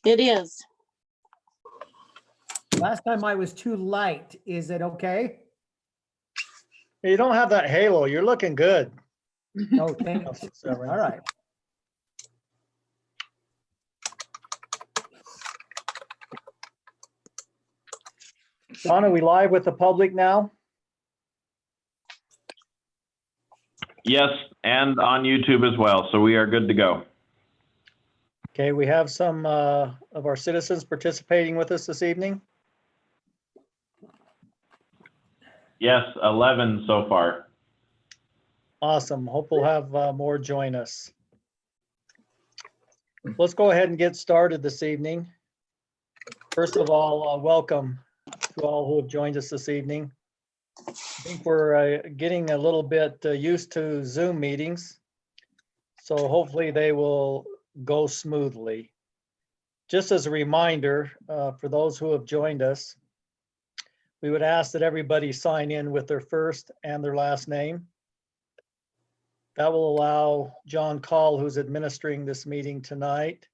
It is. Last time I was too light. Is it okay? You don't have that halo. You're looking good. Oh, thanks. All right. John, are we live with the public now? Yes, and on YouTube as well, so we are good to go. Okay, we have some of our citizens participating with us this evening. Yes, 11 so far. Awesome. Hope we'll have more join us. Let's go ahead and get started this evening. First of all, welcome to all who have joined us this evening. I think we're getting a little bit used to Zoom meetings, so hopefully they will go smoothly. Just as a reminder, for those who have joined us, we would ask that everybody sign in with their first and their last name. That will allow John Call, who's administering this meeting tonight,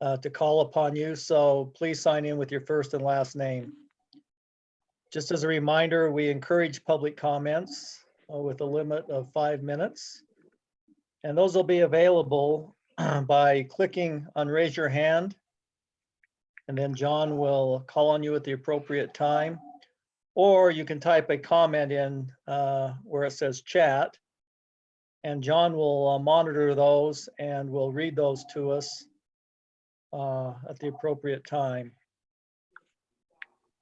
to call upon you. So please sign in with your first and last name. Just as a reminder, we encourage public comments with a limit of 5 minutes. And those will be available by clicking on raise your hand. And then John will call on you at the appropriate time. Or you can type a comment in where it says chat. And John will monitor those and will read those to us at the appropriate time.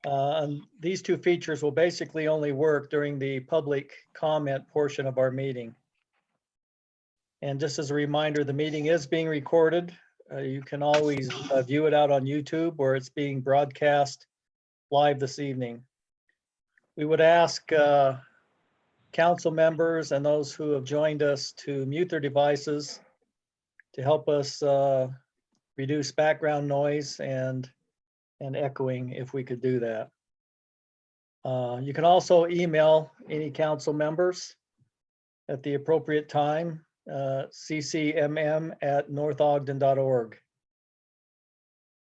And these two features will basically only work during the public comment portion of our meeting. And just as a reminder, the meeting is being recorded. You can always view it out on YouTube where it's being broadcast live this evening. We would ask council members and those who have joined us to mute their devices to help us reduce background noise and echoing if we could do that. You can also email any council members at the appropriate time, ccmm@northogden.org.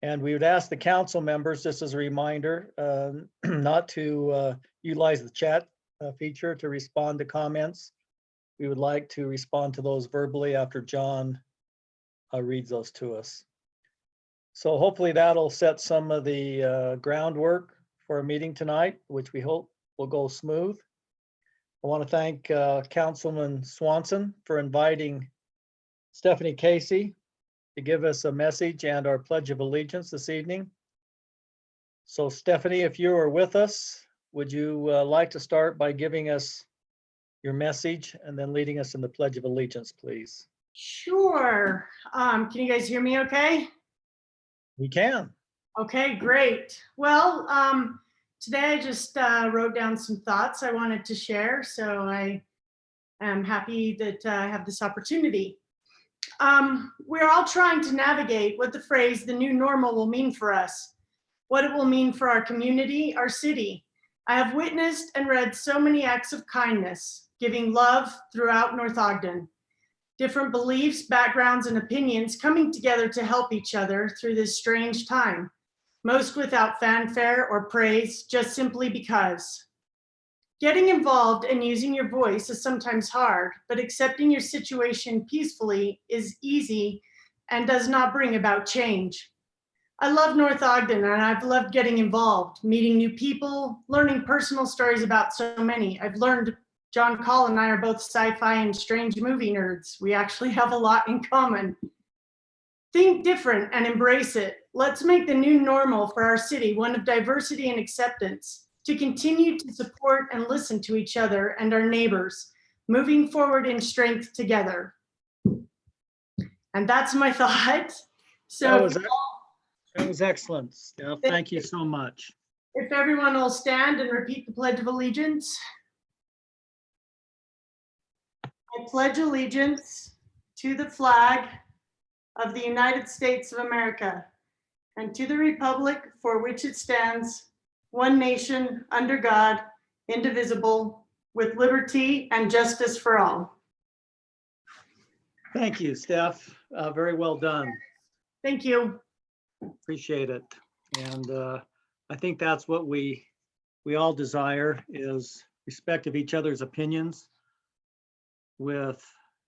And we would ask the council members, just as a reminder, not to utilize the chat feature to respond to comments. We would like to respond to those verbally after John reads those to us. So hopefully that'll set some of the groundwork for our meeting tonight, which we hope will go smooth. I want to thank Councilman Swanson for inviting Stephanie Casey to give us a message and our Pledge of Allegiance this evening. So Stephanie, if you are with us, would you like to start by giving us your message and then leading us in the Pledge of Allegiance, please? Sure. Can you guys hear me okay? We can. Okay, great. Well, today I just wrote down some thoughts I wanted to share, so I am happy that I have this opportunity. We're all trying to navigate what the phrase "the new normal" will mean for us, what it will mean for our community, our city. I have witnessed and read so many acts of kindness, giving love throughout North Ogden. Different beliefs, backgrounds, and opinions coming together to help each other through this strange time, most without fanfare or praise, just simply because. Getting involved and using your voice is sometimes hard, but accepting your situation peacefully is easy and does not bring about change. I love North Ogden and I've loved getting involved, meeting new people, learning personal stories about so many. I've learned John Call and I are both sci-fi and strange movie nerds. We actually have a lot in common. Think different and embrace it. Let's make the new normal for our city one of diversity and acceptance, to continue to support and listen to each other and our neighbors, moving forward in strength together. And that's my thought. So that was excellent, Steph. Thank you so much. If everyone will stand and repeat the Pledge of Allegiance. I pledge allegiance to the flag of the United States of America and to the republic for which it stands, one nation, under God, indivisible, with liberty and justice for all. Thank you, Steph. Very well done. Thank you. Appreciate it. And I think that's what we all desire, is respect of each other's opinions with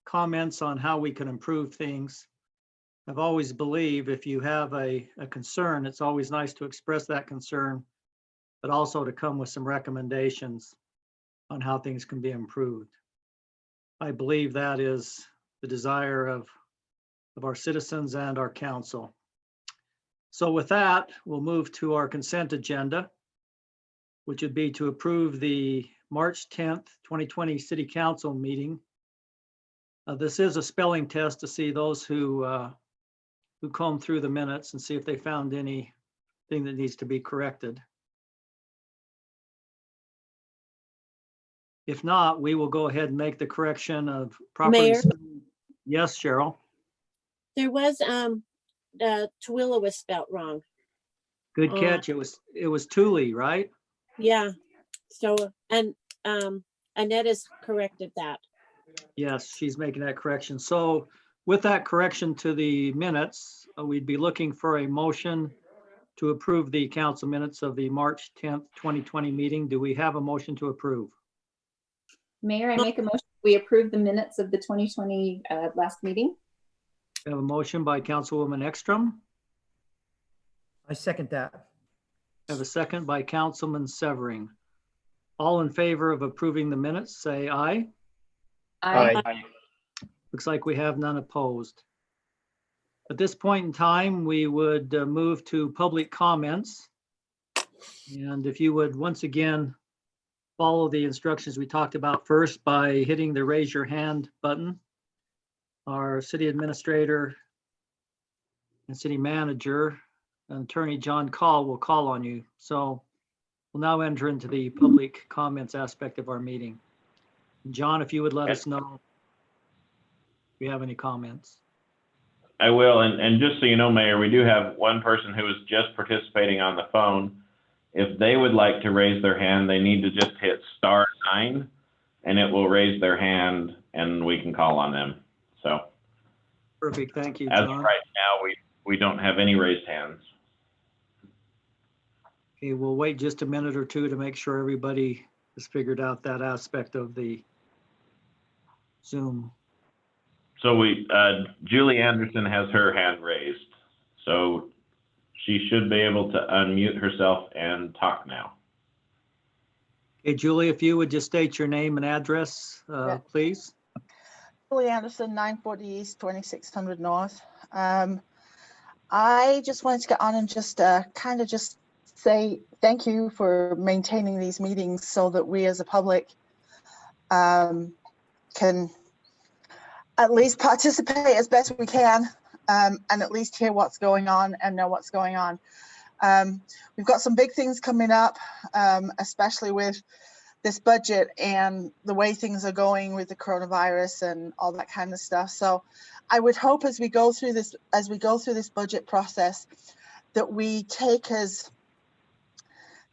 comments on how we can improve things. I've always believed if you have a concern, it's always nice to express that concern, but also to come with some recommendations on how things can be improved. I believe that is the desire of our citizens and our council. So with that, we'll move to our consent agenda, which would be to approve the March 10th, 2020 City Council meeting. This is a spelling test to see those who comb through the minutes and see if they found anything that needs to be corrected. If not, we will go ahead and make the correction of properly. Mayor? Yes, Cheryl. There was, Tooele was spelt wrong. Good catch. It was Thule, right? Yeah, so, and, Annette has corrected that. Yes, she's making that correction. So with that correction to the minutes, we'd be looking for a motion to approve the council minutes of the March 10th, 2020 meeting. Do we have a motion to approve? Mayor, I make a motion, we approve the minutes of the 2020 last meeting. We have a motion by Councilwoman Ekstrom. I second that. We have a second by Councilman Severing. All in favor of approving the minutes, say aye. Aye. Looks like we have none opposed. At this point in time, we would move to public comments. And if you would once again follow the instructions we talked about first by hitting the raise your hand button, our city administrator and city manager and attorney John Call will call on you. So we'll now enter into the public comments aspect of our meeting. John, if you would let us know if you have any comments. I will, and just so you know, Mayor, we do have one person who is just participating on the phone. If they would like to raise their hand, they need to just hit *9 and it will raise their hand and we can call on them. So Perfect, thank you, as of John. right now, we don't have any raised hands. Okay, we'll wait just a minute or two to make sure everybody has figured out that aspect of the Zoom. So Julie Anderson has her hand raised. So she should be able to unmute herself and talk now. Okay, Julie, if you would just state your name and address, please. Julie Anderson, 940 East, 2600 North. I just wanted to get on and just kind of just say thank you for maintaining these meetings so that we as a public can at least participate as best we can and at least hear what's going on and know what's going on. We've got some big things coming up, especially with this budget and the way things are going with the coronavirus and all that kind of stuff. So I would hope as we go through this budget process that we take this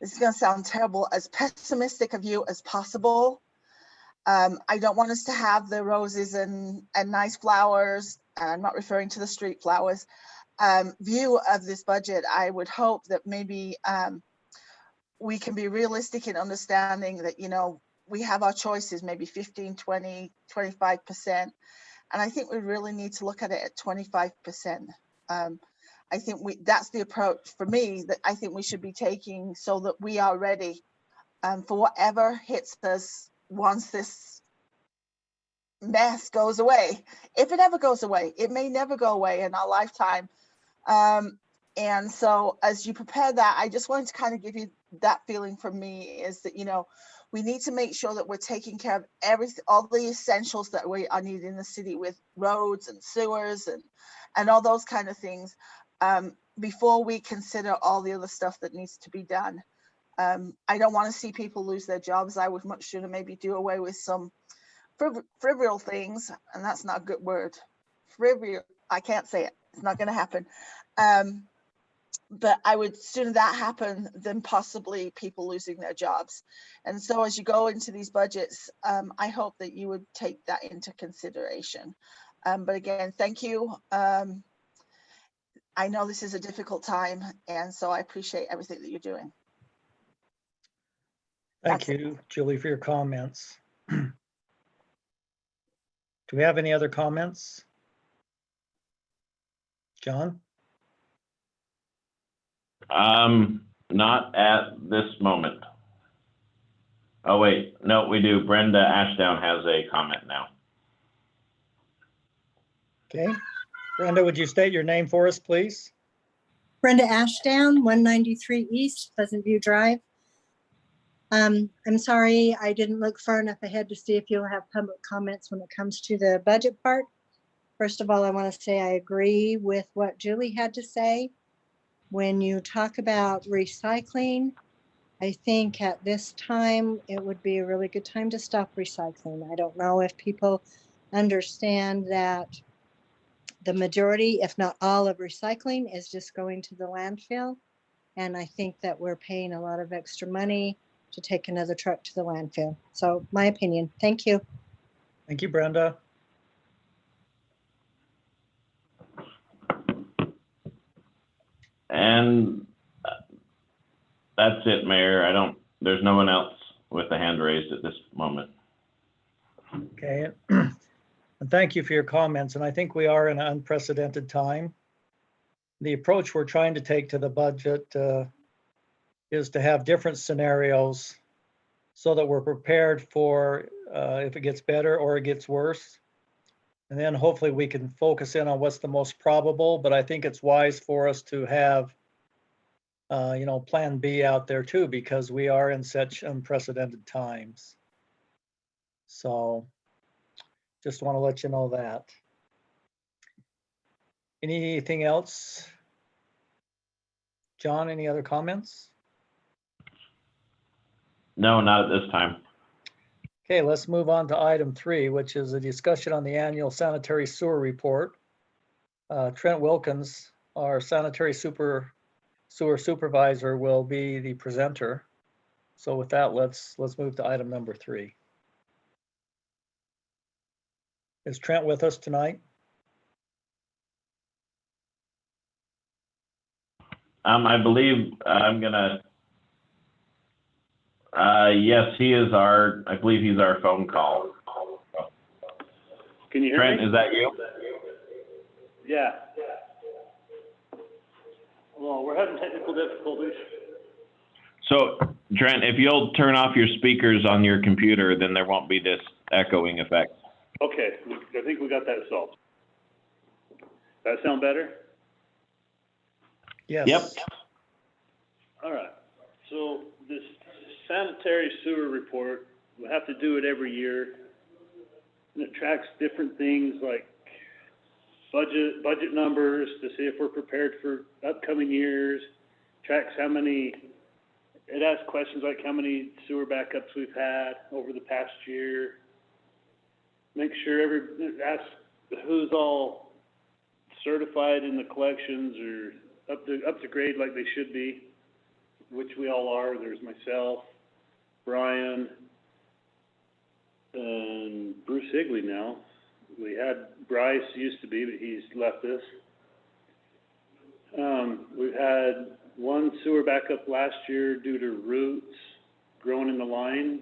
is going to sound terrible, as pessimistic a view as possible. I don't want us to have the roses and nice flowers. I'm not referring to the street flowers view of this budget. I would hope that maybe we can be realistic in understanding that, you know, we have our choices, maybe 15, 20, 25%. And I think we really need to look at it at 25%. I think that's the approach for me that I think we should be taking so that we are ready for whatever hits us once this mess goes away. If it ever goes away, it may never go away in our lifetime. And so as you prepare that, I just wanted to kind of give you that feeling from me is that, you know, we need to make sure that we're taking care of all the essentials that we are needing in the city with roads and sewers and all those kind of things before we consider all the other stuff that needs to be done. I don't want to see people lose their jobs. I would much sooner maybe do away with some frivolous things, and that's not a good word. Frivolous, I can't say it. It's not going to happen. But I would sooner that happen than possibly people losing their jobs. And so as you go into these budgets, I hope that you would take that into consideration. But again, thank you. I know this is a difficult time, and so I appreciate everything that you're doing. Thank That's it. you, Julie, for your comments. Do we have any other comments? John? Not at this moment. Oh, wait, no, we do. Brenda Ashdown has a comment now. Okay. Brenda, would you state your name for us, please? Brenda Ashdown, 193 East Pleasant View Drive. I'm sorry, I didn't look far enough ahead to see if you'll have public comments when it comes to the budget part. First of all, I want to say I agree with what Julie had to say. When you talk about recycling, I think at this time, it would be a really good time to stop recycling. I don't know if people understand that the majority, if not all of recycling is just going to the landfill. And I think that we're paying a lot of extra money to take another truck to the landfill. So my opinion, thank you. Thank you, Brenda. And that's it, Mayor. There's no one else with a hand raised at this moment. Okay. And thank you for your comments. And I think we are in an unprecedented time. The approach we're trying to take to the budget is to have different scenarios so that we're prepared for if it gets better or it gets worse. And then hopefully we can focus in on what's the most probable, but I think it's wise for us to have plan B out there too, because we are in such unprecedented times. So just want to let you know that. Anything else? John, any other comments? No, not at this time. Okay, let's move on to item 3, which is a discussion on the annual sanitary sewer report. Trent Wilkins, our sanitary sewer supervisor, will be the presenter. So with that, let's move to item number 3. Is Trent with us tonight? I believe I'm gonna. Yes, he is I believe he's our phone call. Can you hear Trent, me? is that you? Yeah. Well, we're having technical difficulties. So, Trent, if you'll turn off your speakers on your computer, then there won't be this echoing effect. Okay, I think we got that solved. That sound better? Yes. Yep. All right. So this sanitary sewer report, we have to do it every year. And it tracks different things like budget numbers to see if we're prepared for upcoming years. Tracks it asks questions like how many sewer backups we've had over the past year. Make sure it asks who's all certified in the collections or up to grade like they should be, which we all are. There's myself, Brian, and Bruce Higley now. We had Bryce used to be, but he's left us. We've had one sewer backup last year due to roots growing in the lines,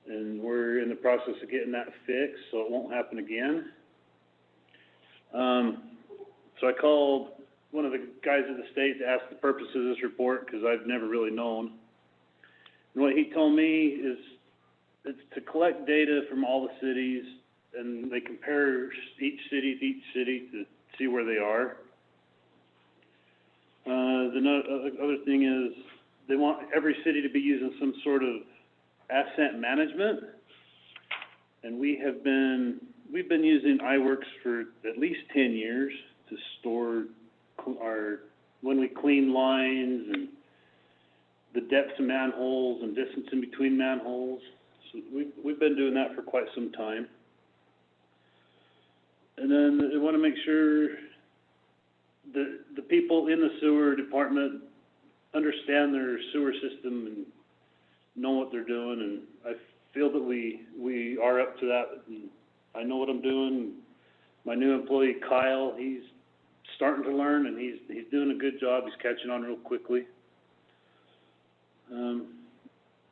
and we're in the process of getting that fixed so it won't happen again. So I called one of the guys at the state to ask the purpose of this report because I've never really known. And what he told me is it's to collect data from all the cities, and they compare each city to see where they are. The other thing is they want every city to be using some sort of asset management, and we've been using iWorks for at least 10 years to store when we clean lines and the depths of manholes and distance in between manholes. So we've been doing that for quite some time. And then they want to make sure the people in the sewer department understand their sewer system and know what they're doing. And I feel that we are up to that. And I know what I'm doing. My new employee, Kyle, he's starting to learn, and he's doing a good job. He's catching on real quickly.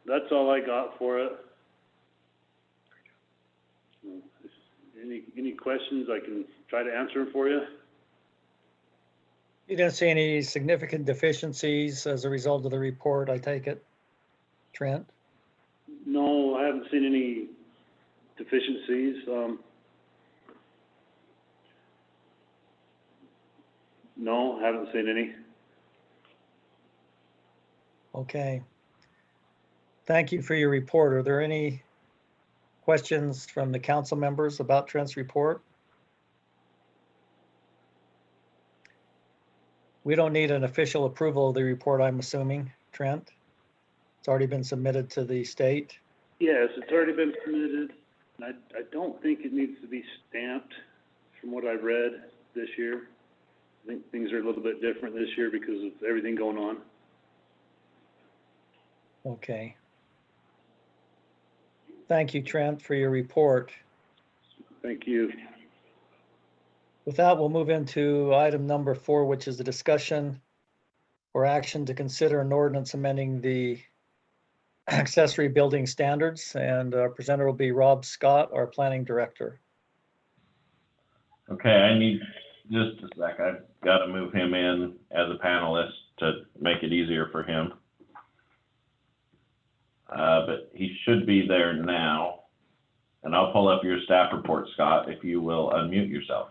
That's all I got for it. Any questions? I can try to answer them for you. You didn't see any significant deficiencies as a result of the report, I take it, Trent? No, I haven't seen any deficiencies. No, I haven't seen any. Okay. Thank you for your report. Are there any questions from the council members about Trent's report? We don't need an official approval of the report, I'm assuming, Trent? It's already been submitted to the state. Yes, it's already been submitted, and I don't think it needs to be stamped from what I've read this year. I think things are a little bit different this year because of everything going on. Okay. Thank you, Trent, for your report. Thank you. With that, we'll move into item number 4, which is the discussion or action to consider an ordinance amending the accessory building standards. And our presenter will be Rob Scott, our planning director. Okay, I need just a sec. I've got to move him in as a panelist to make it easier for him. But he should be there now. And I'll pull up your staff report, Scott, if you will unmute yourself.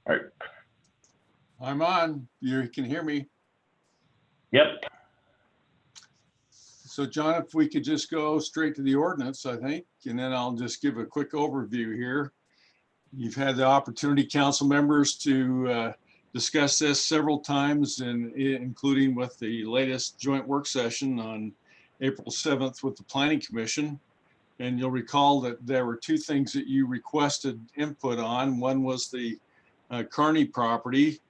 All right. I'm on. You can hear me. Yep. So John, if we could just go straight to the ordinance, I think, and then I'll just give a quick overview here. You've had the opportunity, council members, to discuss this several times, and including with the latest joint work session on April 7th with the Planning Commission. And you'll recall that there were 2 things that you requested input on. One was the Kearney property,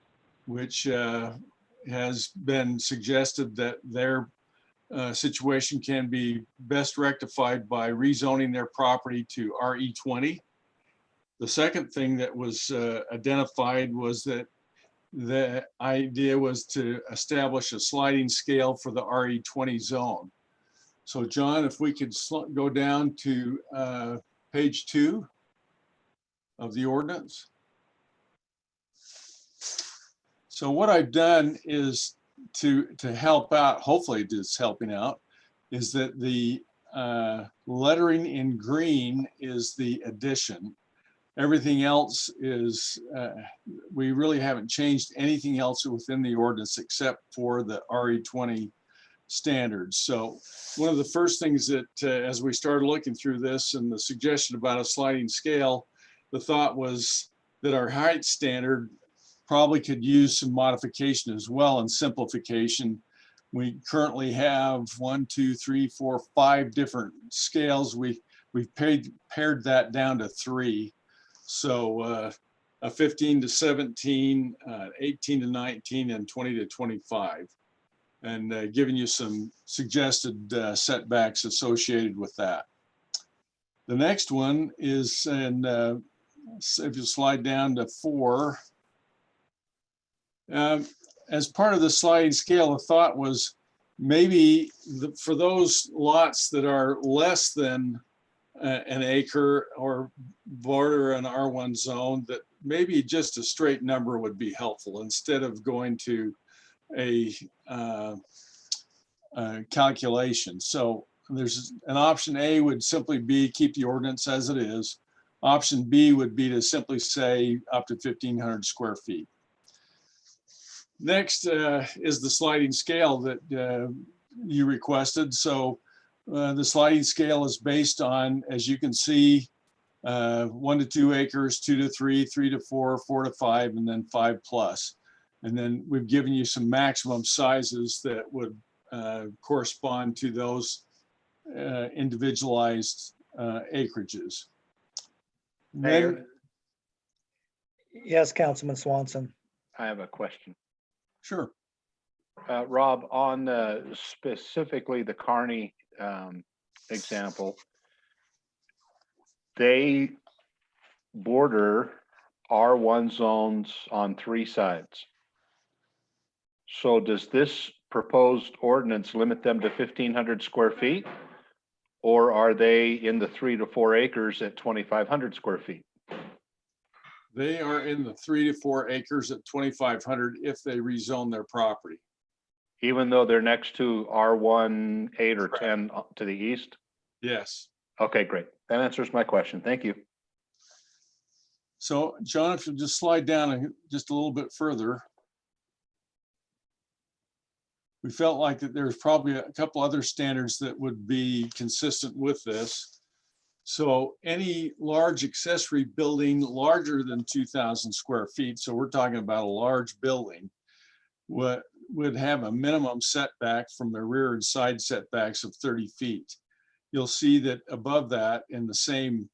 which has been suggested that their situation can be best rectified by rezoning their property to RE20. The second thing that was identified was that the idea was to establish a sliding scale for the RE20 zone. So John, if we could go down to page 2 of the ordinance. So what I've done is to help out, hopefully it is helping out, is that the lettering in green is the addition. Everything else is, we really haven't changed anything else within the ordinance except for the RE20 standards. So one of the first things that, as we started looking through this and the suggestion about a sliding scale, the thought was that our height standard probably could use some modification as well and simplification. We currently have 1, 2, 3, 4, 5 different scales. We've pared that down to 3. So a 15 to 17, 18 to 19, and 20 to 25. And giving you some suggested setbacks associated with that. The next one is, and if you slide down to 4, as part of the sliding scale, the thought was maybe for those lots that are less than an acre or border an R1 zone, that maybe just a straight number would be helpful instead of going to a calculation. So there's an option A would simply be keep the ordinance as it is. Option B would be to simply say up to 1,500 square feet. Next is the sliding scale that you requested. So the sliding scale is based on, as you can see, 1 to 2 acres, 2 to 3, 3 to 4, 4 to 5, and then 5 plus. And then we've given you some maximum sizes that would correspond to those individualized acreages. Mayor? Yes, Councilman Swanson. I have a question. Sure. Rob, on specifically the Kearney example, they border R1 zones on 3 sides. So does this proposed ordinance limit them to 1,500 square feet? Or are they in the 3 to 4 acres at 2,500 square feet? They are in the 3 to 4 acres at 2,500 if they rezone their property. Even though they're next to R1, 8 or 10 to the east? Yes. Okay, great. That answers my question. Thank you. So John, if you'll just slide down just a little bit further. We felt like that there's probably a couple other standards that would be consistent with this. So any large accessory building larger than 2,000 square feet, so we're talking about a large building, would have a minimum setback from the rear and side setbacks of 30 feet. You'll see that above that in the same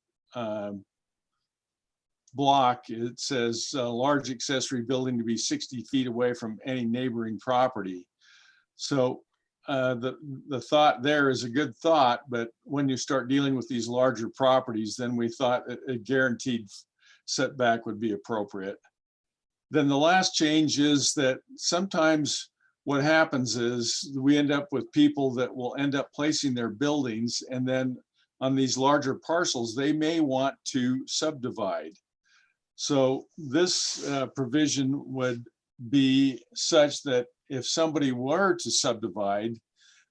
block, it says large accessory building to be 60 feet away from any neighboring property. So the thought there is a good thought, but when you start dealing with these larger properties, then we thought that a guaranteed setback would be appropriate. Then the last change is that sometimes what happens is we end up with people that will end up placing their buildings, and then on these larger parcels, they may want to subdivide. So this provision would be such that if somebody were to subdivide,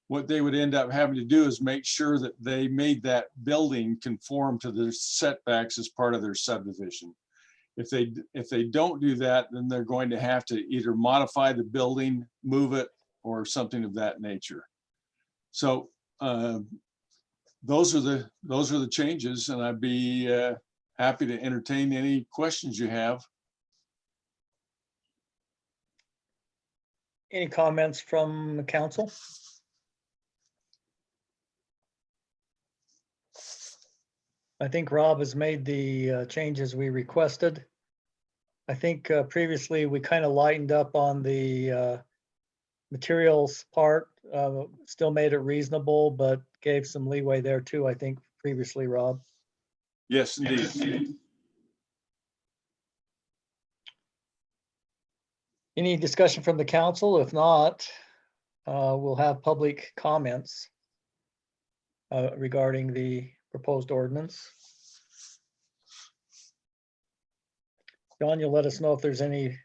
what they would end up having to do is make sure that they made that building conform to the setbacks as part of their subdivision. If they don't do that, then they're going to have to either modify the building, move it, or something of that nature. So those are the changes, and I'd be happy to entertain any questions you have. Any comments from the council? I think Rob has made the changes we requested. I think previously we kind of lightened up on the materials part, still made it reasonable, but gave some leeway there too, I think previously, Rob. Yes, indeed. Any discussion from the council? If not, we'll have public comments regarding the proposed ordinance. John, you'll let us know if there's any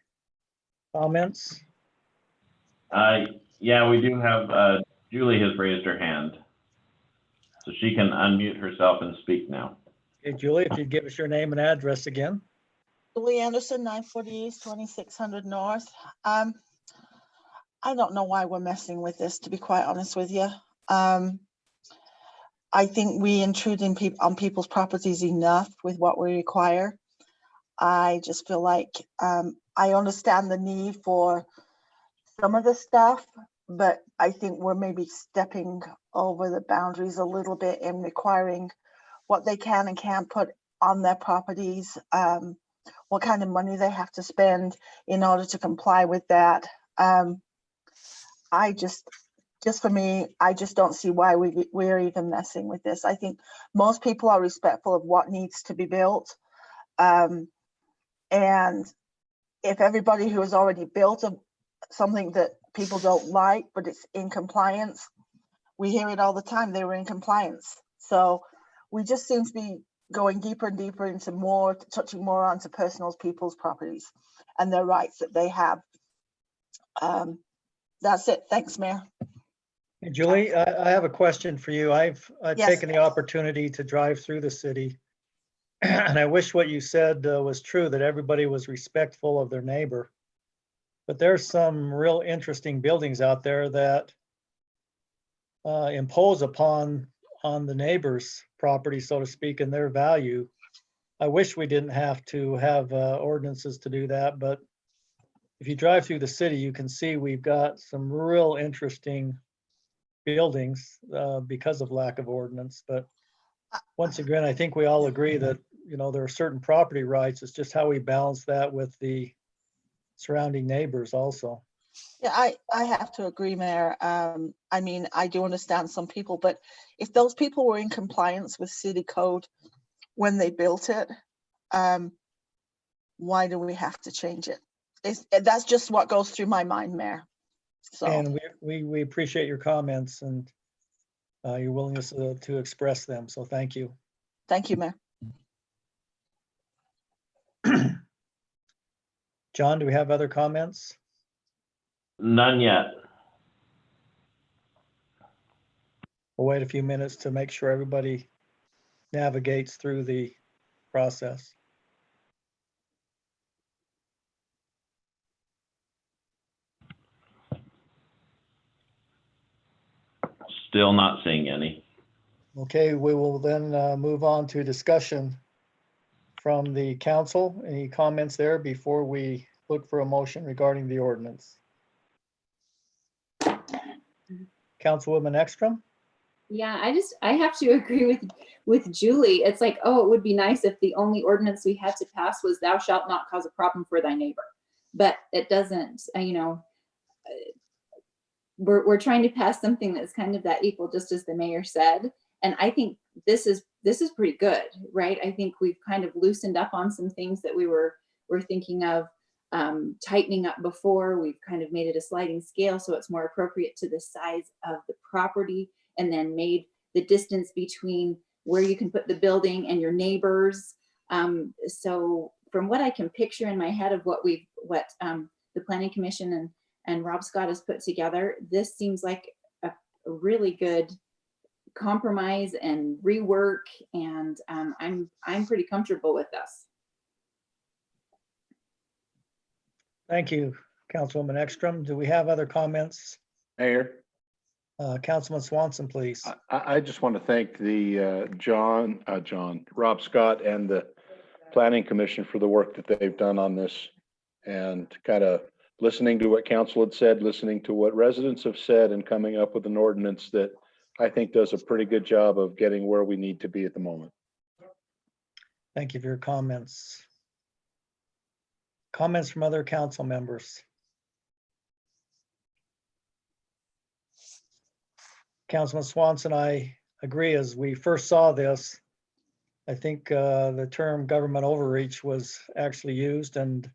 comments. Yeah, we do have, Julie has raised her hand. So she can unmute herself and speak now. Okay, Julie, if you'd give us your name and address again. Julie Anderson, 940 East, 2600 North. I don't know why we're messing with this, to be quite honest with you. I think we intrude on people's properties enough with what we require. I just feel like I understand the need for some of the stuff, but I think we're maybe stepping over the boundaries a little bit in requiring what they can and can't put on their properties, what kind of money they have to spend in order to comply with that. Just for me, I just don't see why we're even messing with this. I think most people are respectful of what needs to be built. And if everybody who has already built something that people don't like, but it's in compliance, we hear it all the time, they were in compliance. So we just seem to be going deeper and deeper into touching more onto people's properties and their rights that they have. That's it. Thanks, Mayor. Hey, Julie, I have a question for you. I've Yes. taken the opportunity to drive through the city. And I wish what you said was true, that everybody was respectful of their neighbor. But there's some real interesting buildings out there that impose upon the neighbor's property, so to speak, and their value. I wish we didn't have to have ordinances to do that, but if you drive through the city, you can see we've got some real interesting buildings because of lack of ordinance. But once again, I think we all agree that, there are certain property rights. It's just how we balance that with the surrounding neighbors also. Yeah, I have to agree, Mayor. I mean, I do understand some people, but if those people were in compliance with city code when they built it, why do we have to change it? That's just what goes through my mind, Mayor. So, And we appreciate your comments and your willingness to express them. So thank you. thank you, Mayor. John, do we have other comments? None yet. We'll wait a few minutes to make sure everybody navigates through the process. Still not seeing any. Okay, we will then move on to discussion from the council. Any comments there before we look for a motion regarding the ordinance? Councilwoman Ekstrom? Yeah, I have to agree with Julie. It's like, oh, it would be nice if the only ordinance we had to pass was thou shalt not cause a problem for thy neighbor. But it doesn't, we're trying to pass something that's kind of that equal, just as the mayor said. And I think this is pretty good, right? I think we've kind of loosened up on some things that we were thinking of tightening up before. We've kind of made it a sliding scale so it's more appropriate to the size of the property, and then made the distance between where you can put the building and your neighbors. So from what I can picture in my head of what the Planning Commission and Rob Scott has put together, this seems like a really good compromise and rework, and I'm pretty comfortable with this. Thank you, Councilwoman Ekstrom. Do we have other comments? Mayor, Councilman Swanson, please. I just want to thank the Rob Scott and the Planning Commission for the work that they've done on this, and kind of listening to what council had said, listening to what residents have said, and coming up with an ordinance that I think does a pretty good job of getting where we need to be at the moment. Thank you for your comments. Comments from other council members? Councilman Swanson, I agree. As we first saw this, I think the term government overreach was actually used, and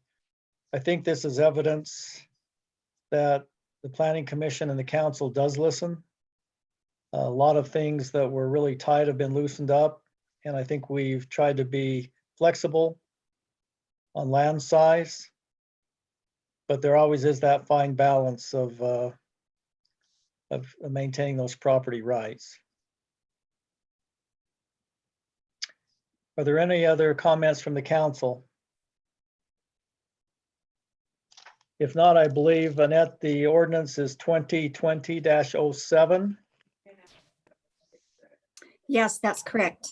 I think this is evidence that the Planning Commission and the council does listen. A lot of things that were really tight have been loosened up, and I think we've tried to be flexible on land size, but there always is that fine balance of maintaining those property rights. Are there any other comments from the council? If not, I believe, Annette, the ordinance is 2020-07. Yes, that's correct.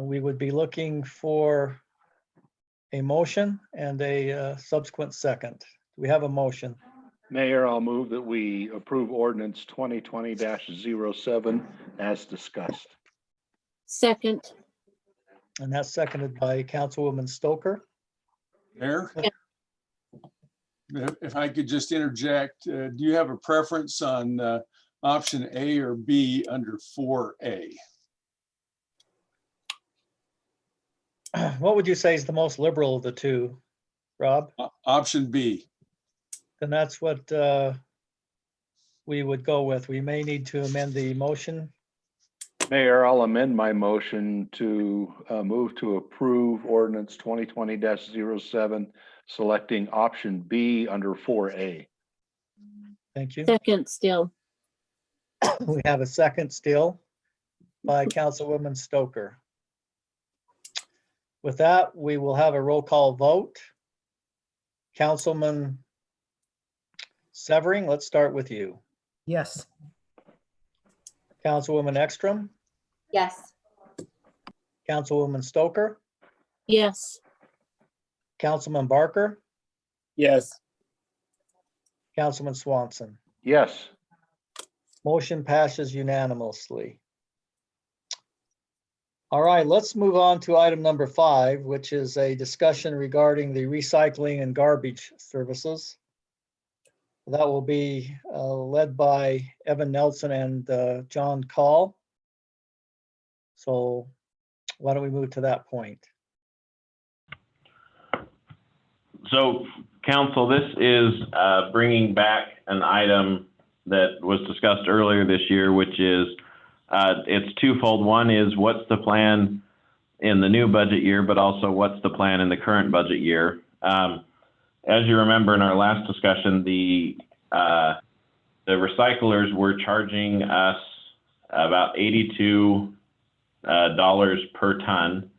We would be looking for a motion and a subsequent second. Do we have a motion? Mayor, I'll move that we approve ordinance 2020-07 as discussed. Second. And that's seconded by Councilwoman Stoker. Mayor? Yeah. If I could just interject, do you have a preference on option A or B under 4A? What would you say is the most liberal of the two, Rob? Option B. Then that's what we would go with. We may need to amend the motion. Mayor, I'll amend my motion to move to approve ordinance 2020-07, selecting option B under 4A. Thank you. Second still. We have a second still by Councilwoman Stoker. With that, we will have a roll call vote. Councilman Severing, let's start with you. Yes. Councilwoman Ekstrom, Yes. Councilwoman Stoker, Yes. Councilman Barker, Yes. Councilman Swanson. Yes. Motion passes unanimously. All right, let's move on to item number 5, which is a discussion regarding the recycling and garbage services. That will be led by Evan Nelson and John Call. So why don't we move to that point? So, council, this is bringing back an item that was discussed earlier this year, which is it's twofold. One is what's the plan in the new budget year, but also what's the plan in the current budget year. As you remember in our last discussion, the recyclers were charging us about $82 per ton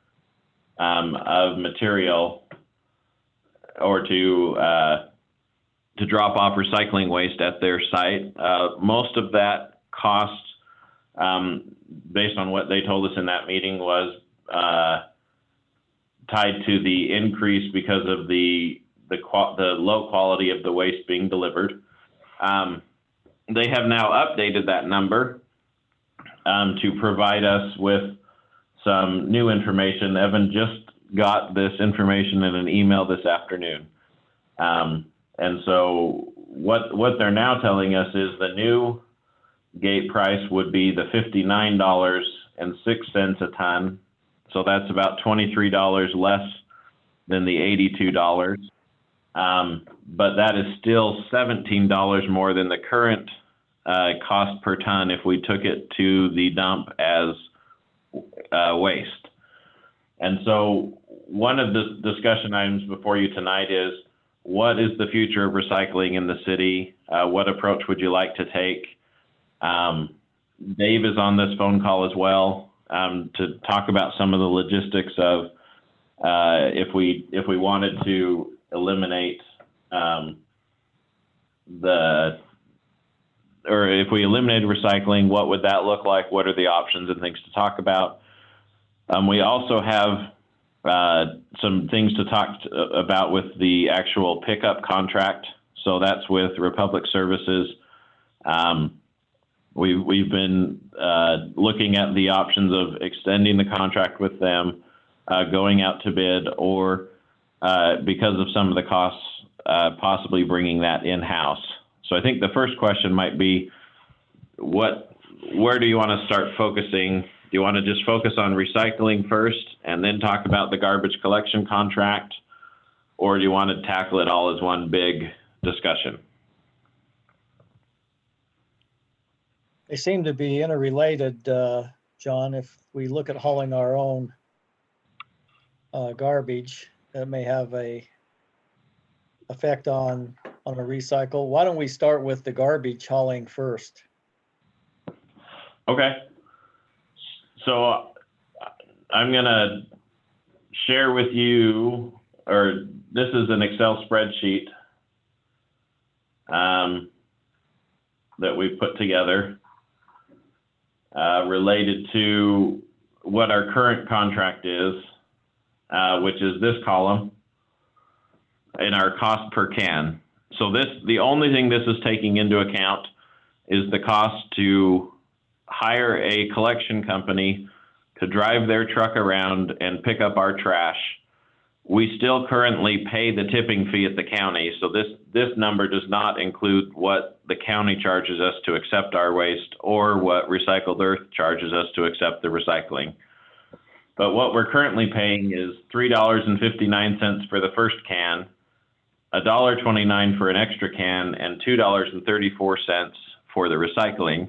of material, or to drop off recycling waste at their site. Most of that cost, based on what they told us in that meeting, was tied to the increase because of the low quality of the waste being delivered. They have now updated that number to provide us with some new information. Evan just got this information in an email this afternoon. And so what they're now telling us is the new gate price would be the $59.06 a ton. So that's about $23 less than the $82. But that is still $17 more than the current cost per ton if we took it to the dump as waste. And so one of the discussion items before you tonight is, what is the future of recycling in the city? What approach would you like to take? Dave is on this phone call as well to talk about some of the logistics of if we wanted to eliminate if we eliminated recycling, what would that look like? What are the options and things to talk about? We also have some things to talk about with the actual pickup contract. So that's with Republic Services. We've been looking at the options of extending the contract with them, going out to bid, or because of some of the costs, possibly bringing that in-house. So I think the first question might be, where do you want to start focusing? Do you want to just focus on recycling first and then talk about the garbage collection contract? Or do you want to tackle it all as one big discussion? They seem to be interrelated, John. If we look at hauling our own garbage, that may have a effect on a recycle. Why don't we start with the garbage hauling first? Okay. So I'm going to share with you, or this is an Excel spreadsheet that we put together related to what our current contract is, which is this column in our cost per can. So the only thing this is taking into account is the cost to hire a collection company to drive their truck around and pick up our trash. We still currently pay the tipping fee at the county. So this number does not include what the county charges us to accept our waste or what Recycled Earth charges us to accept the recycling. But what we're currently paying is $3.59 for the first can, $1.29 for an extra can, and $2.34 for the recycling.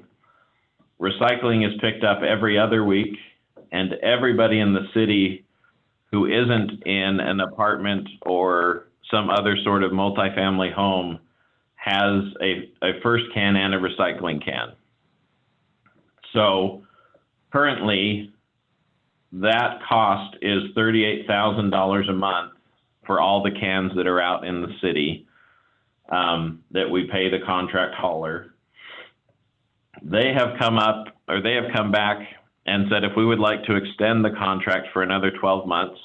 Recycling is picked up every other week, and everybody in the city who isn't in an apartment or some other sort of multifamily home has a first can and a recycling can. So currently, that cost is $38,000 a month for all the cans that are out in the city that we pay the contract hauler. They have come back and said if we would like to extend the contract for another 12 months,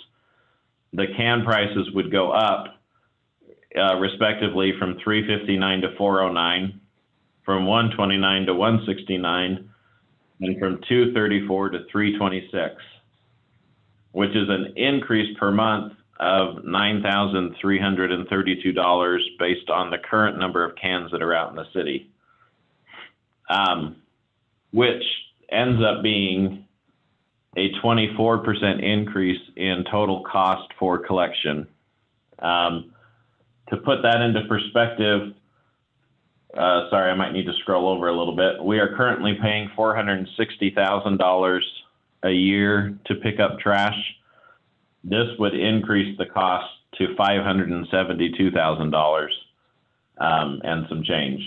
the can prices would go up respectively from $3.59 to $4.09, from $1.29 to $1.69, and from $2.34 to $3.26, which is an increase per month of $9,332 based on the current number of cans that are out in the city, which ends up being a 24% increase in total cost for collection. To put that into perspective, sorry, I might need to scroll over a little bit. We are currently paying $460,000 a year to pick up trash. This would increase the cost to $572,000 and some change.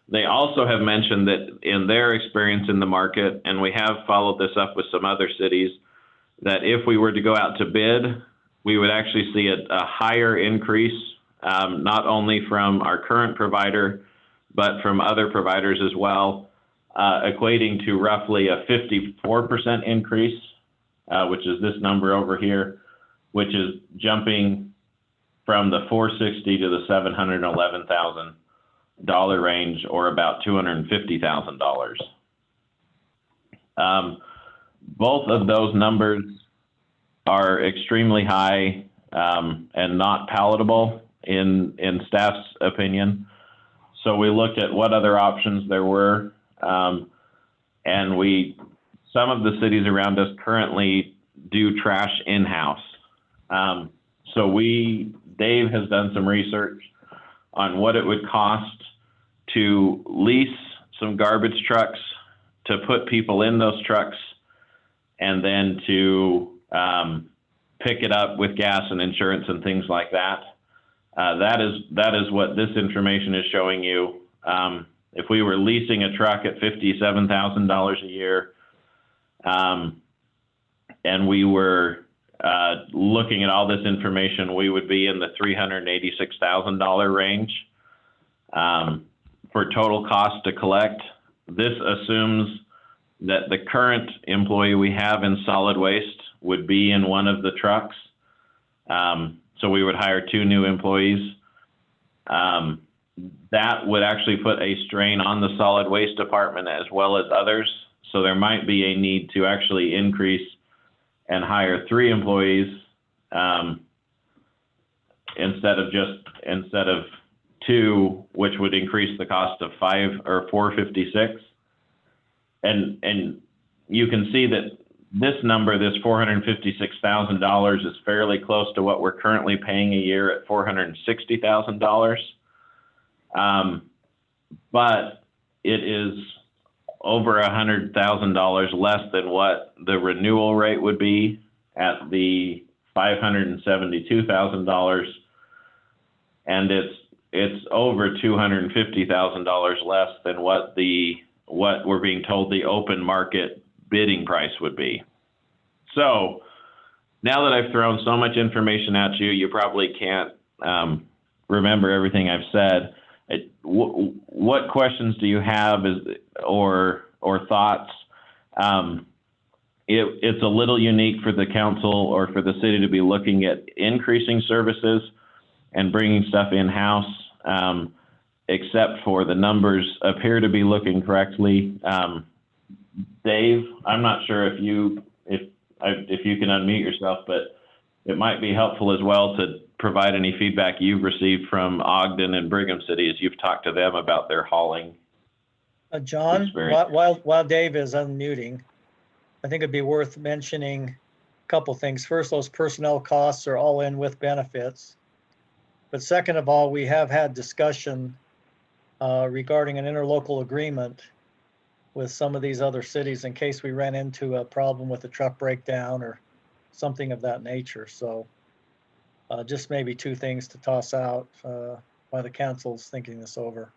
They also have mentioned that in their experience in the market, and we have followed this up with some other cities, that if we were to go out to bid, we would actually see a higher increase, not only from our current provider, but from other providers as well, equating to roughly a 54% increase, which is this number over here, which is jumping from the $460,000 to the $711,000 range, or about $250,000. Both of those numbers are extremely high and not palatable in staff's opinion. So we looked at what other options there were, and some of the cities around us currently do trash in-house. So Dave has done some research on what it would cost to lease some garbage trucks, to put people in those trucks, and then to pick it up with gas and insurance and things like that. That is what this information is showing you. If we were leasing a truck at $57,000 a year, and we were looking at all this information, we would be in the $386,000 range for total cost to collect. This assumes that the current employee we have in solid waste would be in one of the trucks. So we would hire 2 new employees. That would actually put a strain on the solid waste department as well as others. So there might be a need to actually increase and hire 3 employees instead of 2, which would increase the cost of 5 or 456. And you can see that this number, this $456,000, is fairly close to what we're currently paying a year at $460,000. But it is over $100,000 less than what the renewal rate would be at the $572,000, and it's over $250,000 less than what we're being told the open market bidding price would be. So now that I've thrown so much information at you, you probably can't remember everything I've said. What questions do you have or thoughts? It's a little unique for the council or for the city to be looking at increasing services and bringing stuff in-house, except for the numbers appear to be looking correctly. Dave, I'm not sure if you can unmute yourself, but it might be helpful as well to provide any feedback you've received from Ogden and Brigham City as you've talked to them about their hauling. John, experience. while Dave is unmuting, I think it'd be worth mentioning a couple things. First, those personnel costs are all in with benefits. But second of all, we have had discussion regarding an interlocal agreement with some of these other cities in case we ran into a problem with a truck breakdown or something of that nature. So just maybe 2 things to toss out while the council's thinking this over.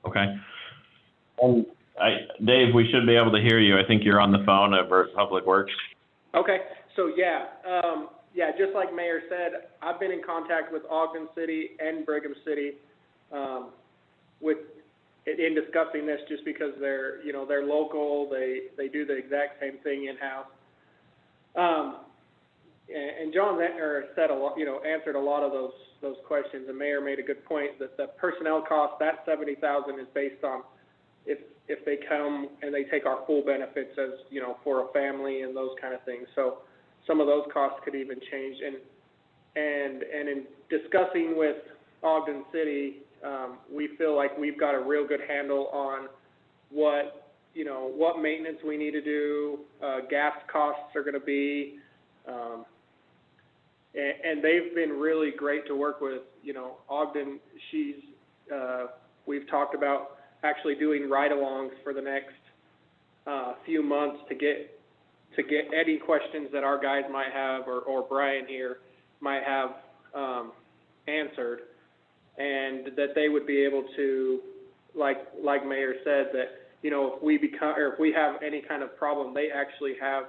Okay. Dave, we should be able to hear you. I think you're on the phone over at Public Works. Okay, so yeah, just like Mayor said, I've been in contact with Ogden City and Brigham City in discussing this, just because they're local, they do the exact same thing in-house. And John said answered a lot of those questions. The mayor made a good point that the personnel cost, that $70,000, is based on if they come and they take our full benefits as, you know, for a family and those kind of things. So some of those costs could even change. And in discussing with Ogden City, we feel like we've got a real good handle on what, you know, what maintenance we need to do, gas costs are gonna be, and they've been really great to work with. You know, Ogden, we've talked about actually doing ride-alongs for the next few months to get any questions that our guys might have, or Brian here might have answered, and that they would be able to, like Mayor said, that, you know, if we have any kind of problem, they actually have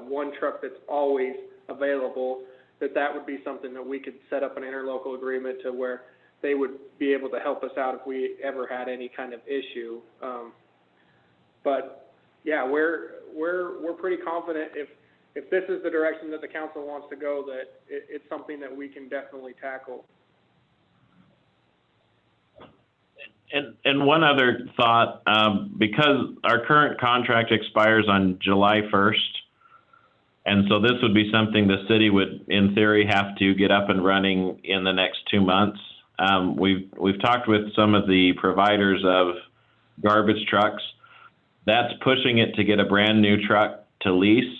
one truck that's always available, that would be something that we could set up an interlocal agreement to where they would be able to help us out if we ever had any kind of issue. But yeah, we're pretty confident if this is the direction that the council wants to go, that it's something that we can definitely tackle. And one other thought, because our current contract expires on July 1st, and so this would be something the city would, in theory, have to get up and running in the next 2 months. We've talked with some of the providers of garbage trucks. That's pushing it to get a brand new truck to lease.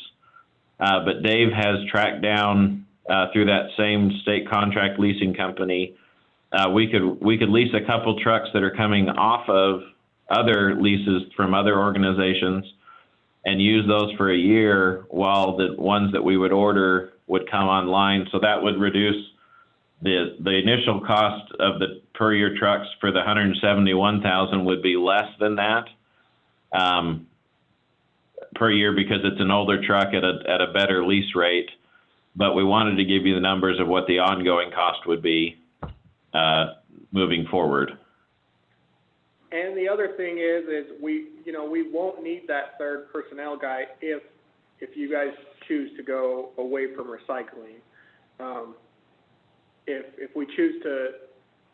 But Dave has tracked down through that same state contract leasing company. We could lease a couple trucks that are coming off of other leases from other organizations and use those for a year while the ones that we would order would come online. So that would reduce the initial cost of the per year trucks for the 171,000 would be less than that per year, because it's an older truck at a better lease rate. But we wanted to give you the numbers of what the ongoing cost would be moving forward. And the other thing is we won't need that third personnel guy if you guys choose to go away from recycling. If we choose to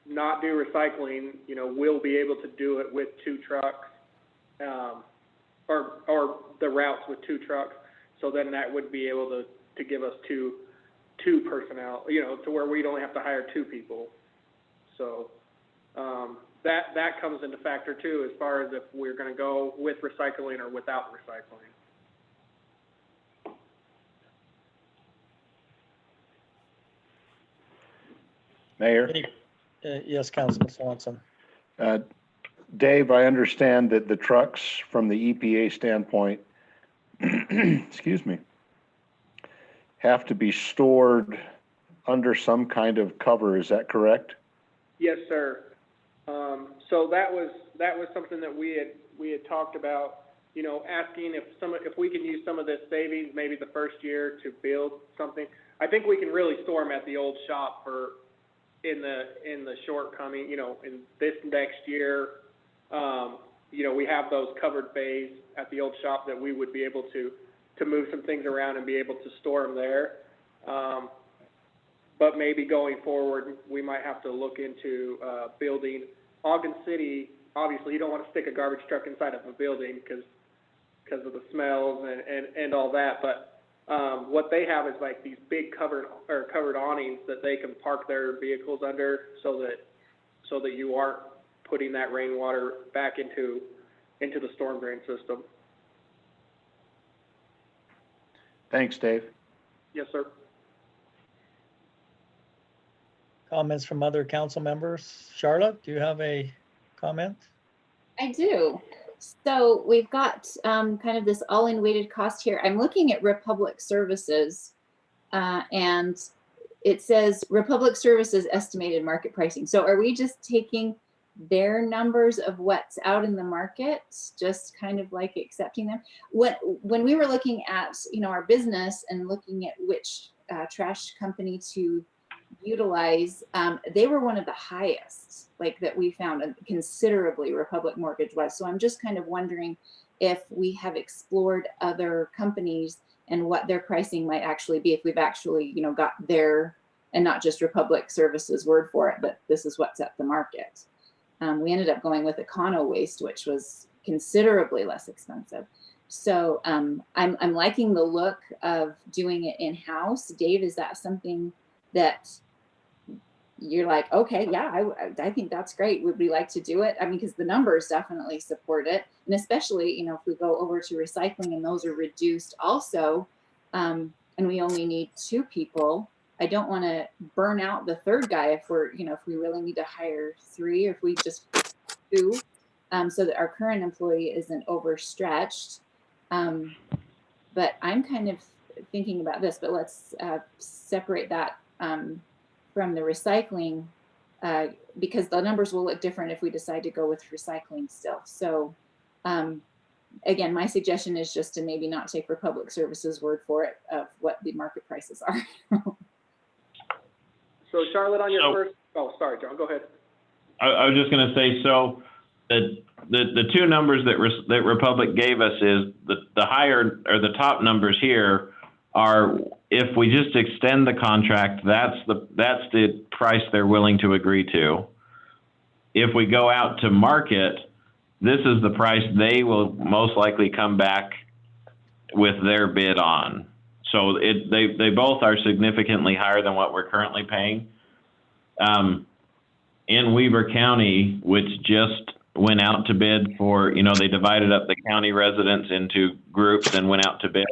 not do recycling, you know, we'll be able to do it with 2 trucks, or the routes with 2 trucks. So then that would be able to give us two personnel, you know, to where we'd only have to hire 2 people. So that comes into factor too, as far as if we're going to go with recycling or without recycling. Mayor? Yes, Councilman Swanson. Dave, I understand that the trucks from the EPA standpoint, excuse me, have to be stored under some kind of cover. Is that correct? Yes, sir. So that was something that we had talked about, you know, asking if we can use some of this savings maybe the first year to build something. I think we can really store them at the old shop in the shortcoming, you know, in this next year. You know, we have those covered bays at the old shop that we would be able to move some things around and be able to store them there. But maybe going forward, we might have to look into building. Ogden City, obviously, you don't want to stick a garbage truck inside of a building because of the smells and all that. But what they have is like these big covered awnings that they can park their vehicles under, so that you aren't putting that rainwater back into the storm drain system. Thanks, Dave. Yes, sir. Comments from other council members? Charlotte, do you have a comment? I do. So we've got kind of this all-in weighted cost here. I'm looking at Republic Services, and it says Republic Services estimated market pricing. So are we just taking their numbers of what's out in the market, just kind of like accepting them? When we were looking at, you know, our business and looking at which trash company to utilize, they were one of the highest, like, that we found, considerably, Republic Mortgage was. So I'm just kind of wondering if we have explored other companies and what their pricing might actually be, if we've actually, you know, got their, and not just Republic Services word for it, but this is what's at the market. We ended up going with Econo Waste, which was considerably less expensive. So I'm liking the look of doing it in-house. Dave, is that something that you're like, okay, yeah, I think that's great. Would we like to do it? I mean, because the numbers definitely support it. And especially, you know, if we go over to recycling and those are reduced also, and we only need 2 people, I don't want to burn out the 3rd guy if we're, you know, if we really need to hire 3, or if we just 2, so that our current employee isn't overstretched. But I'm kind of thinking about this, but let's separate that from the recycling, because the numbers will look different if we decide to go with recycling still. So again, my suggestion is just to maybe not take Republic Services word for it of what the market prices are. So Charlotte, on your So- first, oh, sorry, John, go ahead. I was just going to say, so the 2 numbers that Republic gave us is the higher, or the top numbers here are, if we just extend the contract, that's the price they're willing to agree to. If we go out to market, this is the price they will most likely come back with their bid on. So they both are significantly higher than what we're currently paying. In Weber County, which just went out to bid for, you know, they divided up the county residents into groups and went out to bid.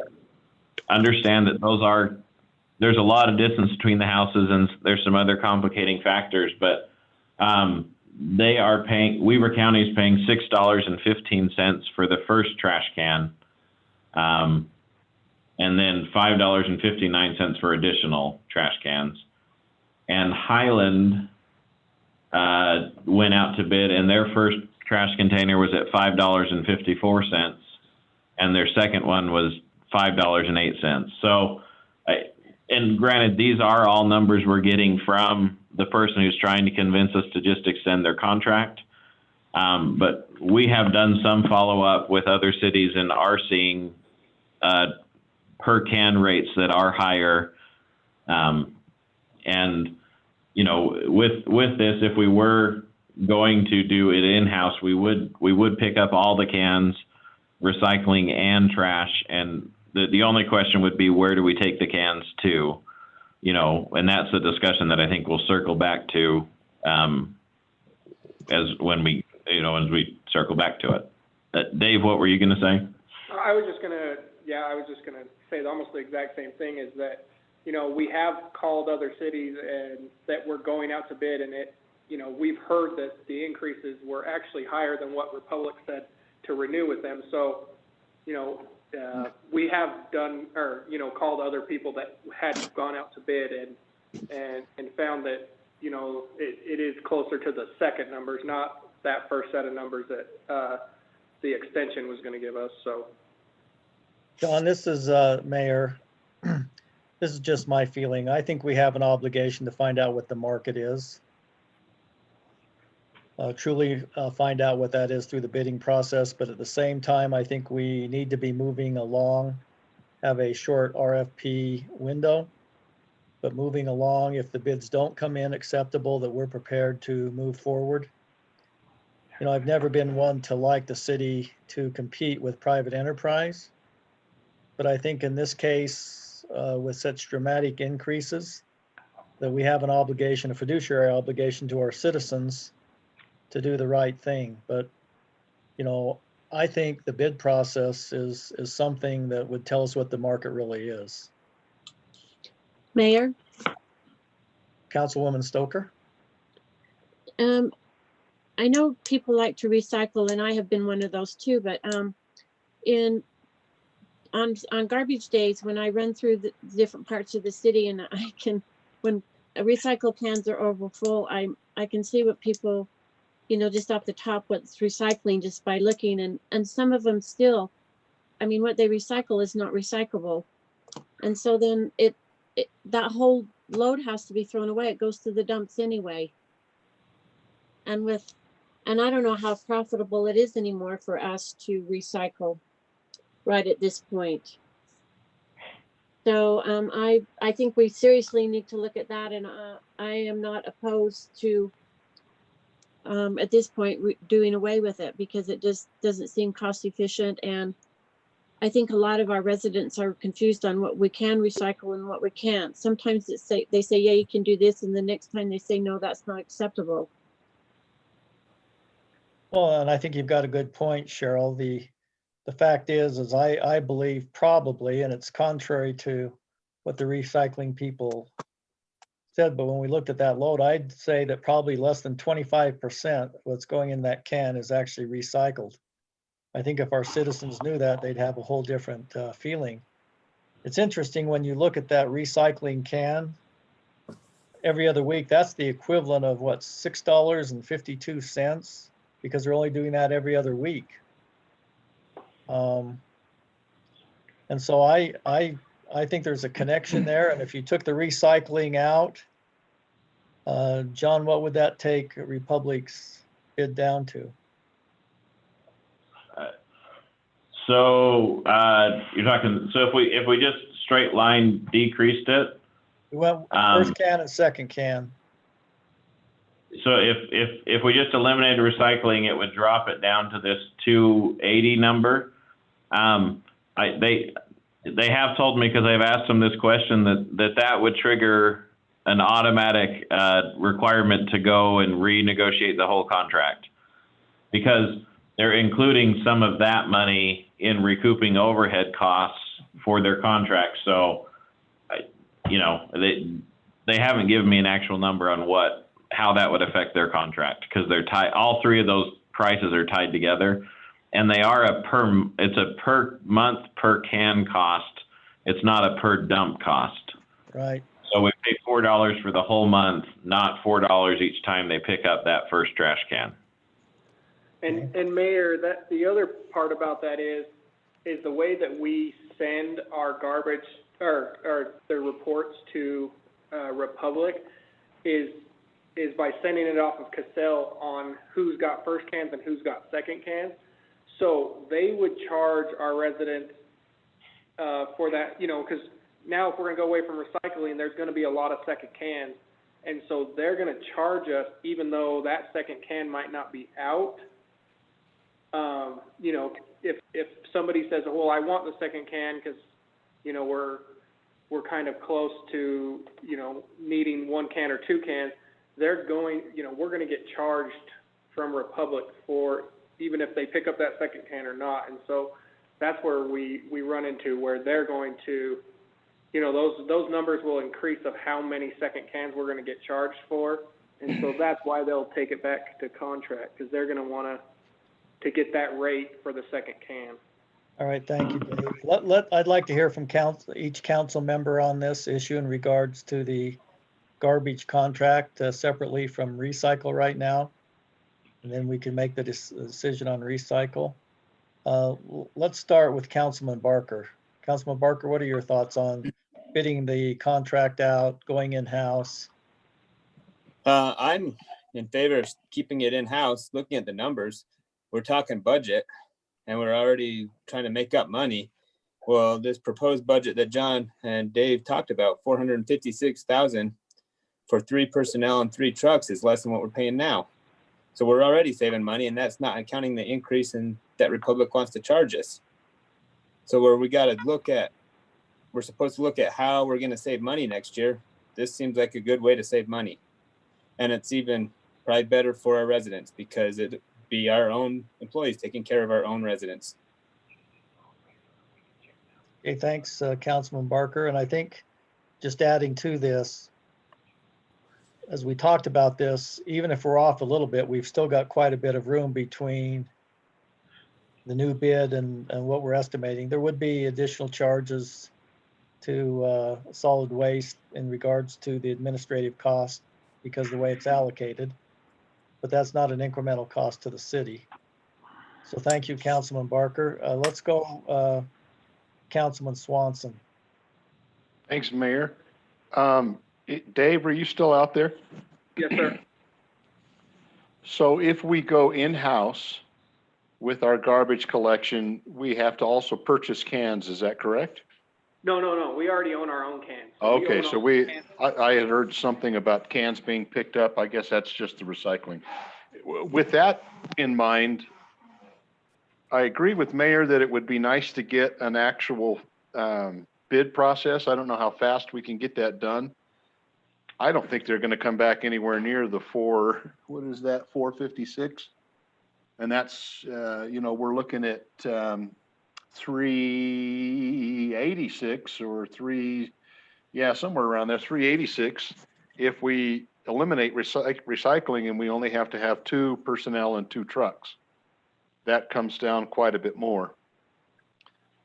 Understand that there's a lot of distance between the houses, and there's some other complicating factors, but Weber County is paying $6.15 for the first trash can, and then $5.59 for additional trash cans. And Highland went out to bid, and their first trash container was at $5.54, and their second one was $5.08. So, and granted, these are all numbers we're getting from the person who's trying to convince us to just extend their contract. But we have done some follow-up with other cities and are seeing per can rates that are higher. And, you know, with this, if we were going to do it in-house, we would pick up all the cans, recycling and trash. And the only question would be, where do we take the cans to? You know, and that's a discussion that I think we'll circle back to as we circle back to it. Dave, what were you going to say? I was just gonna say almost the exact same thing, is that, you know, we have called other cities and that we're going out to bid, and we've heard that the increases were actually higher than what Republic said to renew with them. So, you know, we have done, or, you know, called other people that had gone out to bid and found that, you know, it is closer to the second numbers, not that first set of numbers that the extension was going to give us. So, John, this is Mayor. This is just my feeling. I think we have an obligation to find out what the market is. Truly find out what that is through the bidding process, but at the same time, I think we need to be moving along, have a short RFP window, but moving along, if the bids don't come in acceptable, that we're prepared to move forward. You know, I've never been one to like the city to compete with private enterprise, but I think in this case, with such dramatic increases, that we have an obligation, a fiduciary obligation to our citizens to do the right thing. But, you know, I think the bid process is something that would tell us what the market really is. Mayor, Councilwoman Stoker? I know people like to recycle, and I have been one of those too, but on garbage days, when I run through the different parts of the city, and when recycle cans are over full, I can see what people, you know, just off the top, what's recycling just by looking, and some of them still, I mean, what they recycle is not recyclable. And so then that whole load has to be thrown away. It goes to the dumps anyway. And I don't know how profitable it is anymore for us to recycle right at this point. So I think we seriously need to look at that, and I am not opposed to at this point, doing away with it because it just doesn't seem cost efficient. And I think a lot of our residents are confused on what we can recycle and what we can't. Sometimes they say, yeah, you can do this. And the next time they say, no, that's not acceptable. Well, and I think you've got a good point, Cheryl. The fact is I believe probably, and it's contrary to what the recycling people said, but when we looked at that load, I'd say that probably less than 25% of what's going in that can is actually recycled. I think if our citizens knew that, they'd have a whole different feeling. It's interesting when you look at that recycling can every other week, that's the equivalent of what, $6.52, because they're only doing that every other week. And so I think there's a connection there. And if you took the recycling out, John, what would that take Republic's bid down to? So you're talking, so if we just straight line decreased it. We went first can and second can. So if we just eliminated recycling, it would drop it down to this 280 number. They have told me, because I've asked them this question, that would trigger an automatic requirement to go and renegotiate the whole contract, because they're including some of that money in recouping overhead costs for their contract. So, you know, they haven't given me an actual number on how that would affect their contract, because they're tied. All three of those prices are tied together, and they are it's a per month per can cost. It's not a per dump cost. Right. So we pay $4 for the whole month, not $4 each time they pick up that first trash can. And Mayor, the other part about that is the way that we send our garbage or the reports to Republic is by sending it off of Cassell on who's got first cans and who's got second cans. So they would charge our residents for that, you know, because now if we're going to go away from recycling, there's going to be a lot of second cans. And so they're going to charge us even though that second can might not be out. You know, if somebody says, well, I want the second can because, you know, we're kind of close to, you know, needing 1 can or 2 cans, they're going, you know, we're going to get charged from Republic for even if they pick up that second can or not. And so that's where we run into where they're going to, you know, those numbers will increase of how many second cans we're going to get charged for. And so that's why they'll take it back to contract, because they're going to want to get that rate for the second can. All right, thank you, Dave. I'd like to hear from each council member on this issue in regards to the garbage contract separately from recycle right now. And then we can make the decision on recycle. Let's start with Councilman Barker. Councilman Barker, what are your thoughts on bidding the contract out, going in-house? I'm in favor of keeping it in-house. Looking at the numbers, we're talking budget and we're already trying to make up money. Well, this proposed budget that John and Dave talked about, $456,000 for 3 personnel and 3 trucks, is less than what we're paying now. So we're already saving money, and that's not accounting the increase in that Republic wants to charge us. So where we got to look at, we're supposed to look at how we're going to save money next year. This seems like a good way to save money. And it's even probably better for our residents, because it'd be our own employees taking care of our own residents. Okay, thanks, Councilman Barker. And I think just adding to this, as we talked about this, even if we're off a little bit, we've still got quite a bit of room between the new bid and what we're estimating. There would be additional charges to solid waste in regards to the administrative cost because of the way it's allocated, but that's not an incremental cost to the city. So thank you, Councilman Barker. Let's go, Councilman Swanson. Thanks, Mayor. Dave, are you still out there? Yes, sir. So if we go in-house with our garbage collection, we have to also purchase cans, is that correct? No. We already own our own cans. Okay, so I had heard something about cans being picked up. I guess that's just the recycling. with that in mind, I agree with Mayor that it would be nice to get an actual bid process. I don't know how fast we can get that done. I don't think they're gonna come back anywhere near the what is that, 456? And that's, we're looking at 386 or somewhere around there, 386. If we eliminate recycling and we only have to have 2 personnel and 2 trucks, that comes down quite a bit more.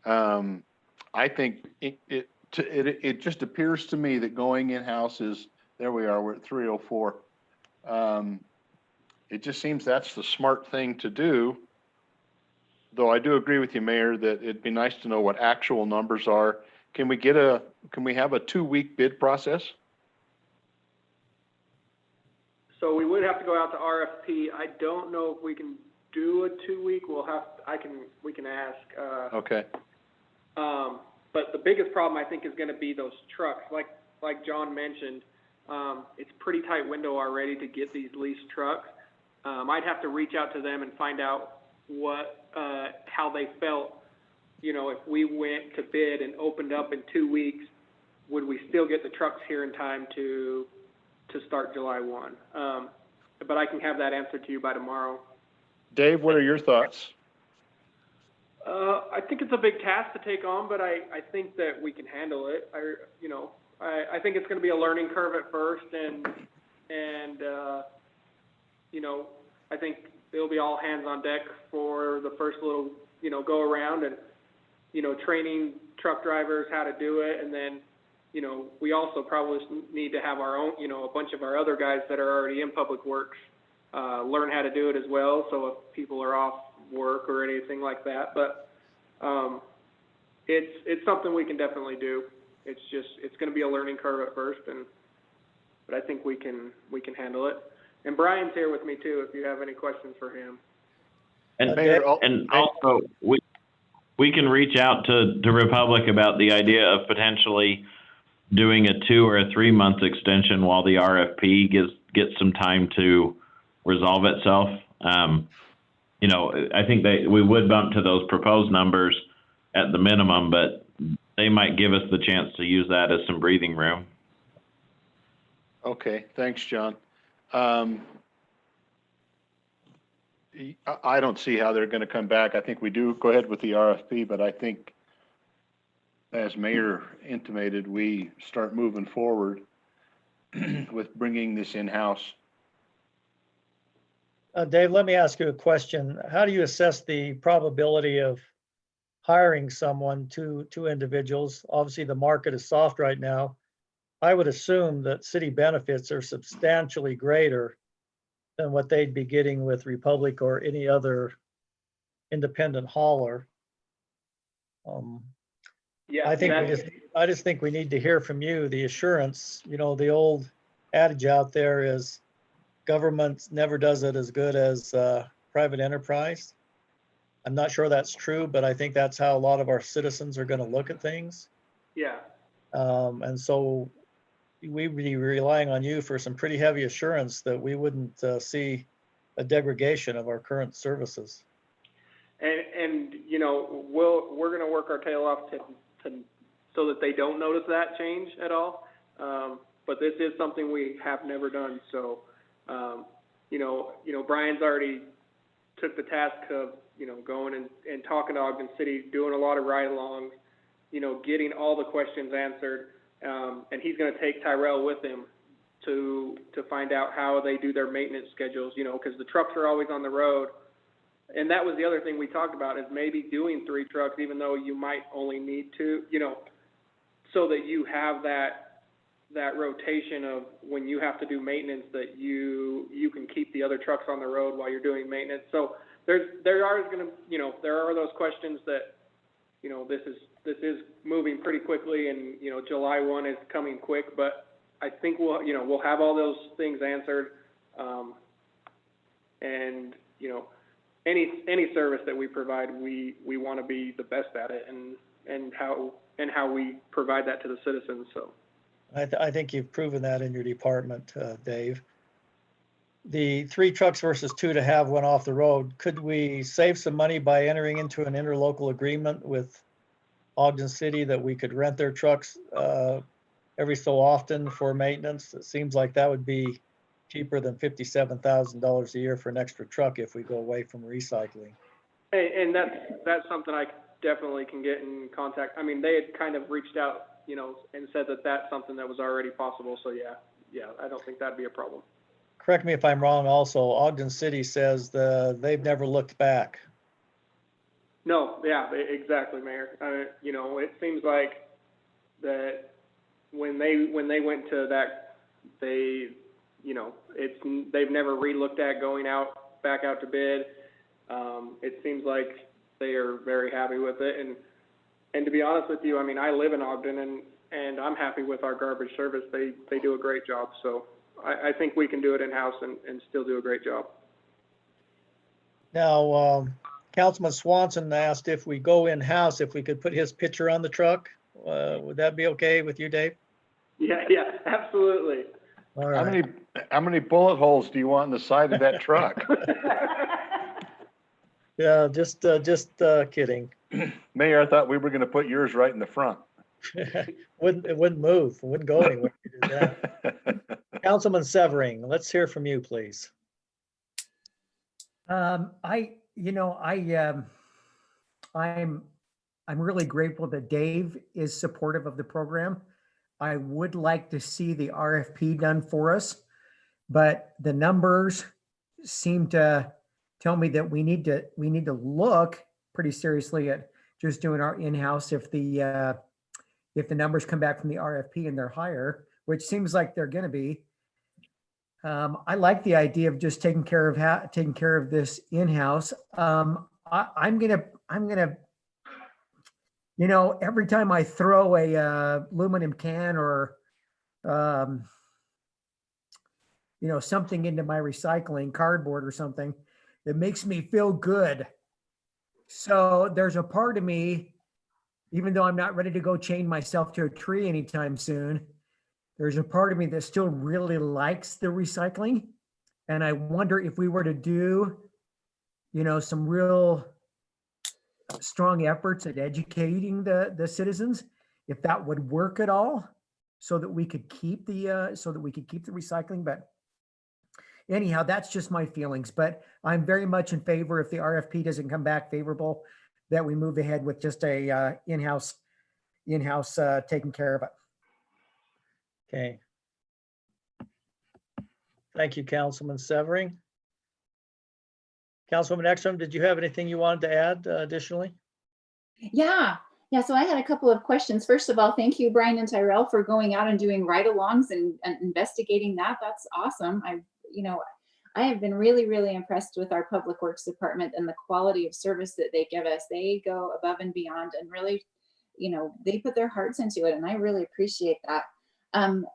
I think it just appears to me that going in-house is, there we are, we're at 304. It just seems that's the smart thing to do. Though I do agree with you, Mayor, that it'd be nice to know what actual numbers are. Can we have a 2-week bid process? So we would have to go out to RFP. I don't know if we can do a 2-week. We can ask. Okay. But the biggest problem I think is going to be those trucks. Like John mentioned, it's pretty tight window already to get these leased trucks. I'd have to reach out to them and find out how they felt. If we went to bid and opened up in 2 weeks, would we still get the trucks here in time to start July 1? But I can have that answer to you by tomorrow. Dave, what are your thoughts? I think it's a big task to take on, but I think that we can handle it. I think it's going to be a learning curve at first, and I think it'll be all hands on deck for the first little, go around and, training truck drivers how to do it. And then, we also probably need to have our own, a bunch of our other guys that are already in public works, learn how to do it as well. So if people are off work or anything like that, but, it's something we can definitely do. It's going to be a learning curve at first, but I think we can handle it. And Brian's here with me too, if you have any questions for him. And, Mayor, and also, we can reach out to Republic about the idea of potentially doing a 2 or a 3 month extension while the RFP gets some time to resolve itself. I think we would bump to those proposed numbers at the minimum, but they might give us the chance to use that as some breathing room. Okay, thanks, John. I don't see how they're going to come back. I think we do go ahead with the RFP, but I think, as Mayor intimated, we start moving forward with bringing this in-house. Dave, let me ask you a question. How do you assess the probability of hiring someone, two individuals? Obviously, the market is soft right now. I would assume that city benefits are substantially greater than what they'd be getting with Republic or any other independent hauler. Yeah, I just think we need to hear from you the assurance. The old adage out there is government never does it as good as private enterprise. I'm not sure that's true, but I think that's how a lot of our citizens are going to look at things. Yeah. And so we'd be relying on you for some pretty heavy assurance that we wouldn't see a degradation of our current services. And we're going to work our tail off to so that they don't notice that change at all. But this is something we have never done. So, Brian's already took the task of, going and talking to Ogden City, doing a lot of ride-alongs, getting all the questions answered. And he's going to take Tyrell with him to find out how they do their maintenance schedules, because the trucks are always on the road. And that was the other thing we talked about, is maybe doing 3 trucks, even though you might only need 2, so that you have that rotation of when you have to do maintenance, that you can keep the other trucks on the road while you're doing maintenance. So there are those questions that, this is moving pretty quickly, and, July 1 is coming quick, but I think we'll have all those things answered. And, any service that we provide, we want to be the best at it, and how we provide that to the citizens. So I think you've proven that in your department, Dave. the 3 trucks versus 2 to have one off the road, could we save some money by entering into an interlocal agreement with Ogden City that we could rent their trucks every so often for maintenance? It seems like that would be cheaper than $57,000 a year for an extra truck if we go away from recycling. And that's something I definitely can get in contact. I mean, they had kind of reached out, and said that that's something that was already possible. So yeah, I don't think that'd be a problem. Correct me if I'm wrong also, Ogden City says they've never looked back. No, yeah, exactly, Mayor. It seems like that when they went to that, they've never re-looked at going back out to bid. It seems like they are very happy with it. And to be honest with you, I mean, I live in Ogden and I'm happy with our garbage service. They do a great job. So I think we can do it in-house and still do a great job. Now, Councilman Swanson asked if we go in-house, if we could put his picture on the truck. Would that be okay with you, Dave? Yeah, absolutely. All right. How many bullet holes do you want in the side of that truck? Yeah, just kidding. Mayor, I thought we were gonna put yours right in the front. It wouldn't move, it wouldn't go anywhere if you did that. Councilman Severing, let's hear from you, please. I'm really grateful that Dave is supportive of the program. I would like to see the RFP done for us, but the numbers seem to tell me that we need to look pretty seriously at just doing our in-house if the numbers come back from the RFP and they're higher, which seems like they're going to be. I like the idea of just taking care of this in-house. I'm gonna, every time I throw a aluminum can or something into my recycling, cardboard or something, it makes me feel good. So there's a part of me, even though I'm not ready to go chain myself to a tree anytime soon, there's a part of me that still really likes the recycling. And I wonder if we were to do, some real strong efforts at educating the citizens, if that would work at all, so that we could keep the recycling. But anyhow, that's just my feelings. But I'm very much in favor, if the RFP doesn't come back favorable, that we move ahead with just a in-house taking care of it. Okay. Thank you, Councilman Severing. Councilwoman Ekstrom, did you have anything you wanted to add additionally? Yeah. So I had a couple of questions. First of all, thank you, Brian and Tyrell, for going out and doing ride-alongs and investigating that. That's awesome. I have been really, really impressed with our Public Works Department and the quality of service that they give us. They go above and beyond and really, they put their hearts into it, and I really appreciate that.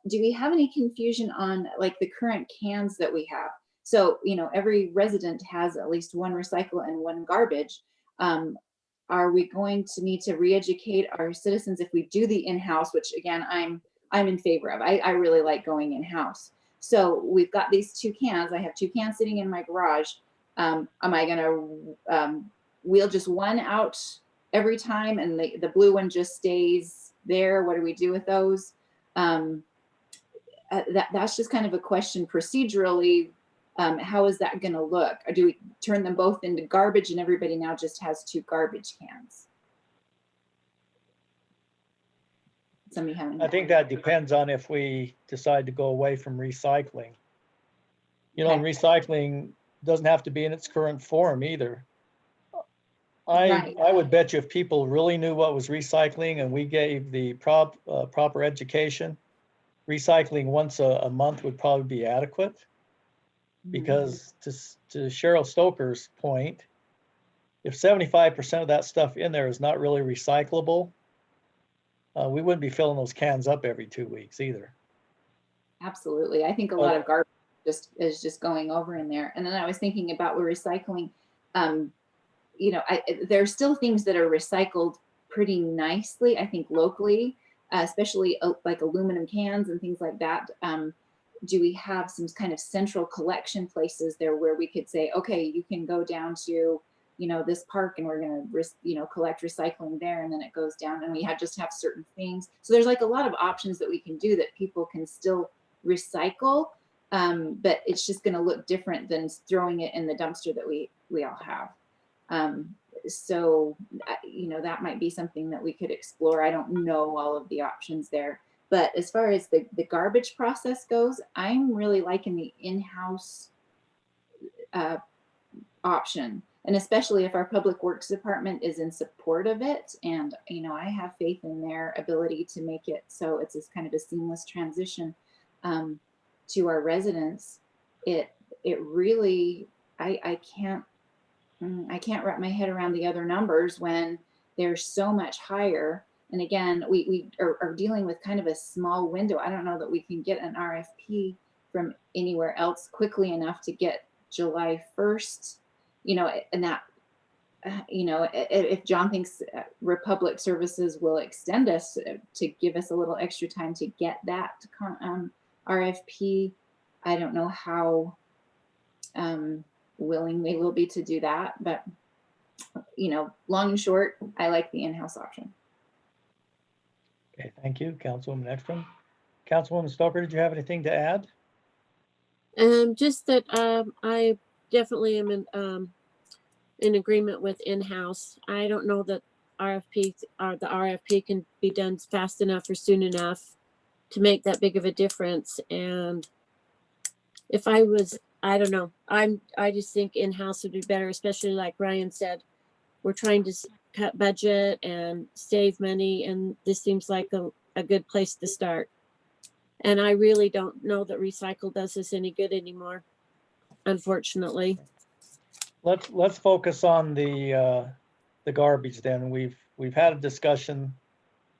Do we have any confusion on like the current cans that we have? So, every resident has at least one recycle and one garbage. Are we going to need to re-educate our citizens if we do the in-house, which again, I'm in favor of. I really like going in-house. So we've got these 2 cans. I have 2 cans sitting in my garage. Am I gonna wheel just one out every time and the blue one just stays there? What do we do with those? That's just kind of a question procedurally. How is that going to look? Or do we turn them both into garbage and everybody now just has 2 garbage cans? Somebody having I think that depends on if we decide to go away from recycling. And recycling doesn't have to be in its current form either. Right. I would bet you if people really knew what was recycling and we gave the proper education, recycling once a month would probably be adequate. Because to Cheryl Stoker's point, if 75% of that stuff in there is not really recyclable, we wouldn't be filling those cans up every 2 weeks either. Absolutely. I think a lot of garbage is just going over in there. And then I was thinking about with recycling, there's still things that are recycled pretty nicely, I think locally, especially like aluminum cans and things like that. do we have some kind of central collection places there where we could say, okay, you can go down to, you know, this park and we're going to, you know, collect recycling there, and then it goes down, and we just have certain things. So there's like a lot of options that we can do that people can still recycle, but it's just going to look different than throwing it in the dumpster that we all have. So, you know, that might be something that we could explore. I don't know all of the options there. But as far as the garbage process goes, I'm really liking the in-house option. And especially if our public works department is in support of it. And, you know, I have faith in their ability to make it so it's this kind of a seamless transition to our residents. It really, I can't wrap my head around the other numbers when they're so much higher. And again, we are dealing with kind of a small window. I don't know that we can get an RFP from anywhere else quickly enough to get July 1st, you know, and that, you know, if John thinks Republic Services will extend us to give us a little extra time to get that RFP, I don't know how willing they will be to do that. But, you know, long and short, I like the in-house option. Okay, thank you, Councilwoman Ekstrom. Councilwoman Stoker, did you have anything to add? Just that I definitely am in agreement with in-house. I don't know that the RFP can be done fast enough or soon enough to make that big of a difference. And if I don't know, I just think in-house would be better, especially like Ryan said, we're trying to cut budget and save money, and this seems like a good place to start. And I really don't know that recycle does us any good anymore, unfortunately. Let's focus on the garbage then. We've had a discussion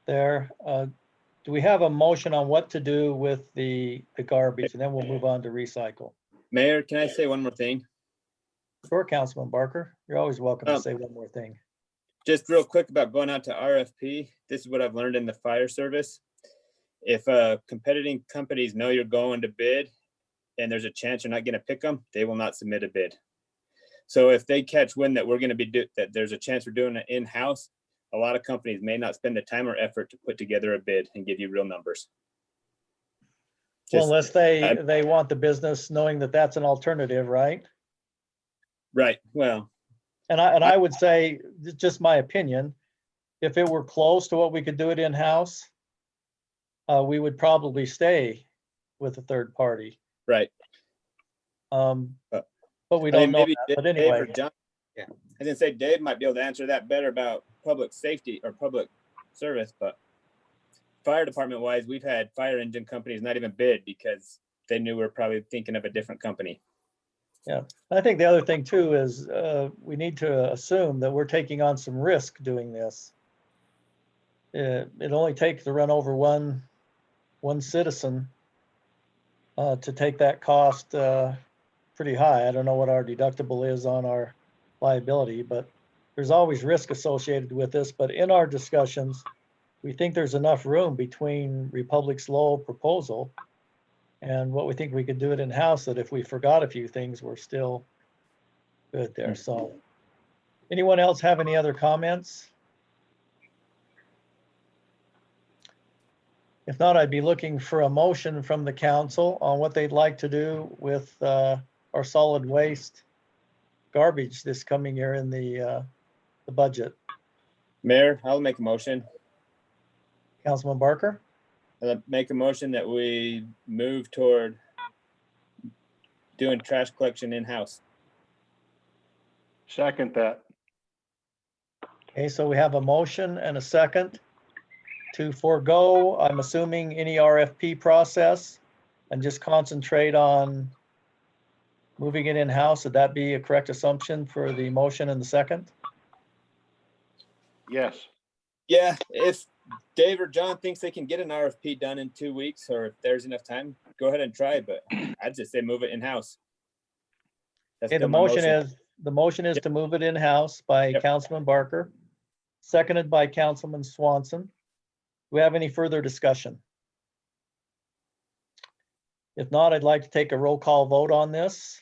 there. Do we have a motion on what to do with the garbage, and then we'll move on to recycle? Mayor, can I say one more thing? Sure, Councilman Barker. You're always welcome to say one more thing. Just real quick about going out to RFP. This is what I've learned in the fire service. If competing companies know you're going to bid and there's a chance you're not going to pick them, they will not submit a bid. So if they catch wind that we're going to be that there's a chance we're doing it in-house, a lot of companies may not spend the time or effort to put together a bid and give you real numbers. Well, unless they want the business knowing that that's an alternative, right? Right. Well, and I would say, just my opinion, if it were close to what we could do it in-house, we would probably stay with a third party. Right. But we don't know that. But anyway. Dave or John, yeah. I was gonna say Dave might be able to answer that better about public safety or public service, but fire department wise, we've had fire engine companies not even bid because they knew we're probably thinking of a different company. Yeah, I think the other thing too is we need to assume that we're taking on some risk doing this. It only takes to run over one citizen to take that cost pretty high. I don't know what our deductible is on our liability, but there's always risk associated with this. But in our discussions, we think there's enough room between Republic's low proposal and what we think we could do it in-house, that if we forgot a few things, we're still good there. So anyone else have any other comments? If not, I'd be looking for a motion from the council on what they'd like to do with our solid waste garbage this coming year in the budget. Mayor, I'll make a motion. Councilman Barker? I'll make a motion that we move toward doing trash collection in-house. Second that. Okay, so we have a motion and a second to forego, I'm assuming, any RFP process and just concentrate on moving it in-house. Would that be a correct assumption for the motion and the second? Yes. Yeah, if Dave or John thinks they can get an RFP done in 2 weeks, or if there's enough time, go ahead and try, but I'd just say move it in-house. Okay, the motion is to move it in-house by Councilman Barker, seconded by Councilman Swanson. Do we have any further discussion? If not, I'd like to take a roll call vote on this.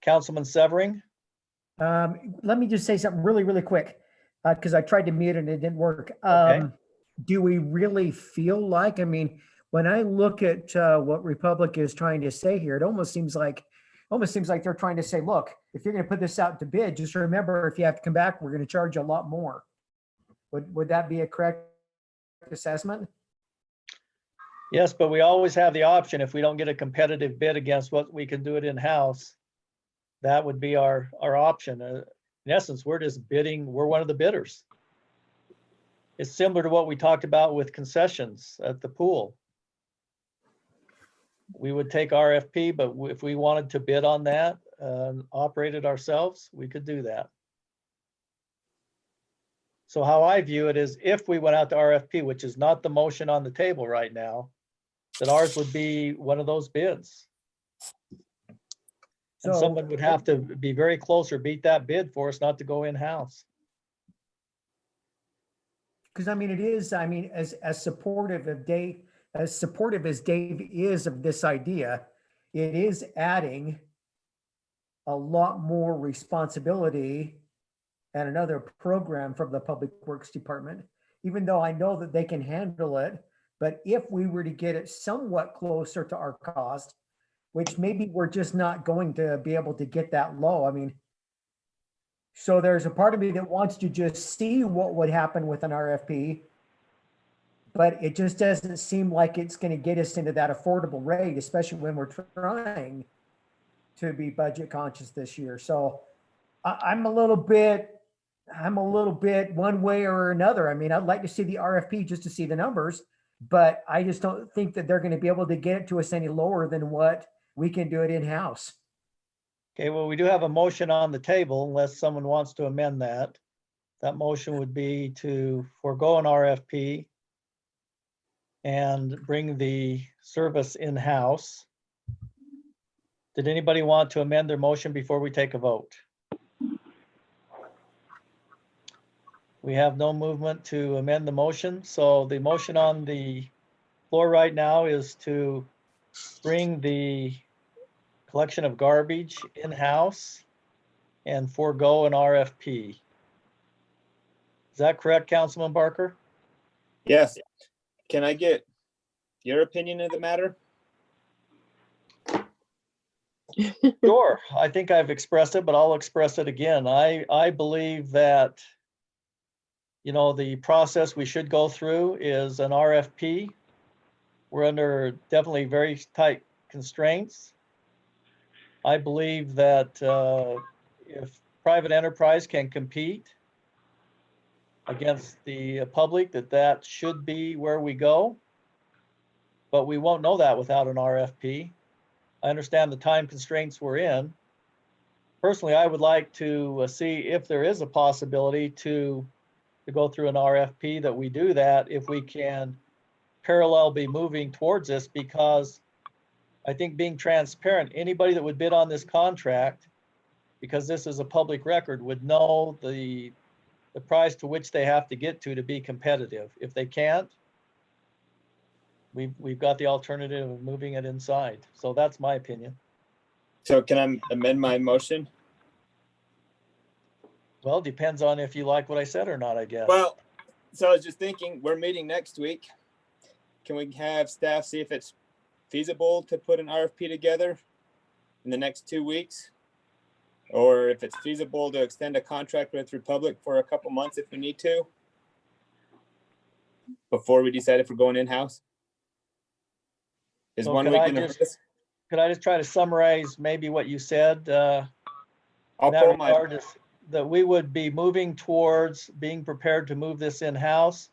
Councilman Severing, Let me just say something really, really quick, because I tried to mute it and it didn't work. Okay. Do we really feel like, I mean, when I look at what Republic is trying to say here, it almost seems like they're trying to say, look, if you're going to put this out to bid, just remember, if you have to come back, we're going to charge you a lot more. Would that be a correct assessment? yes, but we always have the option if we don't get a competitive bid against what we can do it in-house. That would be our option. In essence, we're just bidding, we're one of the bidders. It's similar to what we talked about with concessions at the pool. We would take RFP, but if we wanted to bid on that, operate it ourselves, we could do that. So how I view it is if we went out to RFP, which is not the motion on the table right now, that ours would be one of those bids. And So- someone would have to be very close or beat that bid for us not to go in-house. Because I mean, it is, I mean, as supportive of Dave, as supportive as Dave is of this idea, it is adding a lot more responsibility and another program from the Public Works Department, even though I know that they can handle it. But if we were to get it somewhat closer to our cost, which maybe we're just not going to be able to get that low. I mean, so there's a part of me that wants to just see what would happen with an RFP, but it just doesn't seem like it's going to get us into that affordable rate, especially when we're trying to be budget conscious this year. So I'm a little bit one way or another. I mean, I'd like to see the RFP just to see the numbers, but I just don't think that they're going to be able to get it to us any lower than what we can do it in-house. Okay, well, we do have a motion on the table unless someone wants to amend that. That motion would be to forego an RFP and bring the service in-house. Did anybody want to amend their motion before we take a vote? We have no movement to amend the motion. So the motion on the floor right now is to bring the collection of garbage in-house and forego an RFP. Is that correct, Councilman Barker? Yes. Can I get your opinion of the matter? Sure, I think I've expressed it, but I'll express it again. I believe that, you know, the process we should go through is an RFP. We're under definitely very tight constraints. I believe that if private enterprise can compete against the public, that should be where we go. But we won't know that without an RFP. I understand the time constraints we're in. Personally, I would like to see if there is a possibility to go through an RFP, that we do that if we can parallel be moving towards this, because I think being transparent, anybody that would bid on this contract, because this is a public record, would know the price to which they have to get to be competitive. If they can't, we've got the alternative of moving it inside. So that's my opinion. So can I amend my motion? Well, depends on if you like what I said or not, I guess. Well, so I was just thinking, we're meeting next week. Can we have staff see if it's feasible to put an RFP together in the next 2 weeks? Or if it's feasible to extend a contract with Republic for a couple months if we need to, before we decide if we're going in-house? Is So 1 could week I gonna hurt just- us? Could I just try to summarize maybe what you said? I'll In that pull my, regard, is that we would be moving towards being prepared to move this in-house.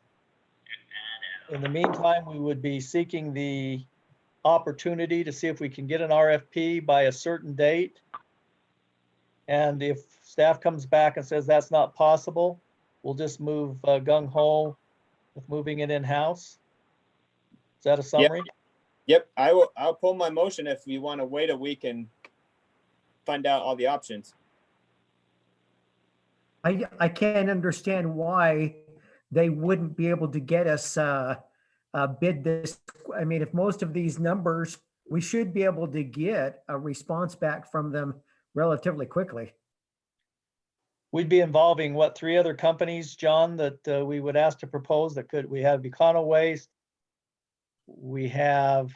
In the meantime, we would be seeking the opportunity to see if we can get an RFP by a certain date. And if staff comes back and says that's not possible, we'll just move gung ho with moving it in-house. Is that a summary? yep, I'll pull my motion if we want to wait a week and find out all the options. I can't understand why they wouldn't be able to get us bid this. I mean, if most of these numbers we should be able to get a response back from them relatively quickly. We'd be involving what, 3 other companies, John, that we would ask to propose that could, we have Econo Waste. We have,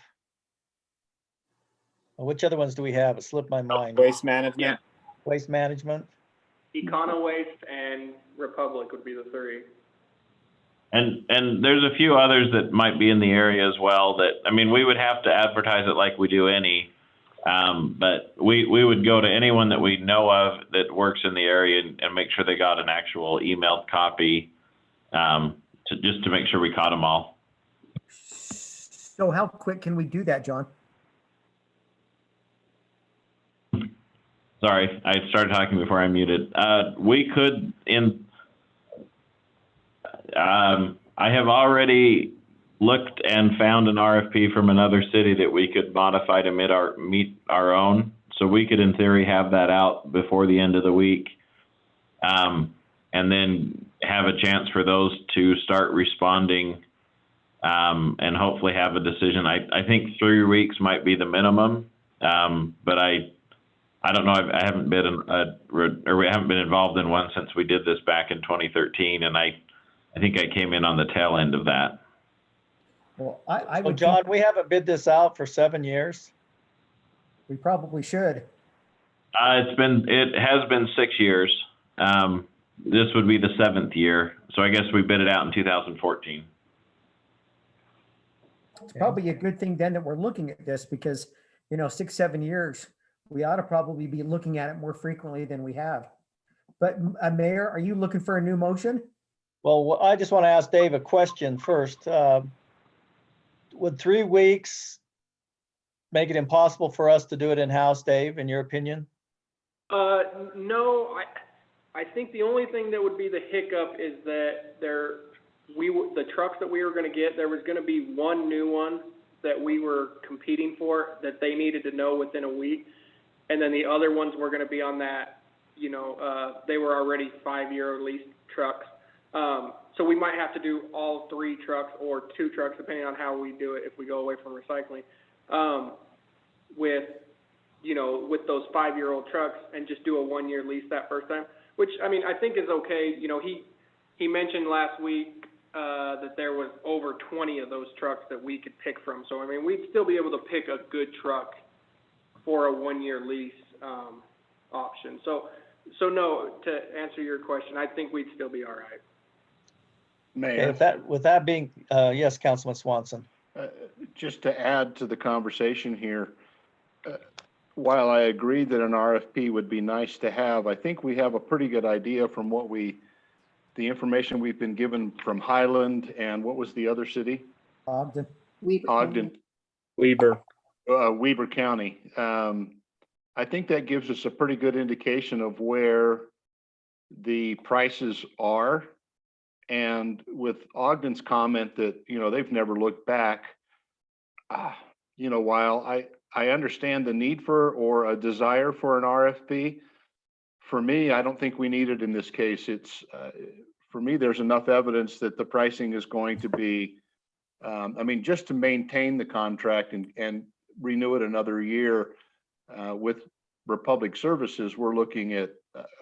which other ones do we have? It slipped my mind. Waste management. Waste Management. Econo Waste and Republic would be the 3. And there's a few others that might be in the area as well that, I mean, we would have to advertise it like we do any, but we would go to anyone that we know of that works in the area and make sure they got an actual emailed copy, just to make sure we caught them all. So how quick can we do that, John? Sorry, I started talking before I muted. We could I have already looked and found an RFP from another city that we could modify to meet our own. So we could, in theory, have that out before the end of the week, and then have a chance for those to start responding, and hopefully have a decision. I think 3 weeks might be the minimum, but I don't know. I haven't been we haven't been involved in one since we did this back in 2013, and I think I came in on the tail end of that. Well, I So would John, think we haven't bid this out for 7 years. we probably should. It has been 6 years. This would be the 7th year. So I guess we bid it out in 2014. It's probably a good thing then that we're looking at this because, 6, 7 years, we ought to probably be looking at it more frequently than we have. But Mayor, are you looking for a new motion? Well, I just want to ask Dave a question first. Would 3 weeks make it impossible for us to do it in-house, Dave, in your opinion? No, I think the only thing that would be the hiccup is that the trucks that we were gonna get, there was gonna be one new one that we were competing for that they needed to know within a week. And then the other ones were gonna be on that, they were already 5-year leased trucks. So we might have to do all 3 trucks or 2 trucks, depending on how we do it, if we go away from recycling, with those 5-year-old trucks and just do a 1-year lease that first time, which, I mean, I think is okay. He mentioned last week, that there was over 20 of those trucks that we could pick from. So, I mean, we'd still be able to pick a good truck for a 1-year lease, option. So no, to answer your question, I think we'd still be all right. Okay, Mayor, with that being, yes, Councilman Swanson. just to add to the conversation here, while I agree that an RFP would be nice to have, I think we have a pretty good idea from the information we've been given from Highland and what was the other city? Ogden. Ogden. Weber County. I think that gives us a pretty good indication of where the prices are. And with Ogden's comment that, they've never looked back, while I understand the need for or a desire for an RFP, for me, I don't think we need it in this case. It's, for me, there's enough evidence that the pricing is going to be, just to maintain the contract and renew it another year with Republic Services, we're looking at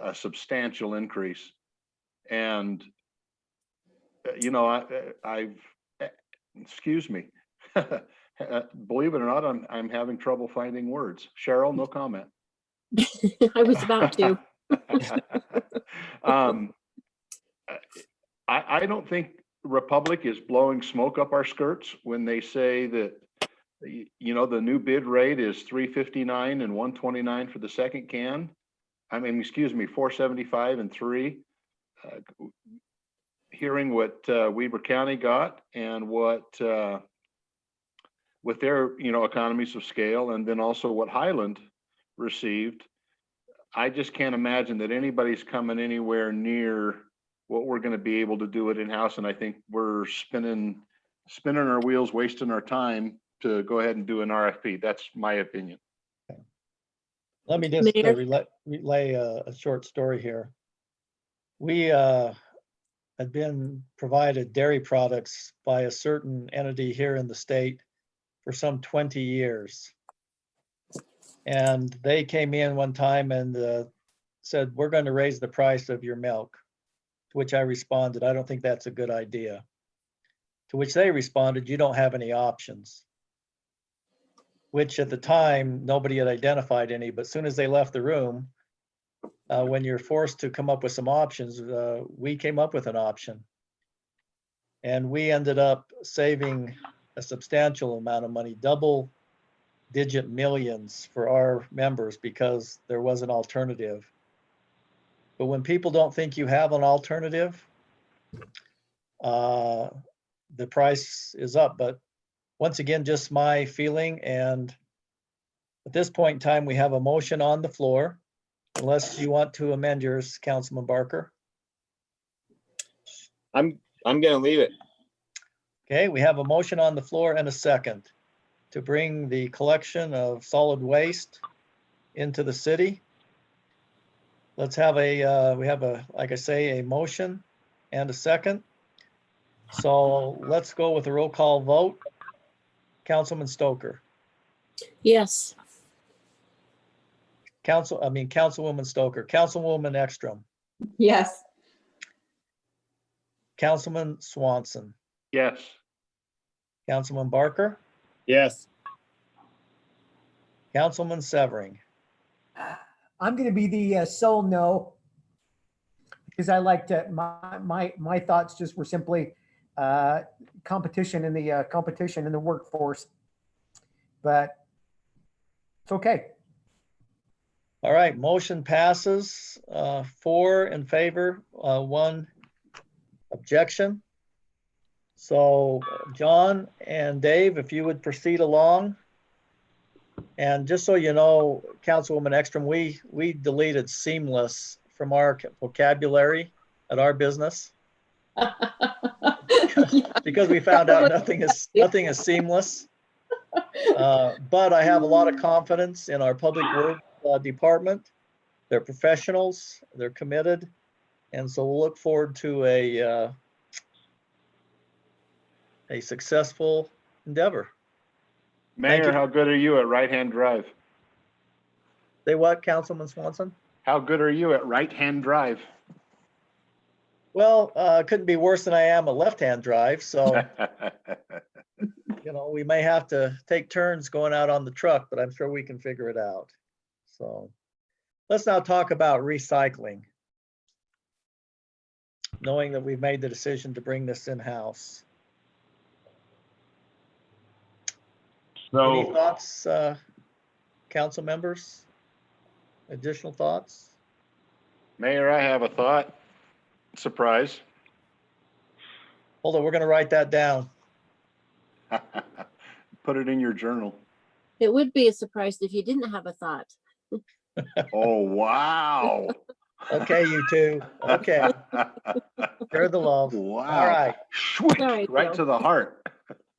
a substantial increase. And, excuse me, believe it or not, I'm having trouble finding words. Cheryl, no comment. I was about to. I don't think Republic is blowing smoke up our skirts when they say that, the new bid rate is $359 and $129 for the second can. $475 and 3. Hearing what Weber County got and what with their economies of scale, and then also what Highland received, I just can't imagine that anybody's coming anywhere near what we're going to be able to do it in-house. And I think we're spinning our wheels, wasting our time to go ahead and do an RFP. That's my opinion. Let me just Mayor? relay a short story here. We had been provided dairy products by a certain entity here in the state for some 20 years. And they came in one time and said, we're going to raise the price of your milk. To which I responded, I don't think that's a good idea. To which they responded, you don't have any options. Which at the time, nobody had identified any, but as soon as they left the room, when you're forced to come up with some options, we came up with an option. And we ended up saving a substantial amount of money, double-digit millions for our members because there was an alternative. But when people don't think you have an alternative, the price is up. But once again, just my feeling. And at this point in time, we have a motion on the floor, unless you want to amend yours, Councilman Barker. I'm gonna leave it. Okay, we have a motion on the floor and a second to bring the collection of solid waste into the city. Let's have like I say, a motion and a second. So let's go with a roll call vote. Councilman Stoker, Yes. Councilwoman Stoker, Councilwoman Ekstrom, Yes. Councilman Swanson, Yes. Councilman Barker, Yes. Councilman Severing. I'm going to be the sole no, because I like to, my thoughts just were simply competition in the workforce. But it's okay. All right, motion passes, 4 in favor, 1 objection. So John and Dave, if you would proceed along. And just so you know, Councilwoman Ekstrom, we deleted seamless from our vocabulary at our business because we found out nothing is seamless. But I have a lot of confidence in our public works department. They're professionals, they're committed, and so we'll look forward to a successful endeavor. Thank Mayor, you. how good are you at right-hand drive? Say what, Councilman Swanson? How good are you at right-hand drive? Well, couldn't be worse than I am at left-hand drive, so you know, we may have to take turns going out on the truck, but I'm sure we can figure it out. So let's now talk about recycling, knowing that we've made the decision to bring this in-house. Any So, thoughts, council members? Additional thoughts? Mayor, I have a thought. Surprise. Hold on, we're gonna write that down. Put it in your journal. It would be a surprise if you didn't have a thought. Oh, wow. Okay, you two. Okay, share the love. Wow. All right. Sweet. All right, Right Joe. to the heart.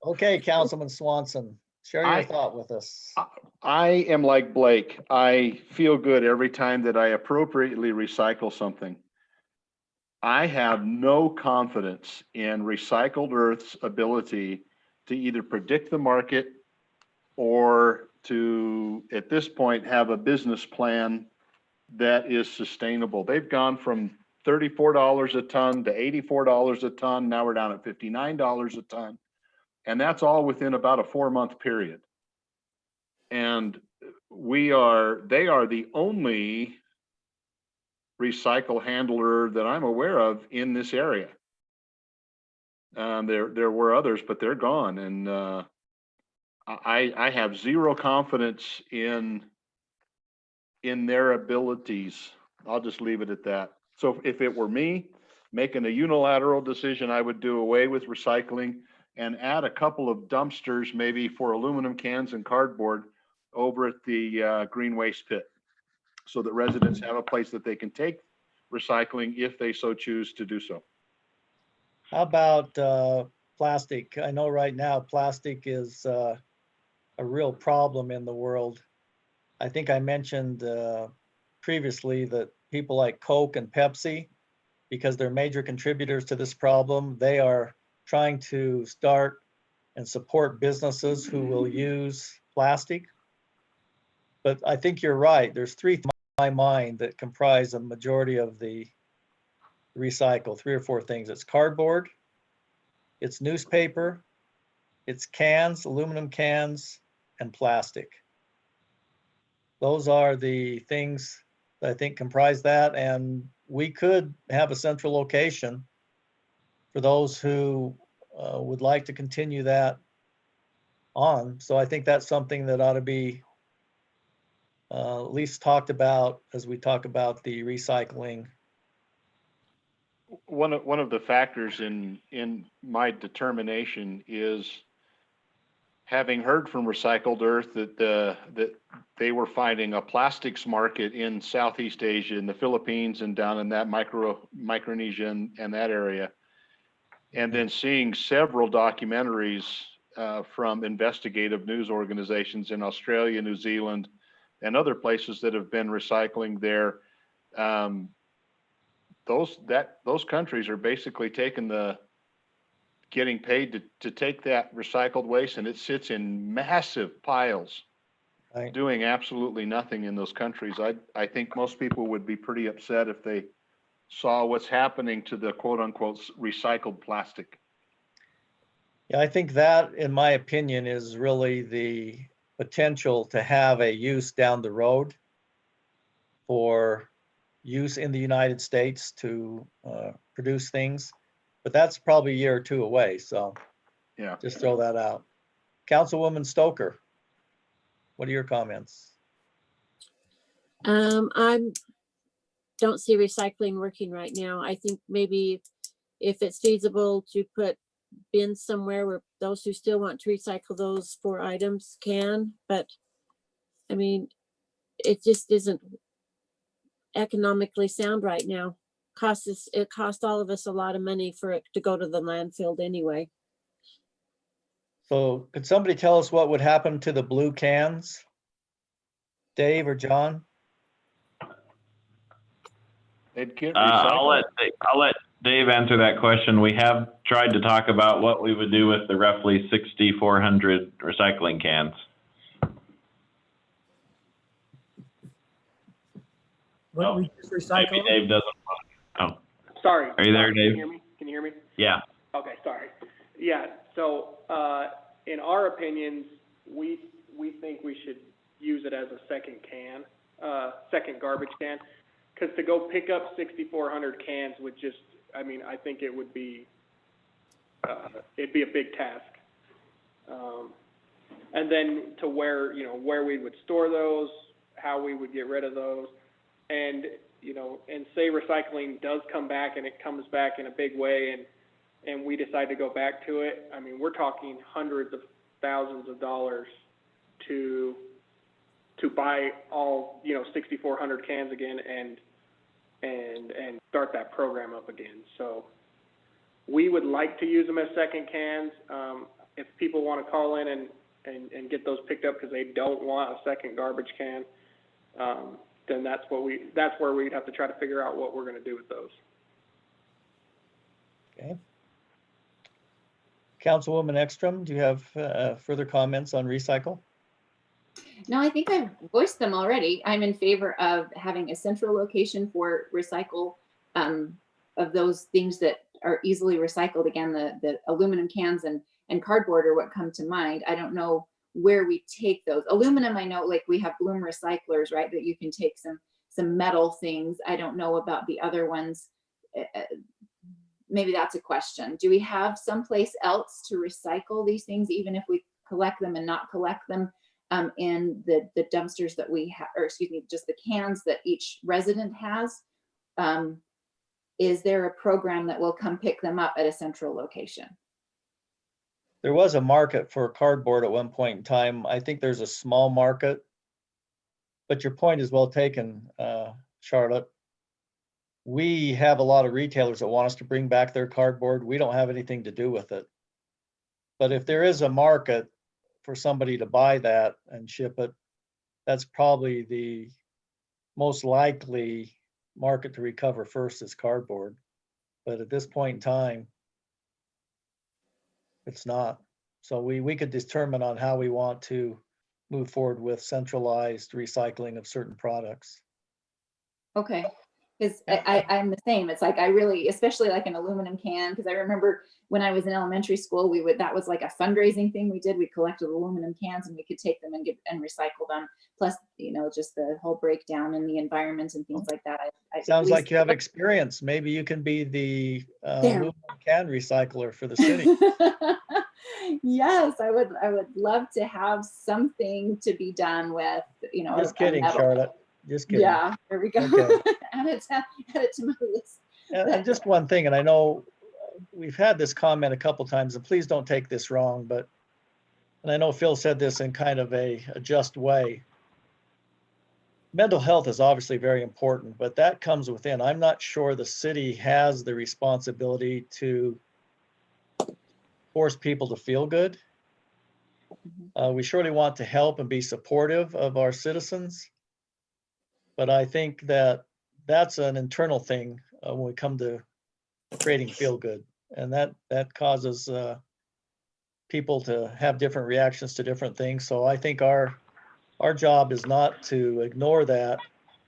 Okay, Councilman Swanson, share your thought with us. I am like Blake. I feel good every time that I appropriately recycle something. I have no confidence in recycled Earth's ability to either predict the market or to, at this point, have a business plan that is sustainable. They've gone from $34 a ton to $84 a ton. Now we're down at $59 a ton. And that's all within about a 4-month period. And they are the only recycle handler that I'm aware of in this area. There were others, but they're gone. And I have zero confidence in their abilities. I'll just leave it at that. So if it were me making a unilateral decision, I would do away with recycling and add a couple of dumpsters, maybe for aluminum cans and cardboard, over at the green waste pit, so that residents have a place that they can take recycling if they so choose to do so. How about plastic? I know right now plastic is a real problem in the world. I think I mentioned previously that people like Coke and Pepsi, because they're major contributors to this problem, they are trying to start and support businesses who will use plastic. But I think you're right. There's three in my mind that comprise a majority of the recycle, 3 or 4 things. It's cardboard, it's newspaper, it's cans, aluminum cans, and plastic. Those are the things that I think comprise that, and we could have a central location for those who would like to continue that on. So I think that's something that ought to be at least talked about as we talk about the recycling. One of the factors in my determination is having heard from Recycled Earth that they were finding a plastics market in Southeast Asia, in the Philippines, and down in that Micronesia and that area, and then seeing several documentaries from investigative news organizations in Australia, New Zealand, and other places that have been recycling there. Those countries are basically getting paid to take that recycled waste, and it sits in massive piles, Right. doing absolutely nothing in those countries. I think most people would be pretty upset if they saw what's happening to the quote unquote recycled plastic. Yeah, I think that, in my opinion, is really the potential to have a use down the road for use in the United States to produce things. But that's probably a year or two away, so Yeah. just throw that out. Councilwoman Stoker, what are your comments? I don't see recycling working right now. I think maybe if it's feasible to put bins somewhere where those who still want to recycle those 4 items can, but I mean, it just isn't economically sound right now. It costs all of us a lot of money for it to go to the landfill anyway. So could somebody tell us what would happen to the blue cans? Dave or John? They'd get I'll recycled. let Dave answer that question. We have tried to talk about what we would do with the roughly 6,400 recycling cans. Wouldn't we just recycle Maybe them? Dave doesn't. Oh, Sorry. Are you there, Can Dave? you hear me? Can you hear me? yeah. Okay, sorry. Yeah, so, in our opinions, we think we should use it as a second garbage can. Cause to go pick up 6,400 cans would just, I mean, I think it would be, it'd be a big task. And then to where we would store those, how we would get rid of those. And, and say recycling does come back and it comes back in a big way and we decide to go back to it. I mean, we're talking hundreds of thousands of dollars to buy all, 6,400 cans again and start that program up again. So we would like to use them as second cans. If people want to call in and get those picked up because they don't want a second garbage can, then that's where we'd have to try to figure out what we're going to do with those. Okay. Councilwoman Ekstrom, do you have further comments on recycle? No, I think I've voiced them already. I'm in favor of having a central location for recycle of those things that are easily recycled. Again, the aluminum cans and cardboard are what come to mind. I don't know where we take those. Aluminum, I know, like we have Bloom recyclers, right? That you can take some metal things. I don't know about the other ones. Maybe that's a question. Do we have someplace else to recycle these things, even if we collect them and not collect them in the dumpsters that we have, or excuse me, just the cans that each resident has? Is there a program that will come pick them up at a central location? There was a market for cardboard at one point in time. I think there's a small market, but your point is well taken, Charlotte. We have a lot of retailers that want us to bring back their cardboard. We don't have anything to do with it. But if there is a market for somebody to buy that and ship it, that's probably the most likely market to recover first is cardboard. But at this point in time, it's not. So we could determine on how we want to move forward with centralized recycling of certain products. Okay. Because I'm the same. It's like I really, especially like an aluminum can, because I remember when I was in elementary school, that was like a fundraising thing we did. We collected aluminum cans and we could take them and recycle them. Plus, just the whole breakdown in the environment and things like that. Sounds like you have experience. Maybe you can be the There. aluminum can recycler for the city. Yes, I would love to have something to be done with, Just a kidding, metal. Charlotte. Just kidding. Yeah, there we go. Okay. add it to my list. And just one thing, and I know we've had this comment a couple times, and please don't take this wrong, and I know Phil said this in kind of a just way. Mental health is obviously very important, but that comes within. I'm not sure the city has the responsibility to force people to feel good. We surely want to help and be supportive of our citizens. But I think that that's an internal thing when we come to creating feel good. And that causes people to have different reactions to different things. So I think our job is not to ignore that,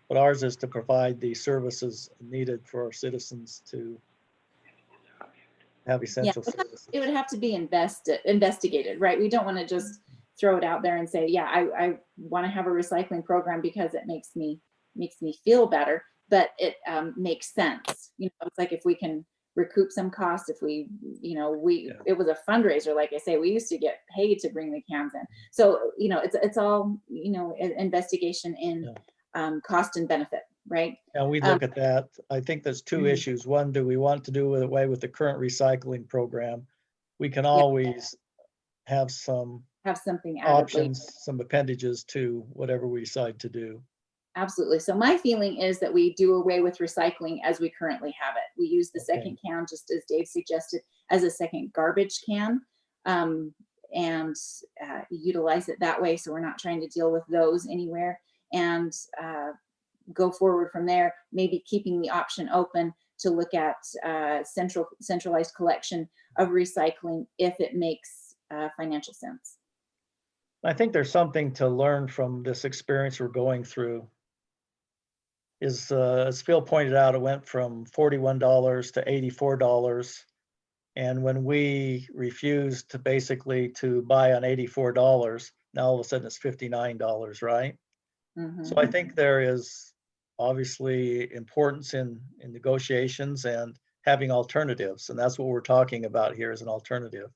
but ours is to provide the services needed for our citizens to have essential services. It would have to be investigated, right? We don't want to just throw it out there and say, yeah, I want to have a recycling program because it makes me feel better, but it makes sense. It's like if we can recoup some costs, if we, it was a fundraiser, like I say, we used to get paid to bring the cans in. So, it's all, investigation in cost and benefit, right? And we look at that. I think there's two issues. One, do we want to do away with the current recycling program? We can always have something added options, some appendages to whatever we decide to do. Absolutely. So my feeling is that we do away with recycling as we currently have it. We use the second can, just as Dave suggested, as a second garbage can, and utilize it that way. So we're not trying to deal with those anywhere, and go forward from there, maybe keeping the option open to look at centralized collection of recycling if it makes financial sense. I think there's something to learn from this experience we're going through. As Phil pointed out, it went from $41 to $84. And when we refused to basically to buy on $84, now all of a sudden it's $59, right? Mm-hmm. So I think there is obviously importance in negotiations and having alternatives. And that's what we're talking about here, is an alternative.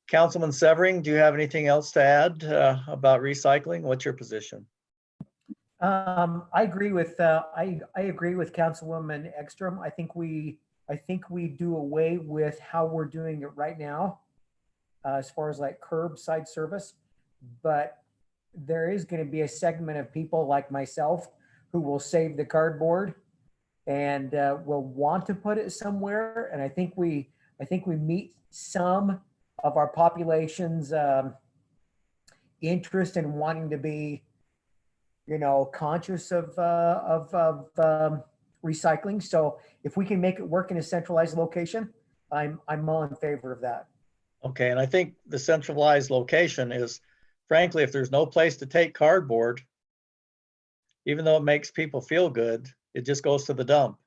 Councilman Severing, do you have anything else to add about recycling? What's your position? I agree with I agree with Councilwoman Ekstrom. I think we do away with how we're doing it right now, as far as like curbside service. But there is going to be a segment of people like myself who will save the cardboard and will want to put it somewhere. And I think we meet some of our population's interest in wanting to be, conscious of recycling. So if we can make it work in a centralized location, I'm all in favor of that. Okay, and I think the centralized location is, frankly, if there's no place to take cardboard, even though it makes people feel good, it just goes to the dump.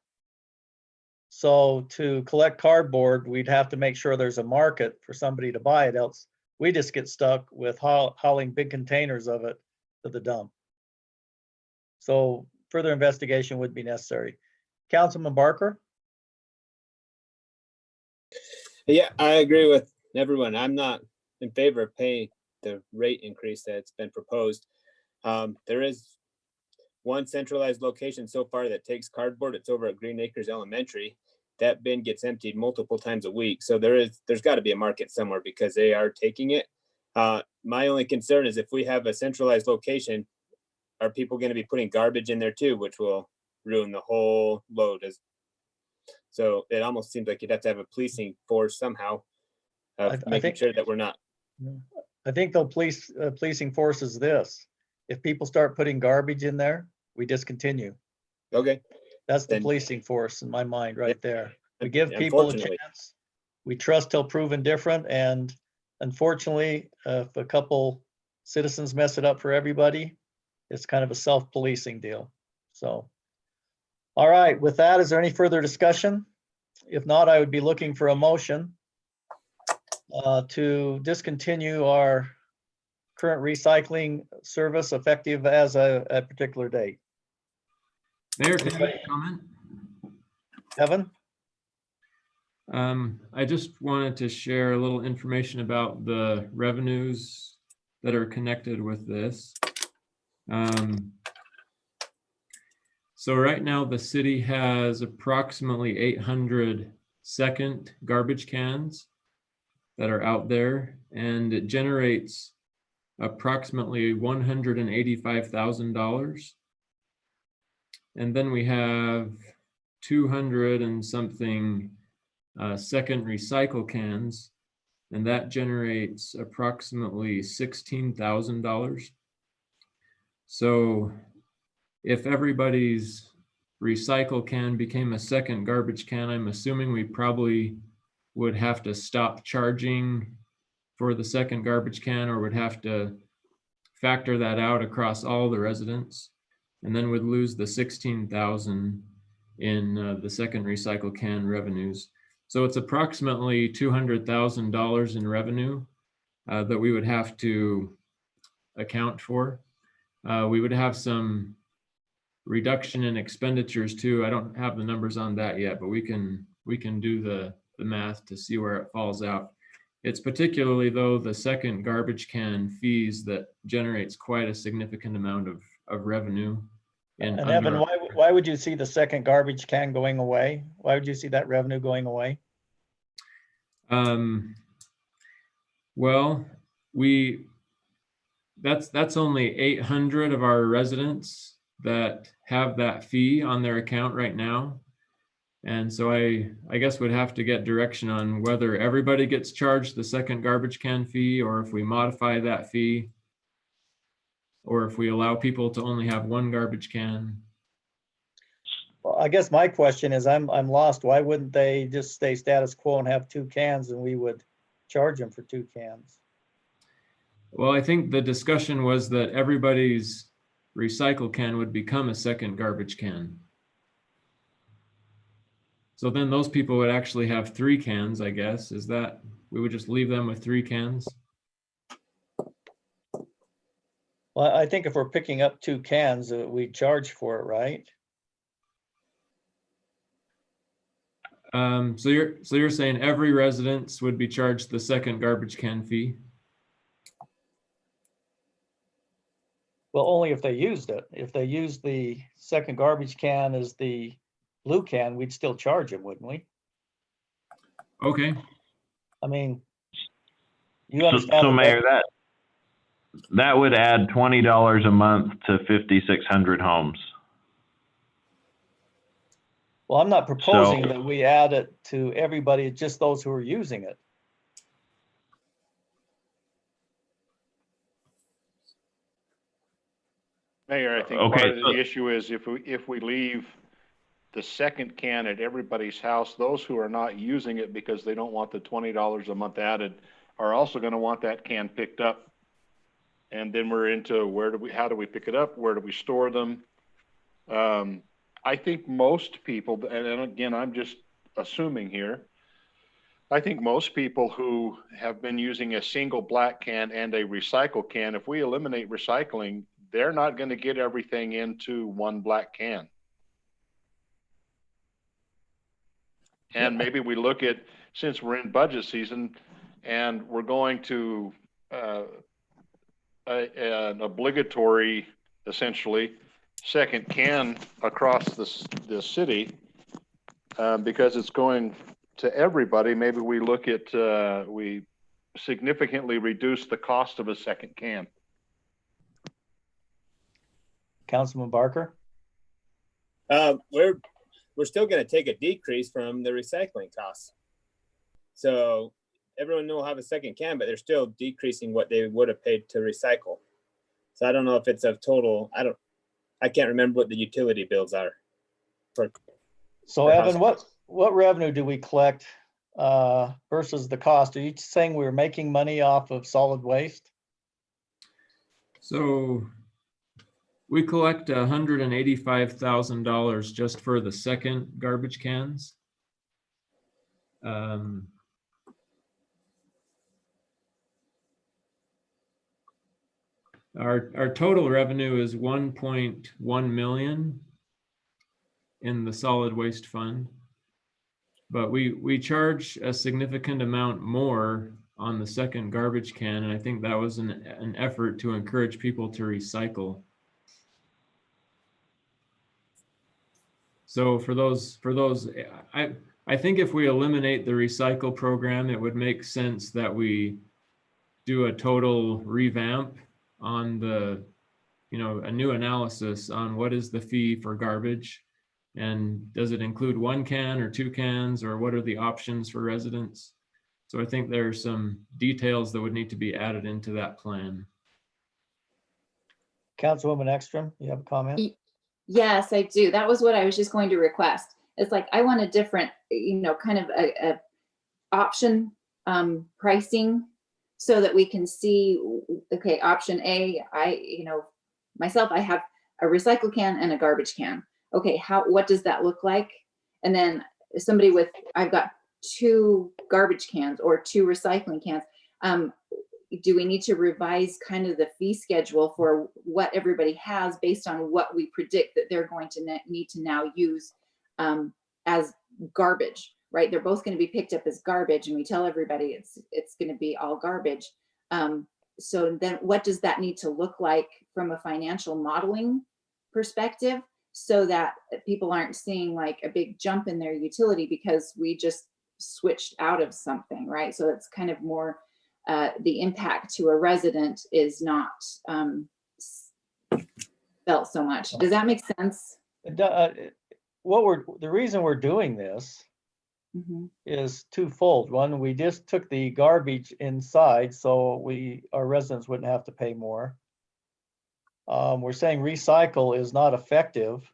So to collect cardboard, we'd have to make sure there's a market for somebody to buy it, else we just get stuck with hauling big containers of it to the dump. So further investigation would be necessary. Councilman Barker? Yeah, I agree with everyone. I'm not in favor of paying the rate increase that's been proposed. There is one centralized location so far that takes cardboard. It's over at Green Acres Elementary. That bin gets emptied multiple times a week. So there's got to be a market somewhere because they are taking it. My only concern is if we have a centralized location, are people going to be putting garbage in there too, which will ruin the whole load? So it almost seems like you'd have to have a policing force somehow of making sure that we're not. I think the policing force is this. If people start putting garbage in there, we discontinue. Okay. That's the policing force in my mind right there. We give people a chance. We trust till proven different. And unfortunately, if a couple citizens mess it up for everybody, it's kind of a self-policing deal. So, all right, with that, is there any further discussion? If not, I would be looking for a motion to discontinue our current recycling service effective as a particular date. Mayor, can I make a comment? Evan? I just wanted to share a little information about the revenues that are connected with this. So right now the city has approximately 800 second garbage cans that are out there, and it generates approximately $185,000. And then we have 200 and something second recycle cans, and that generates approximately $16,000. So if everybody's recycle can became a second garbage can, I'm assuming we probably would have to stop charging for the second garbage can, or would have to factor that out across all the residents, and then would lose the 16,000 in the second recycle can revenues. So it's approximately $200,000 in revenue that we would have to account for. We would have some reduction in expenditures too. I don't have the numbers on that yet, but we can do the math to see where it falls out. It's particularly though the second garbage can fees that generates quite a significant amount of revenue. And Evan, why would you see the second garbage can going away? Why would you see that revenue going away? Well, that's only 800 of our residents that have that fee on their account right now. And so I guess would have to get direction on whether everybody gets charged the second garbage can fee, or if we modify that fee, or if we allow people to only have one garbage can. Well, I guess my question is, I'm lost. Why wouldn't they just stay status quo and have 2 cans and we would charge them for 2 cans? Well, I think the discussion was that everybody's recycle can would become a second garbage can. So then those people would actually have 3 cans, I guess. Is that, we would just leave them with 3 cans? Well, I think if we're picking up 2 cans, we charge for it, right? So you're saying every residence would be charged the second garbage can fee? Well, only if they used it. If they used the second garbage can as the blue can, we'd still charge them, wouldn't we? Okay. I mean, you understand. So Mayor, that would add $20 a month to 5,600 homes. Well, I'm not proposing that we add it to everybody, just those who are using it. Mayor, I think Okay, part of the issue is if we leave the second can at everybody's house, those who are not using it because they don't want the $20 a month added are also going to want that can picked up. And then we're into how do we pick it up? Where do we store them? I think most people, and again, I'm just assuming here, I think most people who have been using a single black can and a recycle can, if we eliminate recycling, they're not going to get everything into one black can. And maybe we look at, since we're in budget season and we're going to an obligatory, essentially, second can across the city, because it's going to everybody, maybe we look at, we significantly reduce the cost of a second can. Councilman Barker? We're still going to take a decrease from the recycling costs. So everyone will have a second can, but they're still decreasing what they would have paid to recycle. So I don't know if it's a total, I can't remember what the utility bills are. So Evan, what revenue do we collect versus the cost? Are you saying we're making money off of solid waste? So we collect $185,000 just for the second garbage cans. Our total revenue is 1.1 million in the solid waste fund. But we charge a significant amount more on the second garbage can, and I think that was an effort to encourage people to recycle. So for those, I think if we eliminate the recycle program, it would make sense that we do a total revamp on the, a new analysis on what is the fee for garbage, and does it include 1 can or 2 cans, or what are the options for residents? So I think there are some details that would need to be added into that plan. Councilwoman Ekstrom, you have a comment? Yes, I do. That was what I was just going to request. It's like, I want a different, kind of a option pricing, so that we can see, okay, option A, myself, I have a recycle can and a garbage can. Okay, what does that look like? And then somebody with, I've got 2 garbage cans or 2 recycling cans. Do we need to revise kind of the fee schedule for what everybody has based on what we predict that they're going to need to now use as garbage, right? They're both going to be picked up as garbage, and we tell everybody it's going to be all garbage. So then what does that need to look like from a financial modeling perspective, so that people aren't seeing like a big jump in their utility because we just switched out of something, right? So it's kind of more the impact to a resident is not felt so much. Does that make sense? The reason we're doing this is twofold. One, we just took the garbage inside, so our residents wouldn't have to pay more. We're saying recycle is not effective,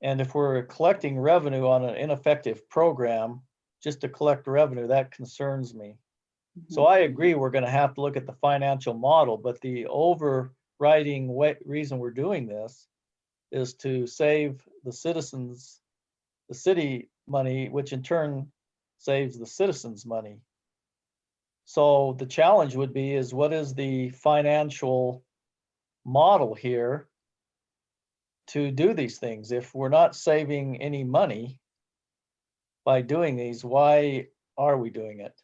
and if we're collecting revenue on an ineffective program just to collect revenue, that concerns me. So I agree we're going to have to look at the financial model, but the overriding reason we're doing this is to save the citizens, the city money, which in turn saves the citizens money. So the challenge would be is, what is the financial model here to do these things? If we're not saving any money by doing these, why are we doing it?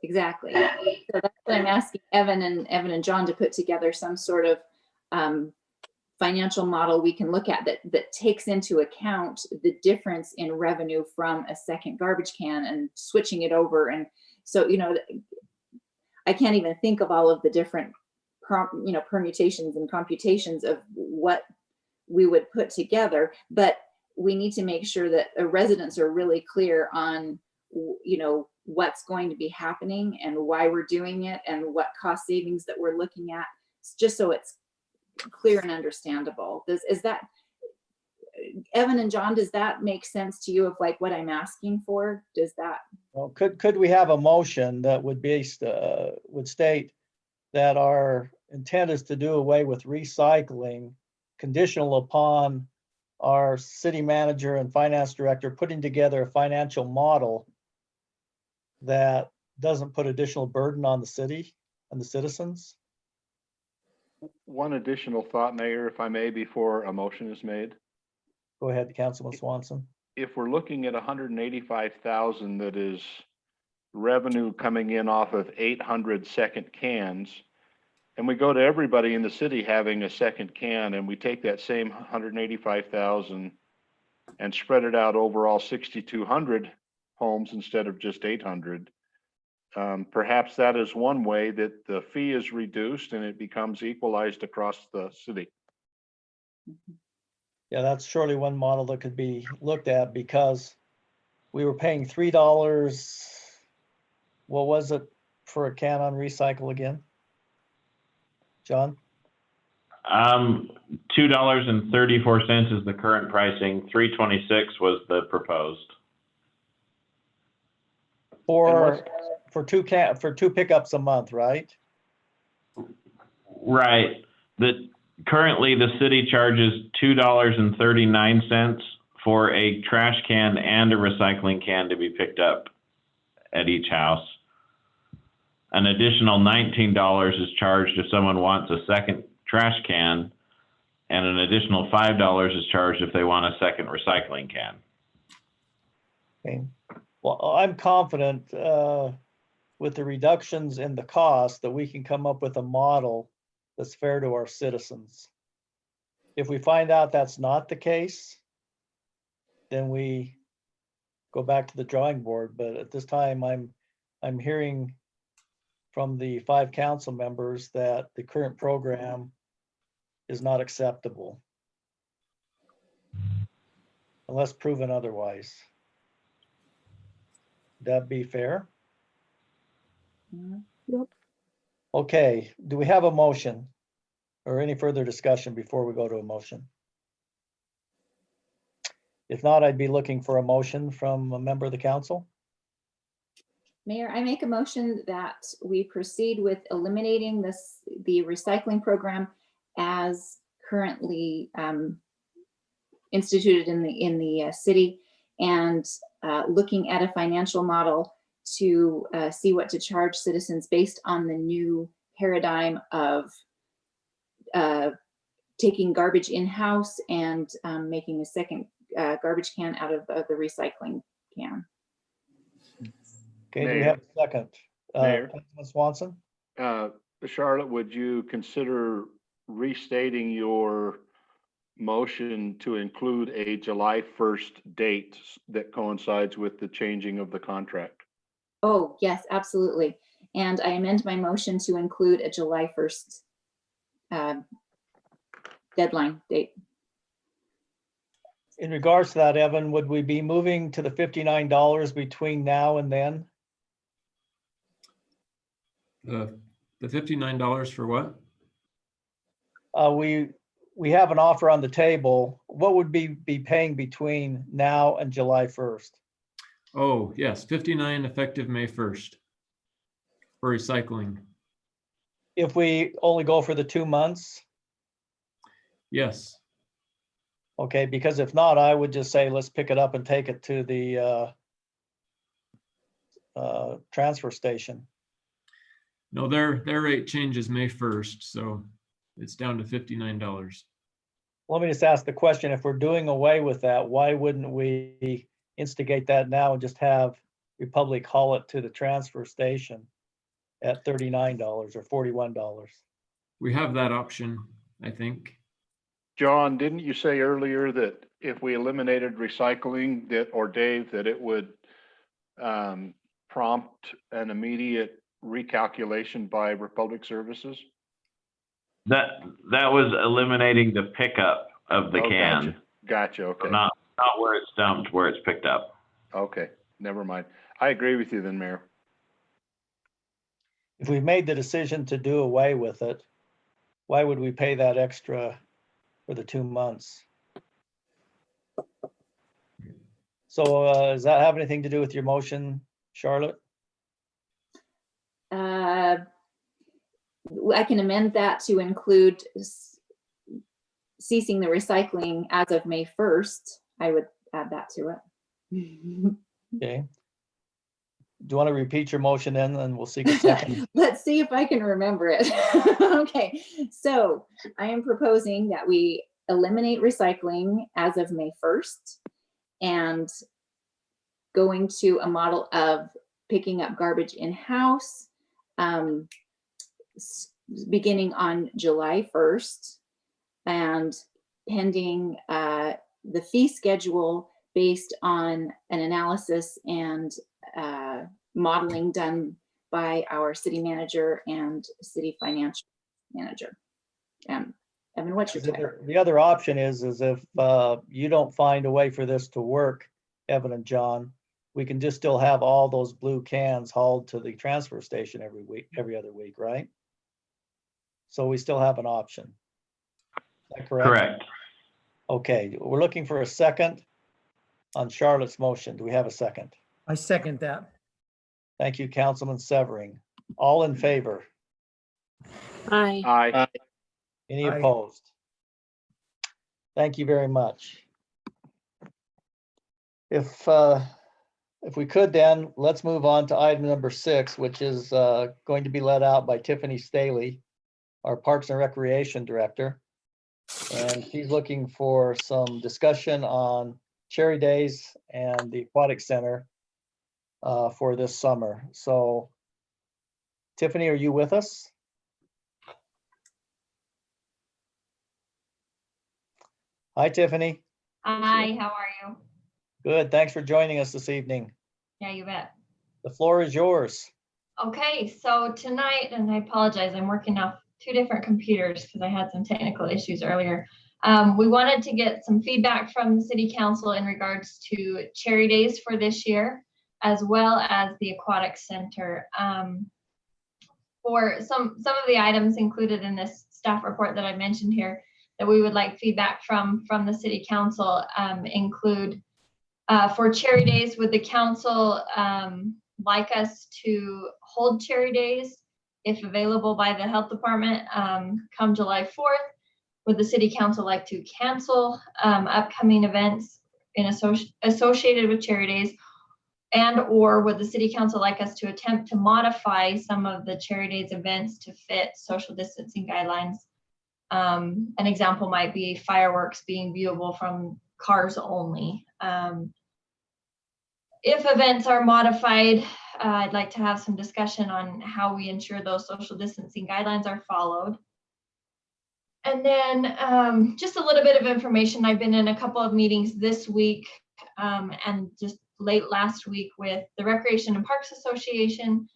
Exactly. So that's what I'm asking Evan and John to put together some sort of financial model we can look at that takes into account the difference in revenue from a second garbage can and switching it over. And so, I can't even think of all of the different permutations and computations of what we would put together, but we need to make sure that the residents are really clear on what's going to be happening and why we're doing it and what cost savings that we're looking at, just so it's clear and understandable. Is that, Evan and John, does that make sense to you of like what I'm asking for? Does that? Well, could we have a motion that would state that our intent is to do away with recycling, conditional upon our city manager and finance director putting together a financial model that doesn't put additional burden on the city and the citizens? One additional thought, Mayor, if I may, before a motion is made. Go ahead, Councilman Swanson. If we're looking at 185,000 that is revenue coming in off of 800 second cans, and we go to everybody in the city having a second can, and we take that same 185,000 and spread it out over all 6,200 homes instead of just 800. Perhaps that is one way that the fee is reduced and it becomes equalized across the city. Yeah, that's surely one model that could be looked at, because we were paying $3. What was it for a can on recycle again? John? $2.34 is the current pricing. $3.26 was the proposed. For two pickups a month, right? Right. Currently the city charges $2.39 for a trash can and a recycling can to be picked up at each house. An additional $19 is charged if someone wants a second trash can, and an additional $5 is charged if they want a second recycling can. Okay. Well, I'm confident with the reductions in the cost that we can come up with a model that's fair to our citizens. If we find out that's not the case, then we go back to the drawing board. But at this time, I'm hearing from the 5 council members that the current program is not acceptable unless proven otherwise. Would that be fair? Yep. Okay, do we have a motion or any further discussion before we go to a motion? If not, I'd be looking for a motion from a member of the council. Mayor, I make a motion that we proceed with eliminating the recycling program as currently instituted in the city, and looking at a financial model to see what to charge citizens based on the new paradigm of taking garbage in-house and making a second garbage can out of the recycling can. Okay, do we Mayor. have a second? Mayor. Councilman Swanson? Charlotte, would you consider restating your motion to include a July 1st date that coincides with the changing of the contract? Oh, yes, absolutely. And I amend my motion to include a July 1st deadline date. In regards to that, Evan, would we be moving to the $59 between now and then? The $59 for what? We have an offer on the table. What would be paying between now and July 1st? Oh, yes, 59 effective May 1st for recycling. If we only go for the 2 months? Yes. Okay, because if not, I would just say, let's pick it up and take it to the transfer station. No, their rate changes May 1st, so it's down to $59. Let me just ask the question, if we're doing away with that, why wouldn't we instigate that now and just have Republic haul it to the transfer station at $39 or $41? We have that option, I think. John, didn't you say earlier that if we eliminated recycling that, or Dave, that it would prompt an immediate recalculation by Republic Services? That was eliminating the pickup of the Oh, can. Gotcha, okay. Not where it's dumped, where it's picked up. Okay, never mind. I agree with you then, Mayor. If we made the decision to do away with it, why would we pay that extra for the 2 months? So does that have anything to do with your motion, Charlotte? I can amend that to include ceasing the recycling as of May 1st. I would add that to it. Okay. Do you want to repeat your motion then, and we'll seek a second? Let's see if I can remember it. Okay, so I am proposing that we eliminate recycling as of May 1st and going to a model of picking up garbage in-house beginning on July 1st and pending the fee schedule based on an analysis and modeling done by our city manager and city financial manager. Evan, what's your take? The other option is if you don't find a way for this to work, Evan and John, we can just still have all those blue cans hauled to the transfer station every other week, right? So we still have an option. Is that correct? Correct. Okay, we're looking for a second on Charlotte's motion. Do we have a second? I second that. Thank you, Councilman Severing. All in favor? Aye. Aye. Any Aye. opposed? Thank you very much. If we could then, let's move on to item number 6, which is going to be led out by Tiffany Staley, our Parks and Recreation Director. And she's looking for some discussion on Cherry Days and the Aquatic Center for this summer. So Tiffany, are you with us? Hi, Tiffany. Hi, how are you? Good. Thanks for joining us this evening. Yeah, you bet. The floor is yours. Okay, so tonight, and I apologize, I'm working off 2 different computers because I had some technical issues earlier. We wanted to get some feedback from the City Council in regards to Cherry Days for this year, as well as the Aquatic Center. For some of the items included in this staff report that I mentioned here that we would like feedback from the City Council include for Cherry Days, would the council like us to hold Cherry Days if available by the health department come July 4th? Would the City Council like to cancel upcoming events associated with Cherry Days? And or would the City Council like us to attempt to modify some of the Cherry Days events to fit social distancing guidelines? An example might be fireworks being viewable from cars only. If events are modified, I'd like to have some discussion on how we ensure those social distancing guidelines are followed. And then just a little bit of information. I've been in a couple of meetings this week and just late last week with the Recreation and Parks Association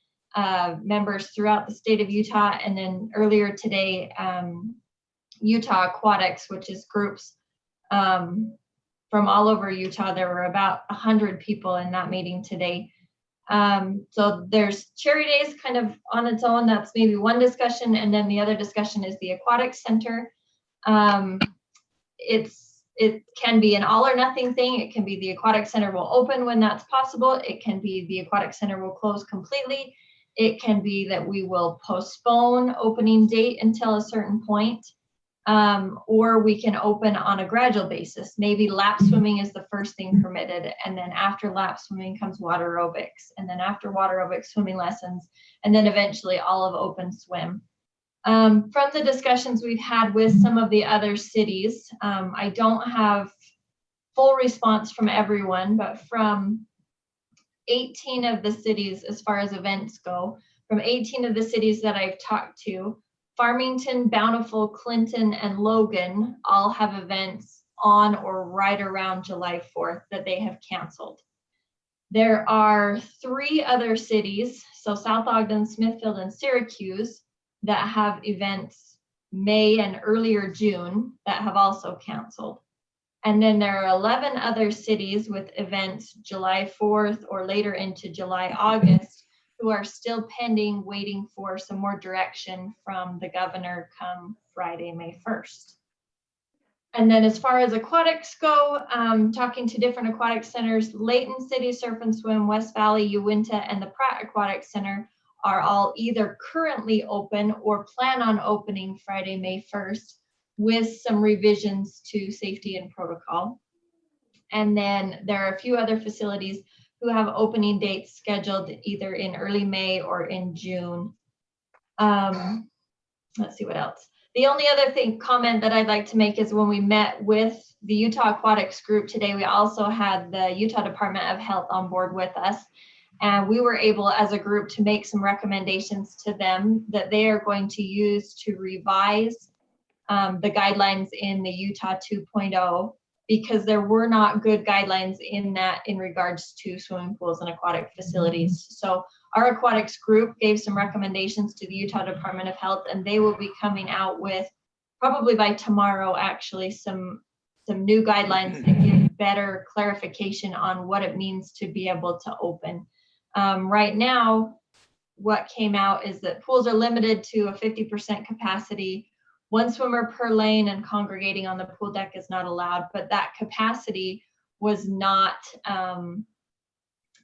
members throughout the state of Utah. And then earlier today, Utah Aquatics, which is groups from all over Utah. There were about 100 people in that meeting today. So there's Cherry Days kind of on its own. That's maybe one discussion. And then the other discussion is the Aquatic Center. It can be an all or nothing thing. It can be the Aquatic Center will open when that's possible. It can be the Aquatic Center will close completely. It can be that we will postpone opening date until a certain point. Or we can open on a gradual basis. Maybe lap swimming is the first thing permitted, and then after lap swimming comes water aerobics, and then after water aerobics, swimming lessons, and then eventually all of open swim. From the discussions we've had with some of the other cities, I don't have full response from everyone, but from 18 of the cities, as far as events go, from 18 of the cities that I've talked to, Farmington, Bountiful, Clinton, and Logan all have events on or right around July 4th that they have canceled. There are 3 other cities, so South Ogden, Smithfield, and Syracuse, that have events May and earlier June that have also canceled. And then there are 11 other cities with events July 4th or later into July, August, who are still pending, waiting for some more direction from the governor come Friday, May 1st. And then as far as aquatics go, talking to different aquatic centers, Layton City Surf and Swim, West Valley, Uinta, and the Pratt Aquatic Center are all either currently open or plan on opening Friday, May 1st with some revisions to safety and protocol. And then there are a few other facilities who have opening dates scheduled either in early May or in June. Let's see what else. The only other comment that I'd like to make is when we met with the Utah Aquatics group today, we also had the Utah Department of Health on board with us. And we were able as a group to make some recommendations to them that they are going to use to revise the guidelines in the Utah 2.0, because there were not good guidelines in regards to swimming pools and aquatic facilities. So our aquatics group gave some recommendations to the Utah Department of Health, and they will be coming out with, probably by tomorrow actually, some new guidelines that give better clarification on what it means to be able to open. Right now, what came out is that pools are limited to a 50% capacity. 1 swimmer per lane, and congregating on the pool deck is not allowed, but that capacity was not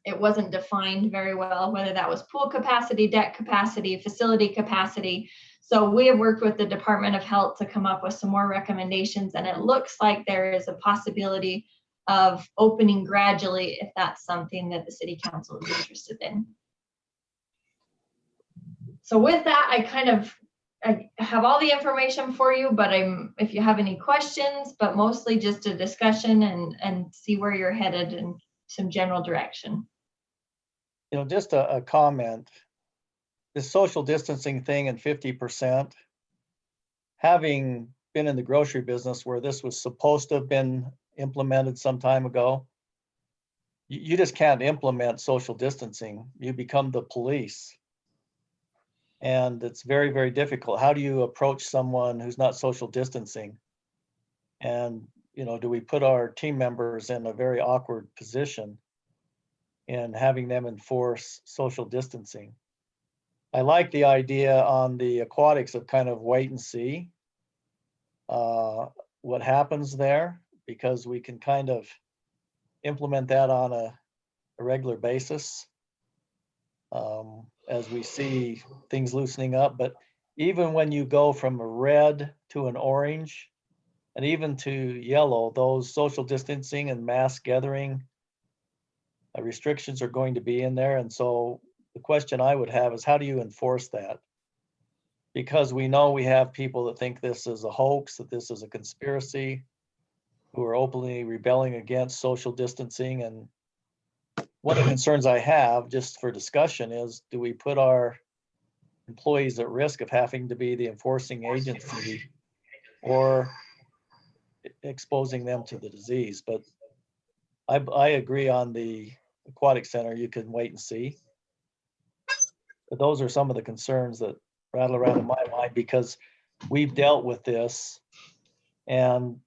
it wasn't defined very well, whether that was pool capacity, deck capacity, facility capacity. So we have worked with the Department of Health to come up with some more recommendations, and it looks like there is a possibility of opening gradually if that's something that the city council is interested in. So with that, I have all the information for you, but if you have any questions, but mostly just a discussion and see where you're headed and some general direction. You know, just a comment. This social distancing thing and 50%, having been in the grocery business where this was supposed to have been implemented some time ago, you just can't implement social distancing. You become the police. And it's very, very difficult. How do you approach someone who's not social distancing? And, you know, do we put our team members in a very awkward position in having them enforce social distancing? I like the idea on the aquatics of kind of wait and see what happens there, because we can kind of implement that on a regular basis as we see things loosening up. But even when you go from a red to an orange and even to yellow, those social distancing and mass gathering restrictions are going to be in there. And so the question I would have is, how do you enforce that? Because we know we have people that think this is a hoax, that this is a conspiracy, who are openly rebelling against social distancing. And one of the concerns I have, just for discussion, is do we put our employees at risk of having to be the enforcing agency or exposing them to the disease? But I agree on the aquatic center, you can wait and see. But those are some of the concerns that rattle around in my mind, because we've dealt with this. And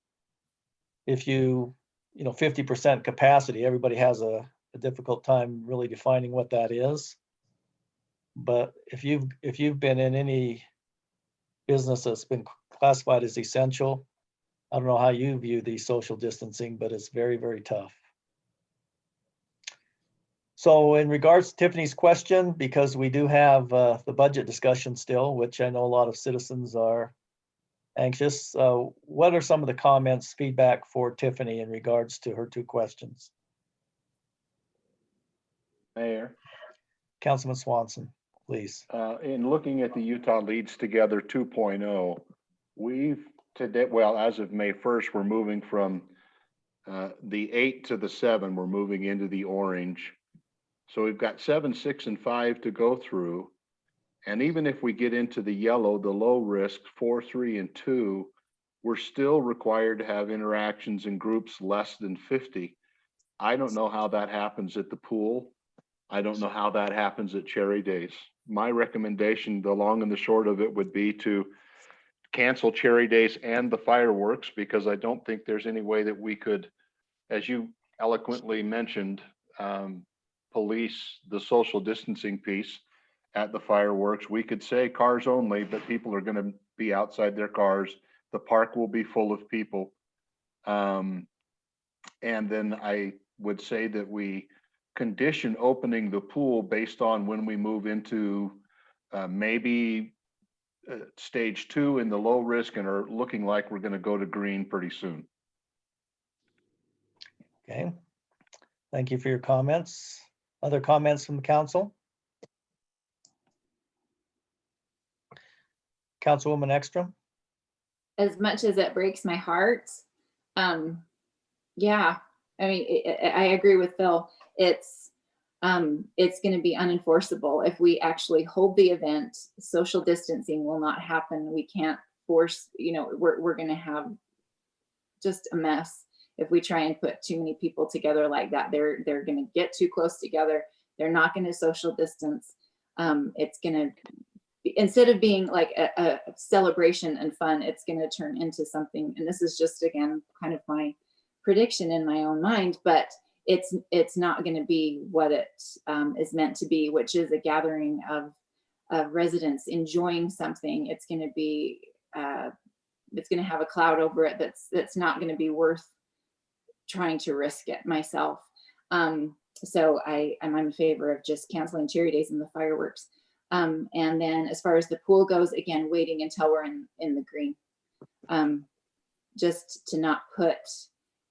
if you 50% capacity, everybody has a difficult time really defining what that is. But if you've been in any business that's been classified as essential, I don't know how you view the social distancing, but it's very, very tough. So in regards to Tiffany's question, because we do have the budget discussion still, which I know a lot of citizens are anxious, what are some of the comments, feedback for Tiffany in regards to her two questions? Mayor, Councilman Swanson, please. in looking at the Utah Leads Together 2.0, we've today, well, as of May 1st, we're moving from the 8 to the 7, we're moving into the orange. So we've got 7, 6, and 5 to go through. And even if we get into the yellow, the low risk, 4, 3, and 2, we're still required to have interactions in groups less than 50. I don't know how that happens at the pool. I don't know how that happens at Cherry Days. My recommendation, the long and the short of it, would be to cancel Cherry Days and the fireworks, because I don't think there's any way that we could, as you eloquently mentioned, police the social distancing piece at the fireworks. We could say cars only, but people are going to be outside their cars. The park will be full of people. And then I would say that we condition opening the pool based on when we move into maybe stage 2 in the low risk and are looking like we're going to go to green pretty soon. Okay, thank you for your comments. Other comments from the council? Councilwoman Ekstrom? As much as it breaks my heart, yeah, I mean, I agree with Phil. It's going to be unenforceable if we actually hold the event. Social distancing will not happen. We can't force, we're going to have just a mess if we try and put too many people together like that. They're going to get too close together. They're not going to social distance. It's going to, instead of being like a celebration and fun, it's going to turn into something. And this is just, again, kind of my prediction in my own mind, but it's not going to be what it is meant to be, which is a gathering of residents enjoying something. It's going to be, it's going to have a cloud over it that's not going to be worth trying to risk it myself. So I'm in favor of just canceling cherry days and the fireworks. And then as far as the pool goes, again, waiting until we're in the green. Just to not put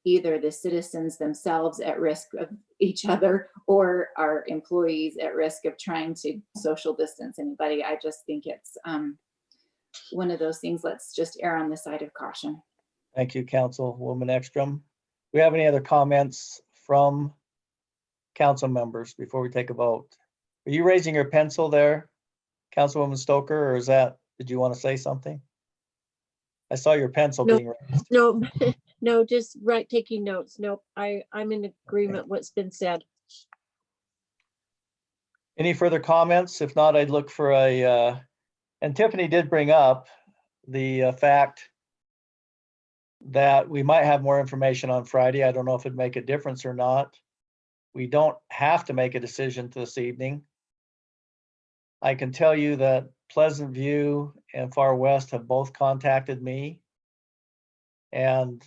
either the citizens themselves at risk of each other or our employees at risk of trying to social distance anybody. I just think it's one of those things. Let's just err on the side of caution. Thank you, Councilwoman Ekstrom. Do we have any other comments from council members before we take a vote? Are you raising your pencil there, Councilwoman Stoker, or is that, did you want to say something? I saw your pencil No. being raised. No, no, just taking notes. Nope, I'm in agreement what's been said. Any further comments? If not, I'd look for and Tiffany did bring up the fact that we might have more information on Friday. I don't know if it'd make a difference or not. We don't have to make a decision this evening. I can tell you that Pleasant View and Far West have both contacted me, and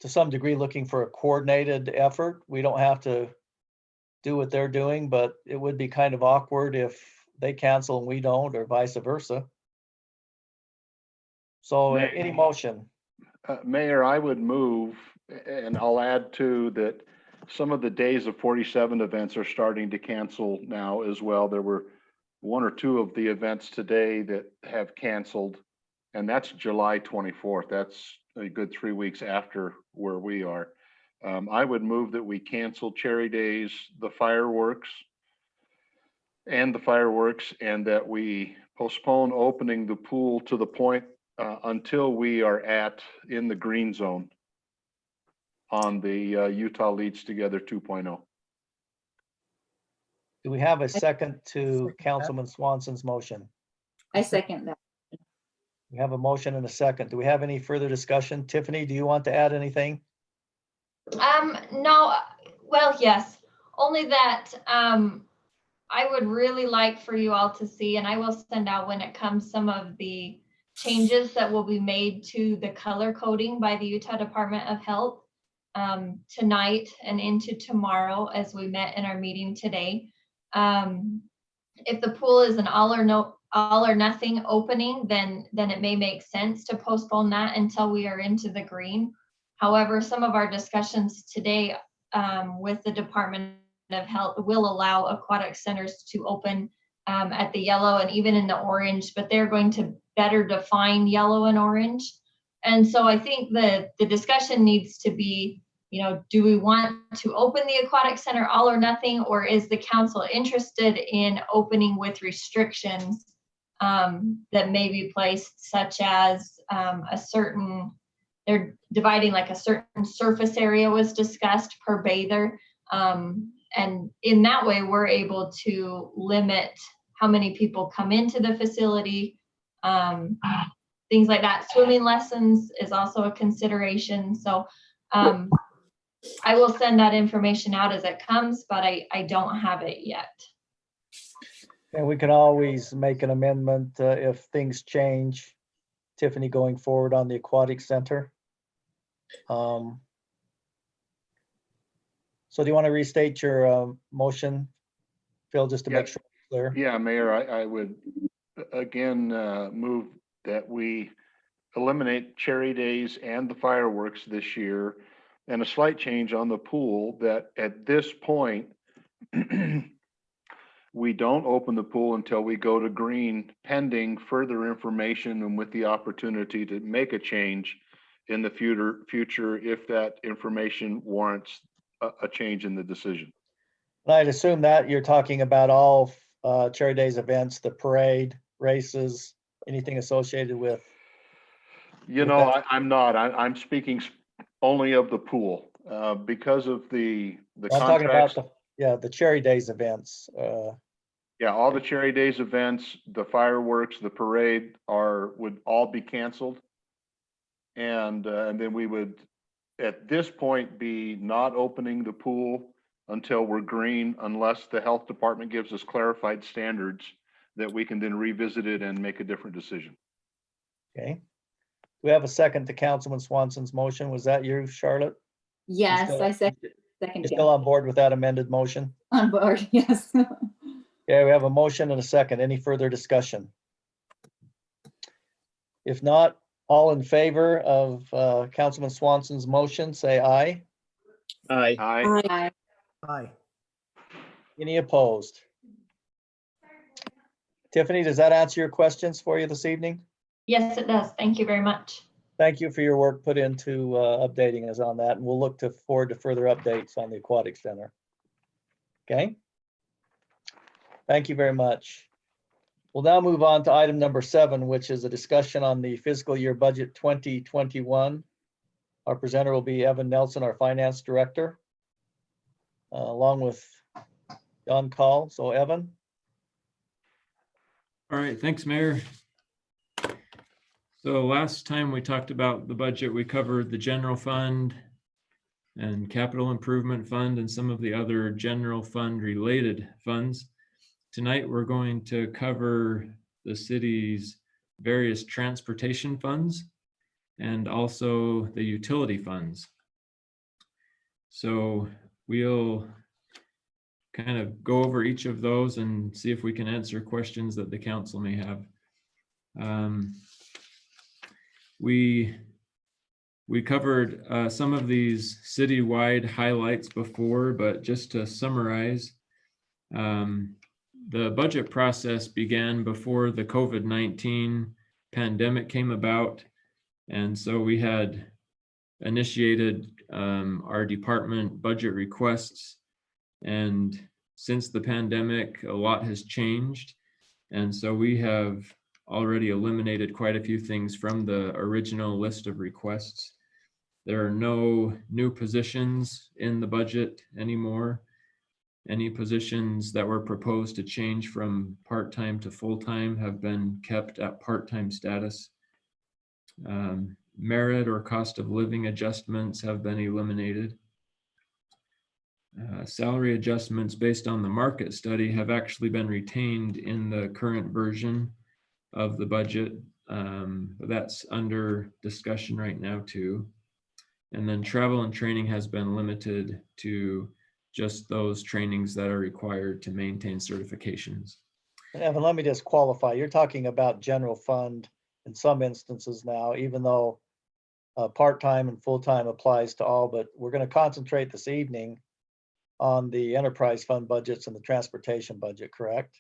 to some degree looking for a coordinated effort. We don't have to do what they're doing, but it would be kind of awkward if they cancel and we don't, or vice versa. So any motion? Mayor, I would move, and I'll add to that, some of the days of 47 events are starting to cancel now as well. There were one or two of the events today that have canceled, and that's July 24th. That's a good 3 weeks after where we are. I would move that we cancel Cherry Days, the fireworks, and that we postpone opening the pool to the point until we are in the green zone on the Utah Leads Together 2.0. Do we have a second to Councilman Swanson's motion? I second that. We have a motion and a second. Do we have any further discussion? Tiffany, do you want to add anything? No, well, yes, only that I would really like for you all to see, and I will send out when it comes, some of the changes that will be made to the color coding by the Utah Department of Health tonight and into tomorrow, as we met in our meeting today. If the pool is an all or nothing opening, then it may make sense to postpone that until we are into the green. However, some of our discussions today with the Department of Health will allow aquatic centers to open at the yellow and even in the orange, but they're going to better define yellow and orange. And so I think the discussion needs to be, do we want to open the aquatic center all or nothing, or is the council interested in opening with restrictions that may be placed, such as they're dividing like a certain surface area was discussed per bather. And in that way, we're able to limit how many people come into the facility, things like that. Swimming lessons is also a consideration. So I will send that information out as it comes, but I don't have it yet. And we can always make an amendment if things change, Tiffany, going forward on the aquatic center. So do you want to restate your motion, Phil, just to make sure it's clear? Yeah, Mayor, I would again move that we eliminate Cherry Days and the fireworks this year, and a slight change on the pool, that at this point, we don't open the pool until we go to green, pending further information and with the opportunity to make a change in the future if that information warrants a change in the decision. I'd assume that you're talking about all Cherry Days events, the parade, races, anything associated with. I'm not. I'm speaking only of the pool because of the I'm talking about the Cherry Days events. Yeah, all the Cherry Days events, the fireworks, the parade would all be canceled. And then we would, at this point, be not opening the pool until we're green, unless the health department gives us clarified standards that we can then revisit it and make a different decision. Okay. We have a second to Councilman Swanson's motion. Was that you, Charlotte? Yes, I second Second, You Jim. still on board with that amended motion? On board, yes. Okay, we have a motion and a second. Any further discussion? If not, all in favor of Councilman Swanson's motion, say aye. Aye. Aye. Aye. Aye. Any opposed? Tiffany, does that answer your questions for you this evening? Yes, it does. Thank you very much. Thank you for your work put into updating us on that, and we'll look forward to further updates on the Aquatic Center. Okay? Thank you very much. We'll now move on to item number 7, which is a discussion on the fiscal year budget 2021. Our presenter will be Evan Nelson, our finance director, along with John Call. So Evan. All right, thanks, Mayor. So last time we talked about the budget, we covered the general fund and capital improvement fund and some of the other general fund related funds. Tonight, we're going to cover the city's various transportation funds and also the utility funds. So we'll kind of go over each of those and see if we can answer questions that the council may have. We covered some of these citywide highlights before, but just to summarize, the budget process began before the COVID-19 pandemic came about. And so we had initiated our department budget requests. And since the pandemic, a lot has changed. And so we have already eliminated quite a few things from the original list of requests. There are no new positions in the budget anymore. Any positions that were proposed to change from part-time to full-time have been kept at part-time status. Merit or cost of living adjustments have been eliminated. Salary adjustments based on the market study have actually been retained in the current version of the budget. But that's under discussion right now too. And then travel and training has been limited to just those trainings that are required to maintain certifications. Evan, let me just qualify. You're talking about general fund in some instances now, even though part-time and full-time applies to all, but we're going to concentrate this evening on the enterprise fund budgets and the transportation budget, correct?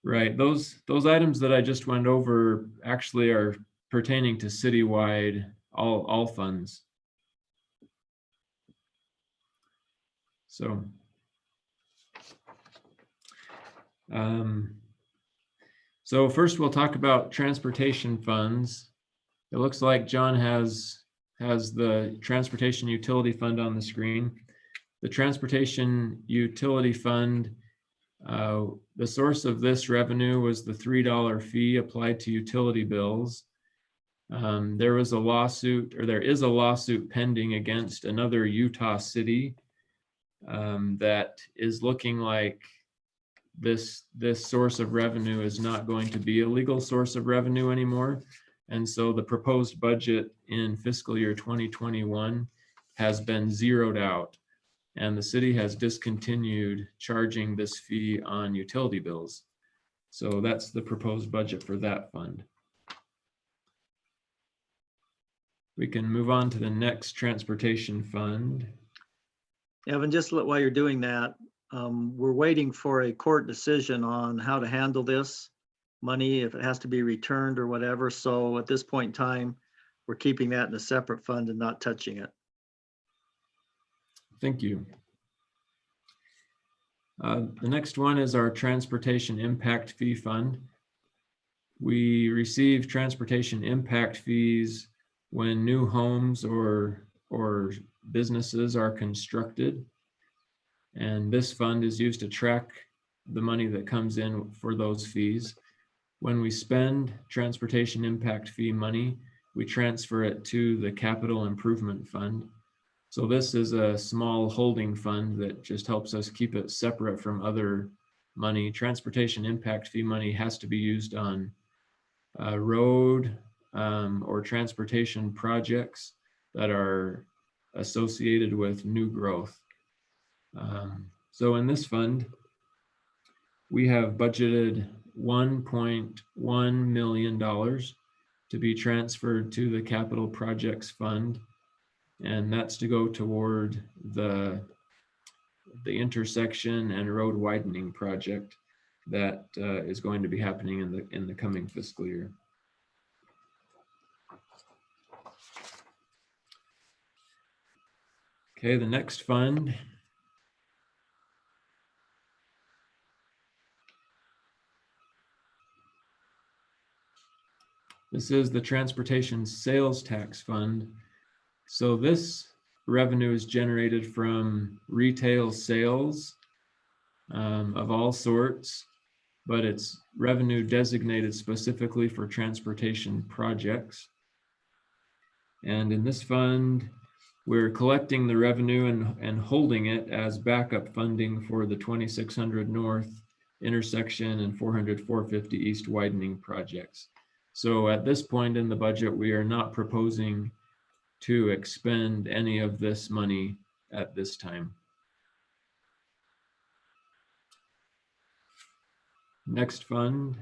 Right. Those items that I just went over actually are pertaining to citywide, all funds. So, so first we'll talk about transportation funds. It looks like John has the transportation utility fund on the screen. The transportation utility fund, the source of this revenue was the $3 fee applied to utility bills. There was a lawsuit, or there is a lawsuit pending against another Utah city that is looking like this source of revenue is not going to be a legal source of revenue anymore. And so the proposed budget in fiscal year 2021 has been zeroed out, and the city has discontinued charging this fee on utility bills. So that's the proposed budget for that fund. We can move on to the next transportation fund. Evan, just while you're doing that, we're waiting for a court decision on how to handle this money, if it has to be returned or whatever. So at this point in time, we're keeping that in a separate fund and not touching it. Thank you. The next one is our transportation impact fee fund. We receive transportation impact fees when new homes or businesses are constructed. And this fund is used to track the money that comes in for those fees. When we spend transportation impact fee money, we transfer it to the capital improvement fund. So this is a small holding fund that just helps us keep it separate from other money. Transportation impact fee money has to be used on road or transportation projects that are associated with new growth. So in this fund, we have budgeted $1.1 million to be transferred to the capital projects fund. And that's to go toward the intersection and road widening project that is going to be happening in the coming fiscal year. Okay, the next fund this is the Transportation Sales Tax Fund. So this revenue is generated from retail sales of all sorts, but it's revenue designated specifically for transportation projects. And in this fund, we're collecting the revenue and holding it as backup funding for the 2600 North intersection and 400-450 East widening projects. So at this point in the budget, we are not proposing to expend any of this money at this time. Next fund.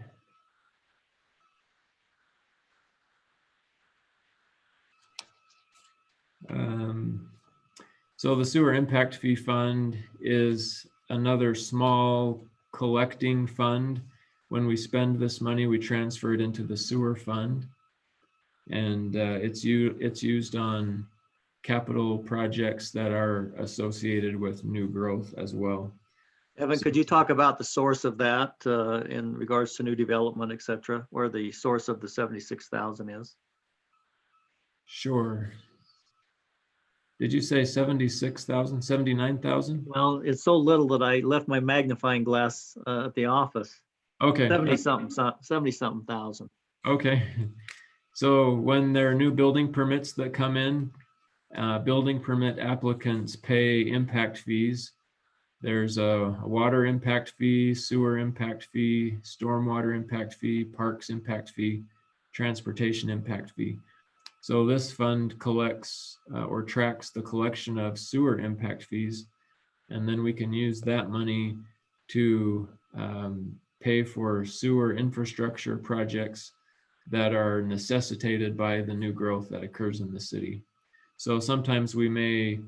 So the sewer impact fee fund is another small collecting fund. When we spend this money, we transfer it into the sewer fund, and it's used on capital projects that are associated with new growth as well. Evan, could you talk about the source of that in regards to new development, et cetera, where the source of the 76,000 is? Sure. Did you say 76,000, 79,000? Well, it's so little that I left my magnifying glass at the office. Okay. 70 something thousand. Okay. So when there are new building permits that come in, building permit applicants pay impact fees. There's a water impact fee, sewer impact fee, stormwater impact fee, parks impact fee, transportation impact fee. So this fund collects or tracks the collection of sewer impact fees, and then we can use that money to pay for sewer infrastructure projects that are necessitated by the new growth that occurs in the city. So sometimes we may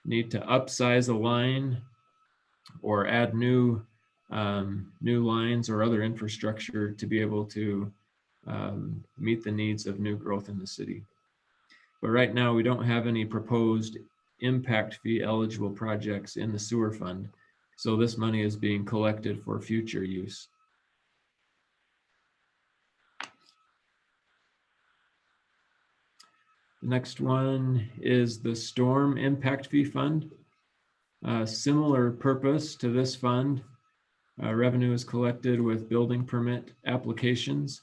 need to upsize a line or add new lines or other infrastructure to be able to meet the needs of new growth in the city. But right now, we don't have any proposed impact fee eligible projects in the sewer fund. So this money is being collected for future use. The next one is the storm impact fee fund. Similar purpose to this fund. Revenue is collected with building permit applications.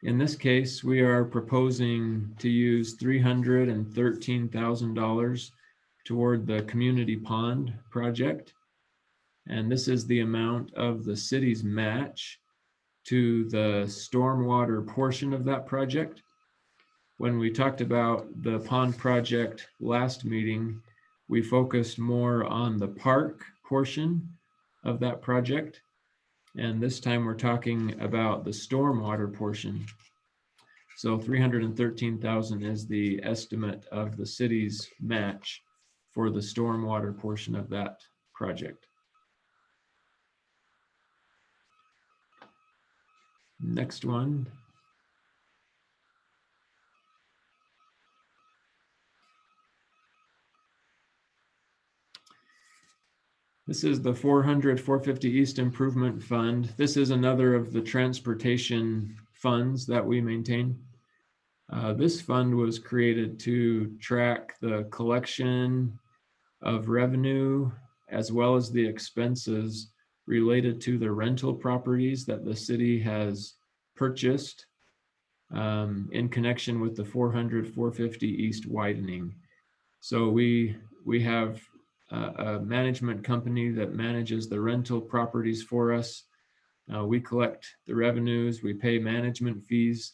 In this case, we are proposing to use $313,000 toward the community pond project. And this is the amount of the city's match to the stormwater portion of that project. When we talked about the pond project last meeting, we focused more on the park portion of that project. And this time we're talking about the stormwater portion. So 313,000 is the estimate of the city's match for the stormwater portion of that project. Next one. This is the 400-450 East Improvement Fund. This is another of the transportation funds that we maintain. This fund was created to track the collection of revenue as well as the expenses related to the rental properties that the city has purchased in connection with the 400-450 East widening. So we have a management company that manages the rental properties for us. We collect the revenues, we pay management fees.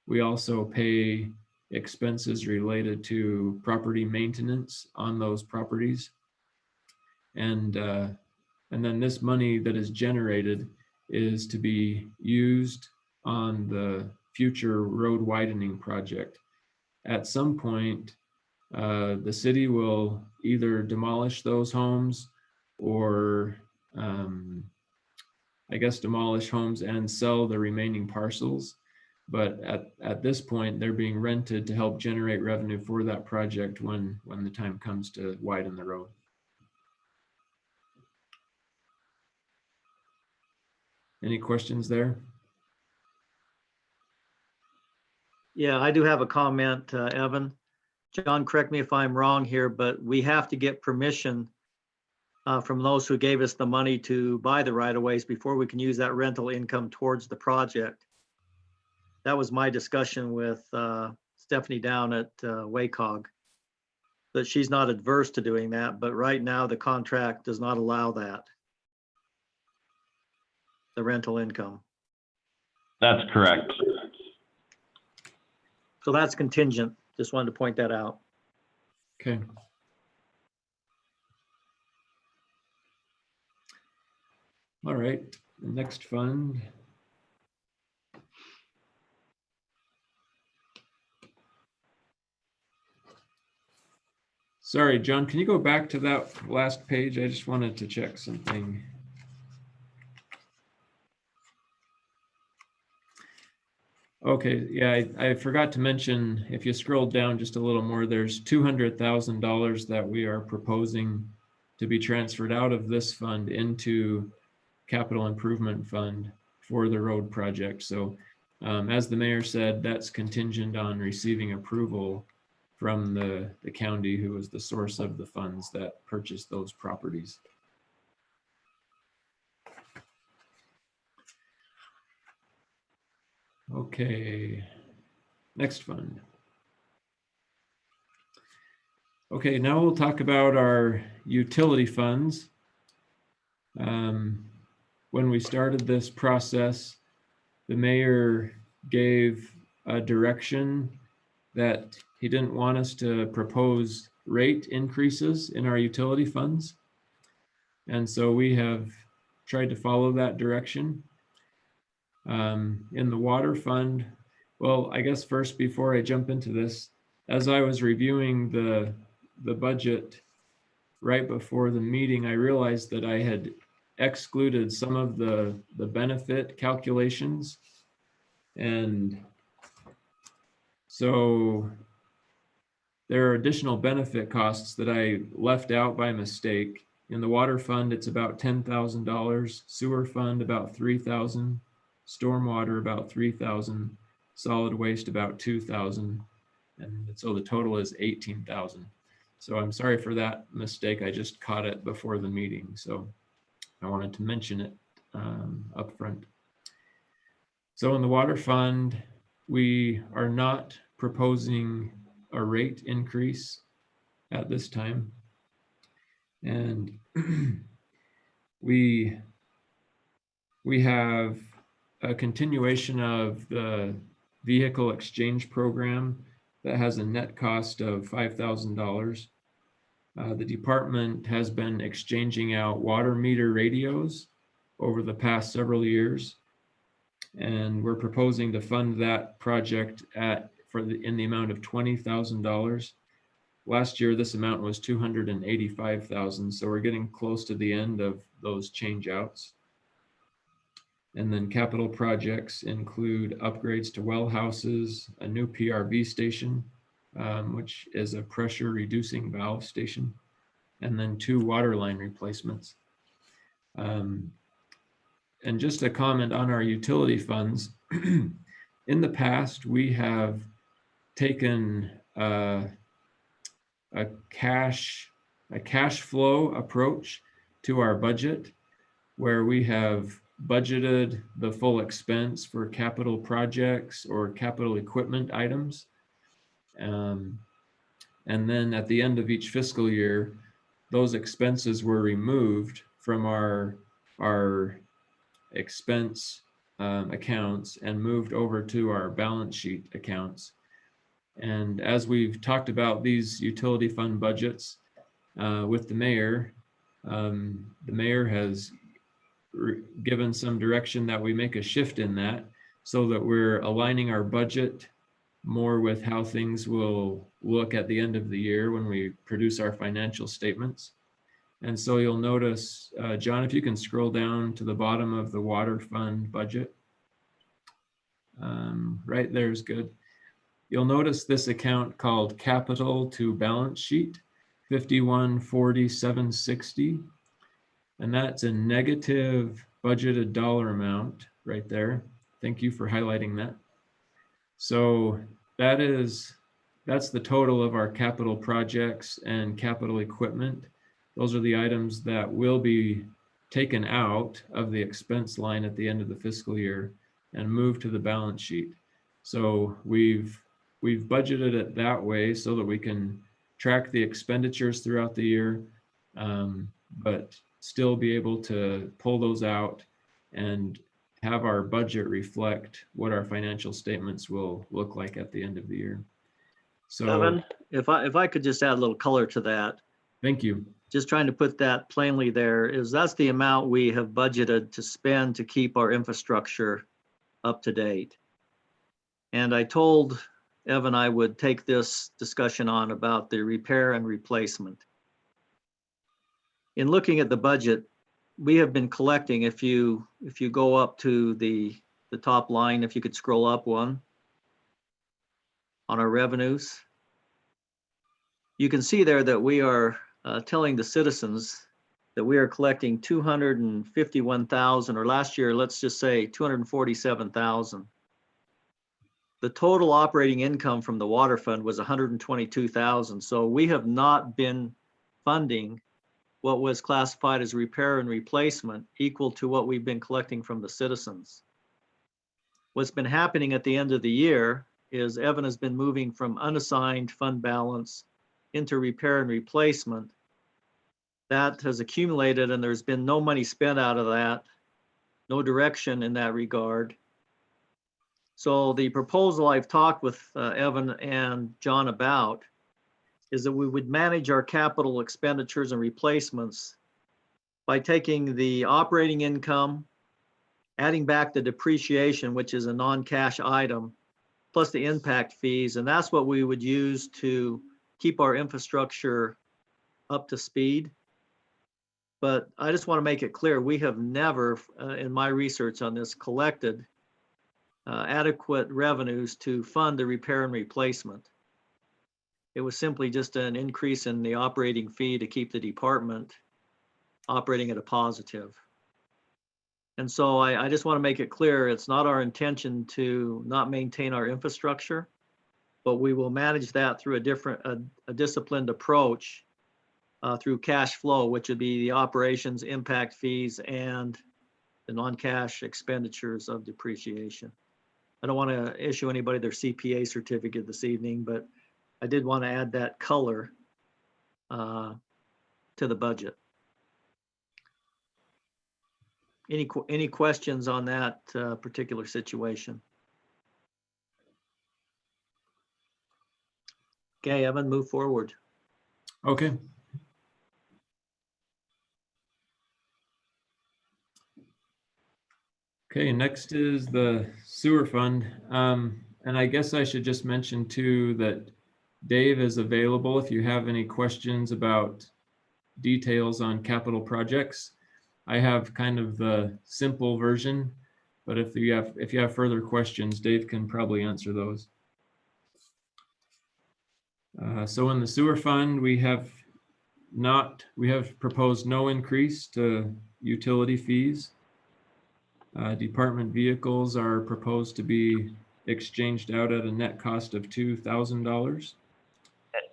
We also pay expenses related to property maintenance on those properties. And then this money that is generated is to be used on the future road widening project. At some point, the city will either demolish those homes or I guess demolish homes and sell the remaining parcels. But at this point, they're being rented to help generate revenue for that project when the time comes to widen the road. Any questions there? Yeah, I do have a comment, Evan. John, correct me if I'm wrong here, but we have to get permission from those who gave us the money to buy the right-of-ways before we can use that rental income towards the project. That was my discussion with Stephanie down at WACOG, that she's not adverse to doing that, but right now the contract does not allow that, the rental income. That's correct. So that's contingent. Just wanted to point that out. Okay. All right, the next fund. Sorry, John, can you go back to that last page? I just wanted to check something. Okay, yeah, I forgot to mention, if you scroll down just a little more, there's $200,000 that we are proposing to be transferred out of this fund into capital improvement fund for the road project. So as the mayor said, that's contingent on receiving approval from the county, who was the source of the funds that purchased those properties. Okay, next fund. Okay, now we'll talk about our utility funds. When we started this process, the mayor gave a direction that he didn't want us to propose rate increases in our utility funds. And so we have tried to follow that direction. In the water fund, well, I guess first, before I jump into this, as I was reviewing the budget right before the meeting, I realized that I had excluded some of the benefit calculations. And so there are additional benefit costs that I left out by mistake. In the water fund, it's about $10,000, sewer fund about $3,000, stormwater about $3,000, solid waste about $2,000, and so the total is $18,000. So I'm sorry for that mistake. I just caught it before the meeting, so I wanted to mention it up front. So in the water fund, we are not proposing a rate increase at this time. And we have a continuation of the vehicle exchange program that has a net cost of $5,000. The department has been exchanging out water meter radios over the past several years, and we're proposing to fund that project in the amount of $20,000. Last year, this amount was $285,000, so we're getting close to the end of those change outs. And then capital projects include upgrades to well houses, a new PRV station, which is a pressure reducing valve station, and then 2 water line replacements. And just a comment on our utility funds. In the past, we have taken a cash flow approach to our budget, where we have budgeted the full expense for capital projects or capital equipment items. And then at the end of each fiscal year, those expenses were removed from our expense accounts and moved over to our balance sheet accounts. And as we've talked about these utility fund budgets with the mayor, The mayor has given some direction that we make a shift in that so that we're aligning our budget more with how things will look at the end of the year when we produce our financial statements. And so you'll notice, John, if you can scroll down to the bottom of the water fund budget. Right there is good. You'll notice this account called capital to balance sheet, 514760. And that's a negative budgeted dollar amount right there. Thank you for highlighting that. So that's the total of our capital projects and capital equipment. Those are the items that will be taken out of the expense line at the end of the fiscal year and moved to the balance sheet. So we've budgeted it that way so that we can track the expenditures throughout the year, but still be able to pull those out and have our budget reflect what our financial statements will look like at the end of the year. So, Evan, if I could just add a little color to that. Thank you. Just trying to put that plainly there is that's the amount we have budgeted to spend to keep our infrastructure up to date. And I told Evan I would take this discussion on about the repair and replacement. In looking at the budget, we have been collecting, if you go up to the top line, if you could scroll up one on our revenues, you can see there that we are telling the citizens that we are collecting 251,000, or last year, let's just say 247,000. The total operating income from the water fund was 122,000. So we have not been funding what was classified as repair and replacement equal to what we've been collecting from the citizens. What's been happening at the end of the year is Evan has been moving from unassigned fund balance into repair and replacement. That has accumulated and there's been no money spent out of that, no direction in that regard. So the proposal I've talked with Evan and John about is that we would manage our capital expenditures and replacements by taking the operating income, adding back the depreciation, which is a non-cash item, plus the impact fees. And that's what we would use to keep our infrastructure up to speed. But I just want to make it clear, we have never, in my research on this, collected adequate revenues to fund the repair and replacement. It was simply just an increase in the operating fee to keep the department operating at a positive. And so I just want to make it clear, it's not our intention to not maintain our infrastructure, but we will manage that through a disciplined approach through cash flow, which would be the operations, impact fees, and the non-cash expenditures of depreciation. I don't want to issue anybody their CPA certificate this evening, but I did want to add that color to the budget. Any questions on that particular situation? Okay, Evan, move forward. Okay. Okay, next is the sewer fund. And I guess I should just mention too that Dave is available if you have any questions about details on capital projects. I have kind of the simple version, but if you have further questions, Dave can probably answer those. So in the sewer fund, we have proposed no increase to utility fees. Department vehicles are proposed to be exchanged out at a net cost of $2,000.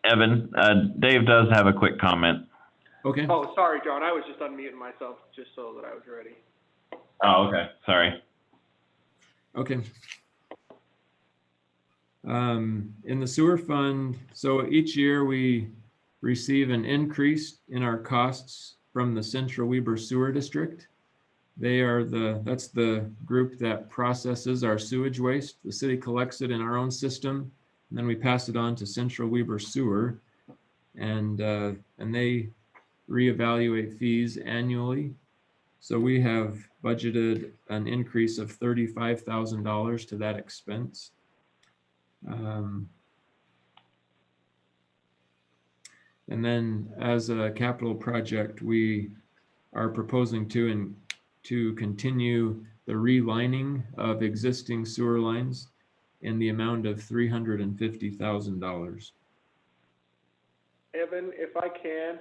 Evan, Dave does have a quick comment. Okay. Oh, sorry, John. I was just unmuting myself just so that I was ready. Oh, okay. Sorry. Okay. In the sewer fund, so each year we receive an increase in our costs from the Central Weber Sewer District. That's the group that processes our sewage waste. The city collects it in our own system, and then we pass it on to Central Weber Sewer, and they reevaluate fees annually. So we have budgeted an increase of $35,000 to that expense. And then as a capital project, we are proposing to continue the relining of existing sewer lines in the amount of $350,000. Evan, if I can,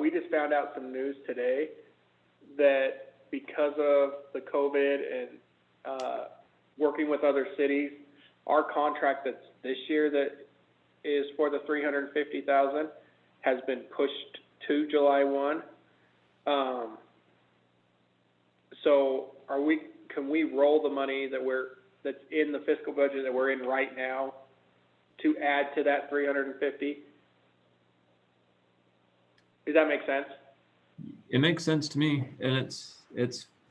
we just found out some news today that because of the COVID and working with other cities, our contract that's this year that is for the 350,000 has been pushed to July 1. So can we roll the money that's in the fiscal budget that we're in right now to add to that 350? Does that make sense? It makes sense to me, and it's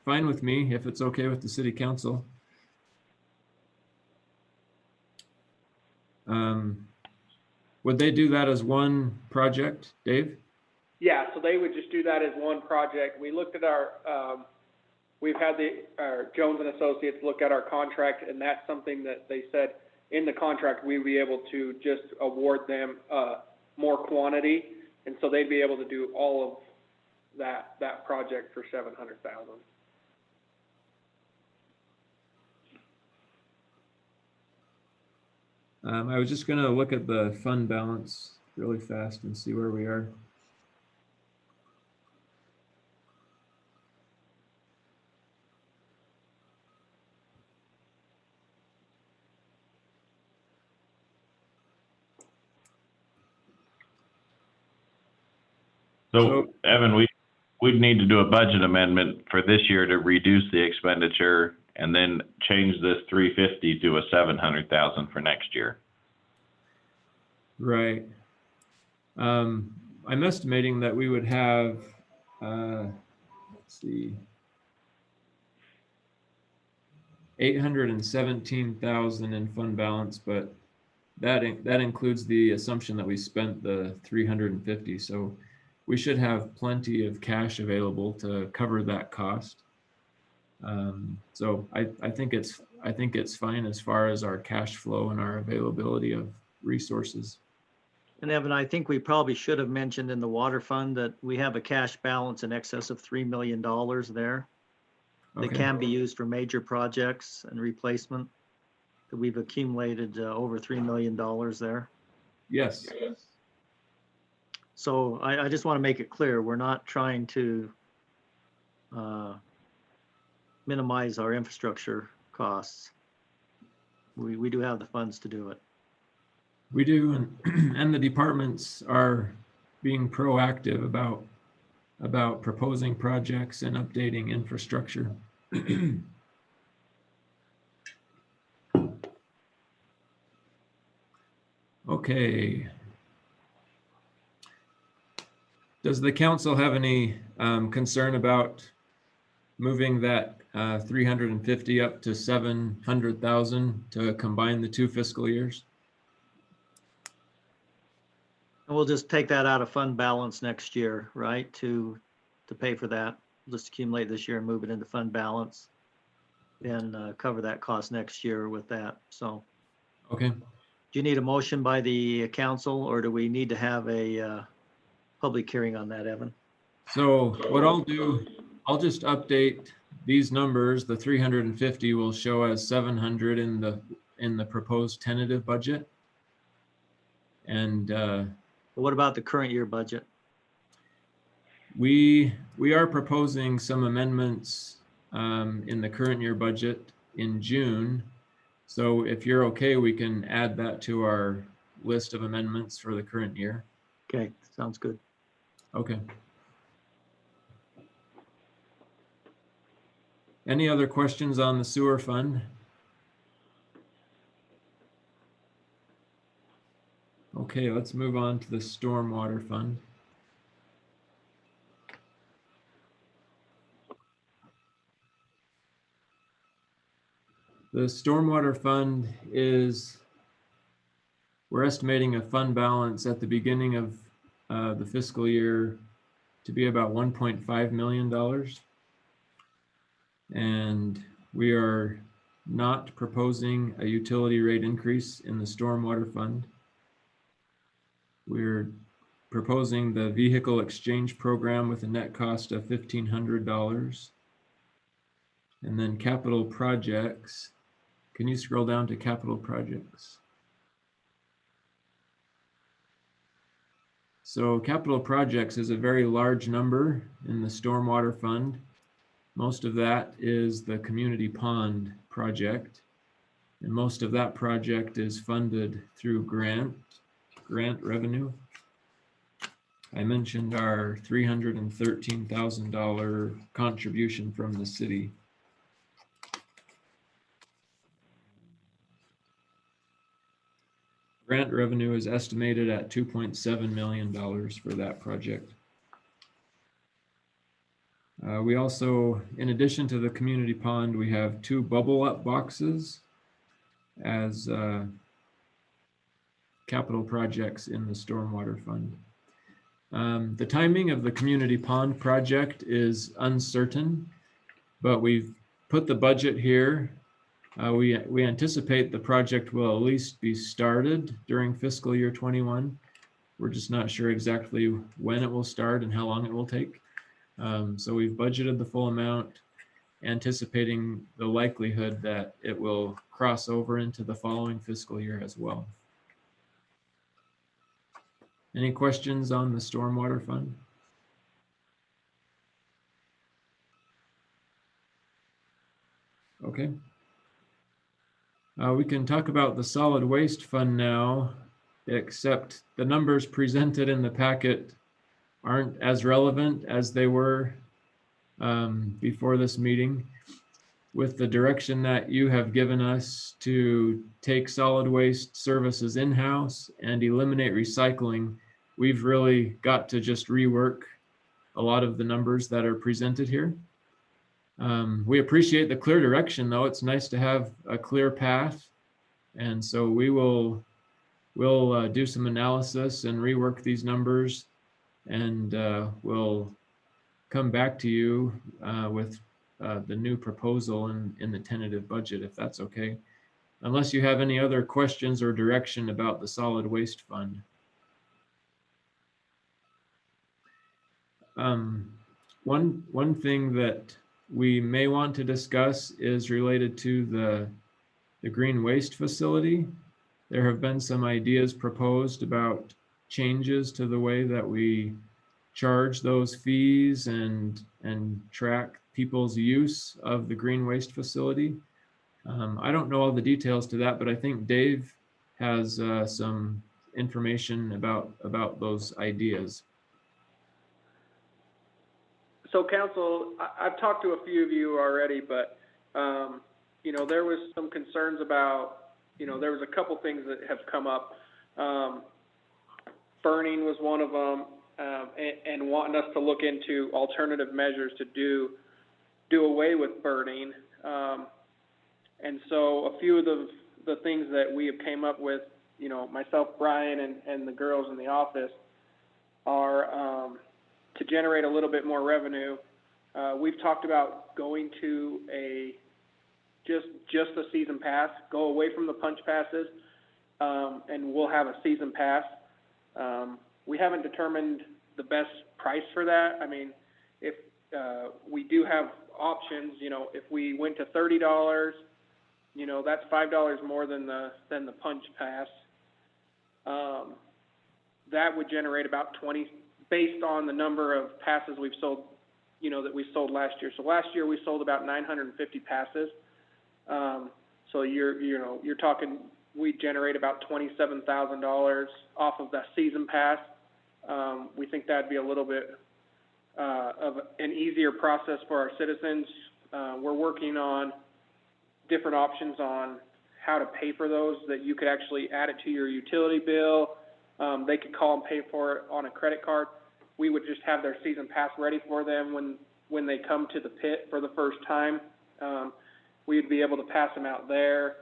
fine with me if it's okay with the city council. Would they do that as one project, Dave? Yeah, so they would just do that as one project. We looked at we've had our Jones and Associates look at our contract, and that's something that they said in the contract we'd be able to just award them more quantity, and so they'd be able to do all of that project for $700,000. I was just going to look at the fund balance really fast and see where we are. So Evan, we'd need to do a budget amendment for this year to reduce the expenditure and then change this 350 to a 700,000 for next year. Right. I'm estimating that we would have, let's see, 817,000 in fund balance, but that includes the assumption that we spent the 350. So we should have plenty of cash available to cover that cost. So I think it's fine as far as our cash flow and our availability of resources. And Evan, I think we probably should have mentioned in the water fund that we have a cash balance in excess of $3 million there that can be used for major projects and replacement, that we've accumulated over $3 million there. Yes. So I just want to make it clear, we're not trying to minimize our infrastructure costs. We do have the funds to do it. We do, and the departments are being proactive about proposing projects and updating infrastructure. Okay. Does the council have any concern about moving that 350 up to 700,000 to combine the two fiscal years? And we'll just take that out of fund balance next year, right? To pay for that. We'll just accumulate this year and move it into fund balance. And cover that cost next year with that, so. Okay. Do you need a motion by the council, or do we need to have a public hearing on that, Evan? So what I'll do, I'll just update these numbers. The 350 will show as 700 in the proposed tentative budget. And what about the current year budget? We are proposing some amendments in the current year budget in June. So if you're okay, we can add that to our list of amendments for the current year. Okay, sounds good. Okay. Any other questions on the sewer fund? Okay, let's move on to the stormwater fund. The stormwater fund we're estimating a fund balance at the beginning of the fiscal year to be about $1.5 million. And we are not proposing a utility rate increase in the stormwater fund. We're proposing the vehicle exchange program with a net cost of $1,500. And then capital projects. Can you scroll down to capital projects? So capital projects is a very large number in the stormwater fund. Most of that is the community pond project. And most of that project is funded through grant revenue. I mentioned our $313,000 contribution from the city. Grant revenue is estimated at $2.7 million for that project. We also, in addition to the community pond, we have 2 bubble up boxes as capital projects in the stormwater fund. The timing of the community pond project is uncertain, but we've put the budget here. We anticipate the project will at least be started during fiscal year 21. We're just not sure exactly when it will start and how long it will take. So we've budgeted the full amount, anticipating the likelihood that it will cross over into the following fiscal year as well. Any questions on the stormwater fund? Okay. We can talk about the solid waste fund now, except the numbers presented in the packet aren't as relevant as they were before this meeting. With the direction that you have given us to take solid waste services in-house and eliminate recycling, we've really got to just rework a lot of the numbers that are presented here. We appreciate the clear direction, though. It's nice to have a clear path. And so we'll do some analysis and rework these numbers, and we'll come back to you with the new proposal in the tentative budget, if that's okay. Unless you have any other questions or direction about the solid waste fund. One thing that we may want to discuss is related to the green waste facility. There have been some ideas proposed about changes to the way that we charge those fees and track people's use of the green waste facility. I don't know all the details to that, but I think Dave has some information about those ideas. So council, I've talked to a few of you already, but, you know, there was some concerns about, you know, there was a couple things that have come up. Burning was one of them, and wanting us to look into alternative measures to do away with burning. And so a few of the things that we have came up with, you know, myself, Brian, and the girls in the office are, to generate a little bit more revenue. We've talked about going to just a season pass, go away from the punch passes, and we'll have a season pass. We haven't determined the best price for that. I mean, if we do have options, you know, if we went to $30, you know, that's $5 more than the punch pass. That would generate about 20, based on the number of passes we've sold, you know, that we sold last year. So last year we sold about 950 passes. So you're talking, we generate about $27,000 off of that season pass. We think that'd be a little bit of an easier process for our citizens. We're working on different options on how to pay for those, that you could actually add it to your utility bill. They could call and pay for it on a credit card. We would just have their season pass ready for them when they come to the pit for the first time. We'd be able to pass them out there.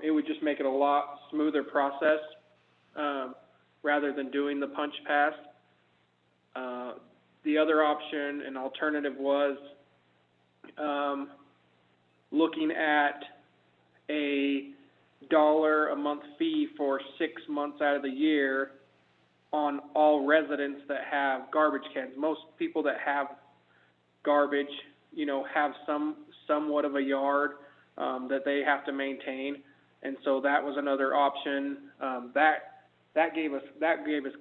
It would just make it a lot smoother process rather than doing the punch pass. the other option, an alternative was looking at a $1 a month fee for 6 months out of the year on all residents that have garbage cans. Most people that have garbage, you know, have somewhat of a yard that they have to maintain, and so that was another option. That gave us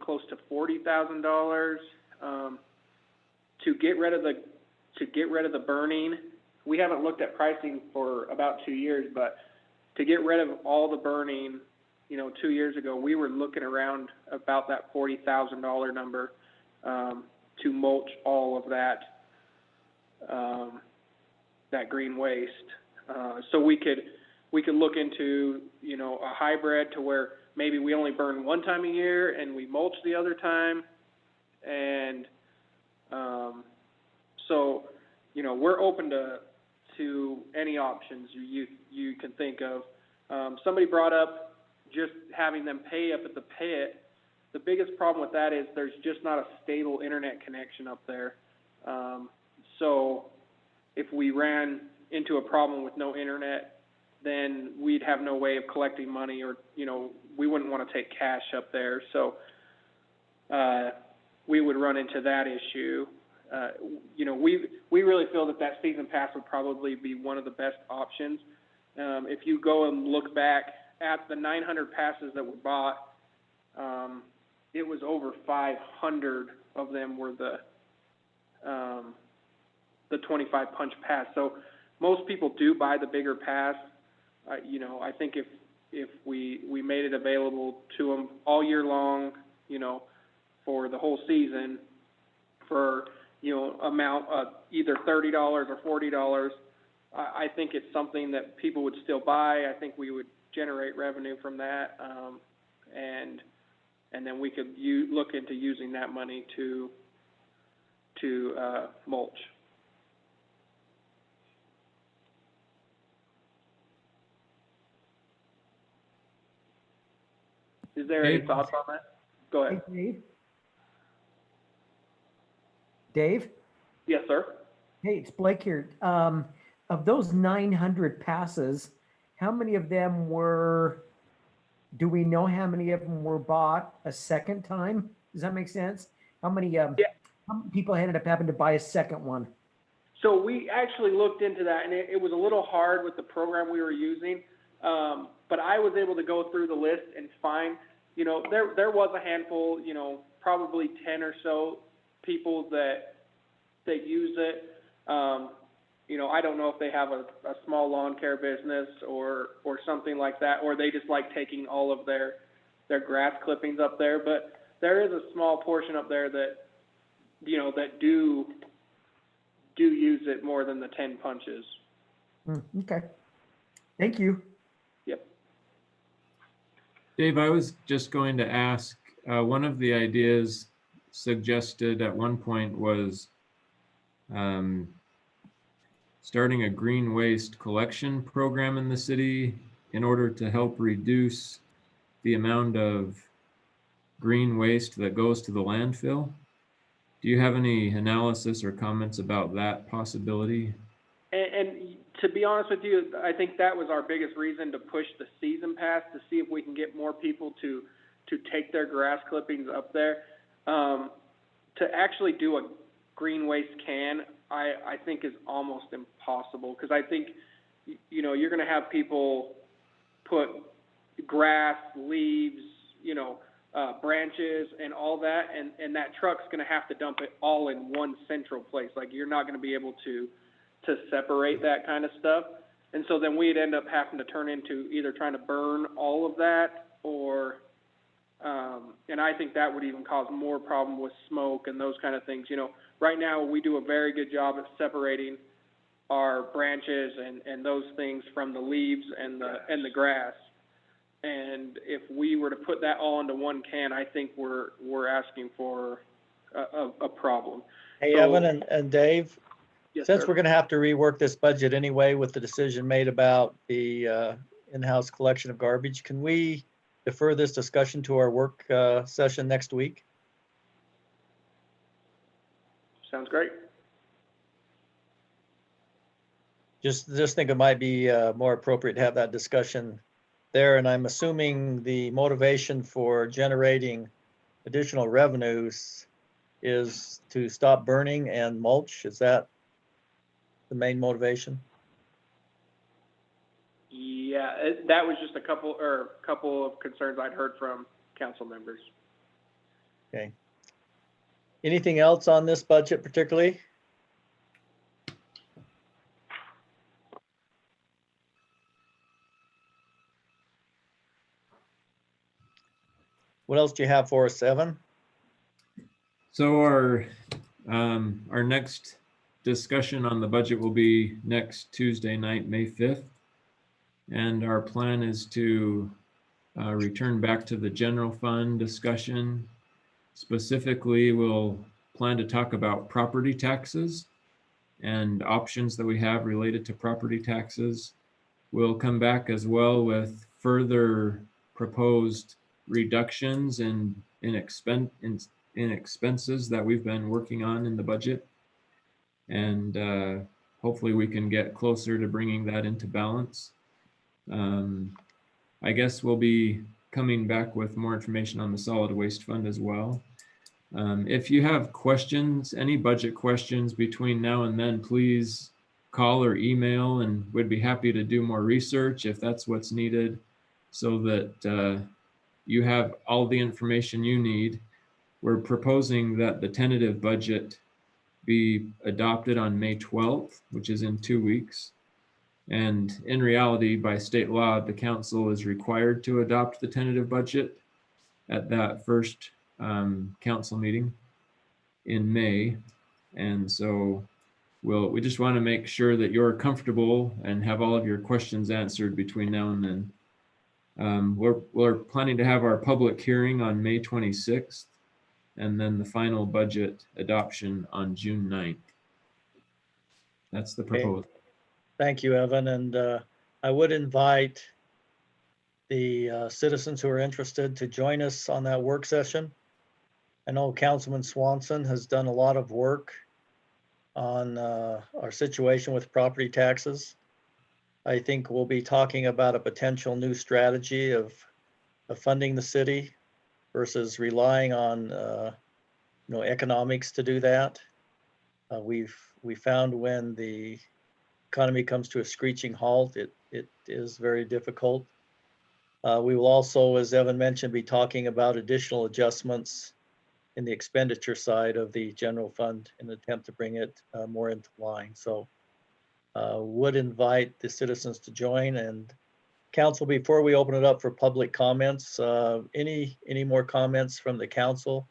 close to $40,000 to get rid of the burning. We haven't looked at pricing for about 2 years, but to get rid of all the burning, you know, 2 years ago, we were looking around about that $40,000 number to mulch all of that green waste. So we could look into, you know, a hybrid to where maybe we only burn one time a year and we mulch the other time. And so, you know, we're open to any options you can think of. Somebody brought up just having them pay up at the pit. The biggest problem with that is there's just not a stable internet connection up there. So if we ran into a problem with no internet, then we'd have no way of collecting money, or, you know, we wouldn't want to take cash up there. So we would run into that issue. You know, we really feel that season pass would probably be one of the best options. If you go and look back at the 900 passes that were bought, it was over 500 of them were the 25 punch pass. So most people do buy the bigger pass. You know, I think if we made it available to them all year long, you know, for the whole season, for, you know, amount of either $30 or $40, I think it's something that people would still buy. I think we would generate revenue from that, and then we could look into using that money to mulch. Is there any thoughts on that? Go ahead. Hey, Dave? Yes, sir. Hey, it's Blake here. Of those 900 passes, how many of them do we know how many of them were bought a second time? Does that make sense? How many people ended up having to buy a second one? So we actually looked into that, and it was a little hard with the program we were using. But I was able to go through the list and find, you know, there was a handful, you know, probably 10 or so people that use it. You know, I don't know if they have a small lawn care business or something like that, or they just like taking all of their grass clippings up there. But there is a small portion up there that, you know, that do use it more than the 10 punches. Okay. Thank you. Yep. Dave, I was just going to ask, one of the ideas suggested at one point was starting a green waste collection program in the city in order to help reduce the amount of green waste that goes to the landfill. Do you have any analysis or comments about that possibility? And to be honest with you, I think that was our biggest reason to push the season pass, to see if we can get more people to take their grass clippings up there. To actually do a green waste can, I think is almost impossible, because I think, you know, you're going to have people put grass, leaves, you know, branches and all that, and that truck's going to have to dump it all in one central place. Like, you're not going to be able to separate that kind of stuff. And so then we'd end up having to turn into either trying to burn all of that, or and I think that would even cause more problem with smoke and those kind of things. You know, right now we do a very good job at separating our branches and those things from the leaves and the grass. And if we were to put that all into one can, I think we're asking for a problem. Hey, So, Evan and Dave, yes, since sir. we're going to have to rework this budget anyway with the decision made about the in-house collection of garbage, can we defer this discussion to our work session next week? Sounds great. Just think it might be more appropriate to have that discussion there. And I'm assuming the motivation for generating additional revenues is to stop burning and mulch. Is that the main motivation? Yeah, that was just a couple of concerns I'd heard from council members. Okay. Anything else on this budget particularly? What else do you have for us, Evan? So our next discussion on the budget will be next Tuesday night, May 5th. And our plan is to return back to the general fund discussion. Specifically, we'll plan to talk about property taxes and options that we have related to property taxes. We'll come back as well with further proposed reductions in expenses that we've been working on in the budget. And hopefully we can get closer to bringing that into balance. I guess we'll be coming back with more information on the solid waste fund as well. If you have questions, any budget questions between now and then, please call or email, and we'd be happy to do more research if that's what's needed, so that you have all the information you need. We're proposing that the tentative budget be adopted on May 12th, which is in 2 weeks. And in reality, by state law, the council is required to adopt the tentative budget at that first council meeting in May. And so we just want to make sure that you're comfortable and have all of your questions answered between now and then. We're planning to have our public hearing on May 26th, and then the final budget adoption on June 9th. That's the proposal. Thank you, Evan. And I would invite the citizens who are interested to join us on that work session. I know Councilman Swanson has done a lot of work on our situation with property taxes. I think we'll be talking about a potential new strategy of funding the city versus relying on economics to do that. We found when the economy comes to a screeching halt, it is very difficult. We will also, as Evan mentioned, be talking about additional adjustments in the expenditure side of the general fund in an attempt to bring it more into line. So would invite the citizens to join. And council, before we open it up for public comments, any more comments from the council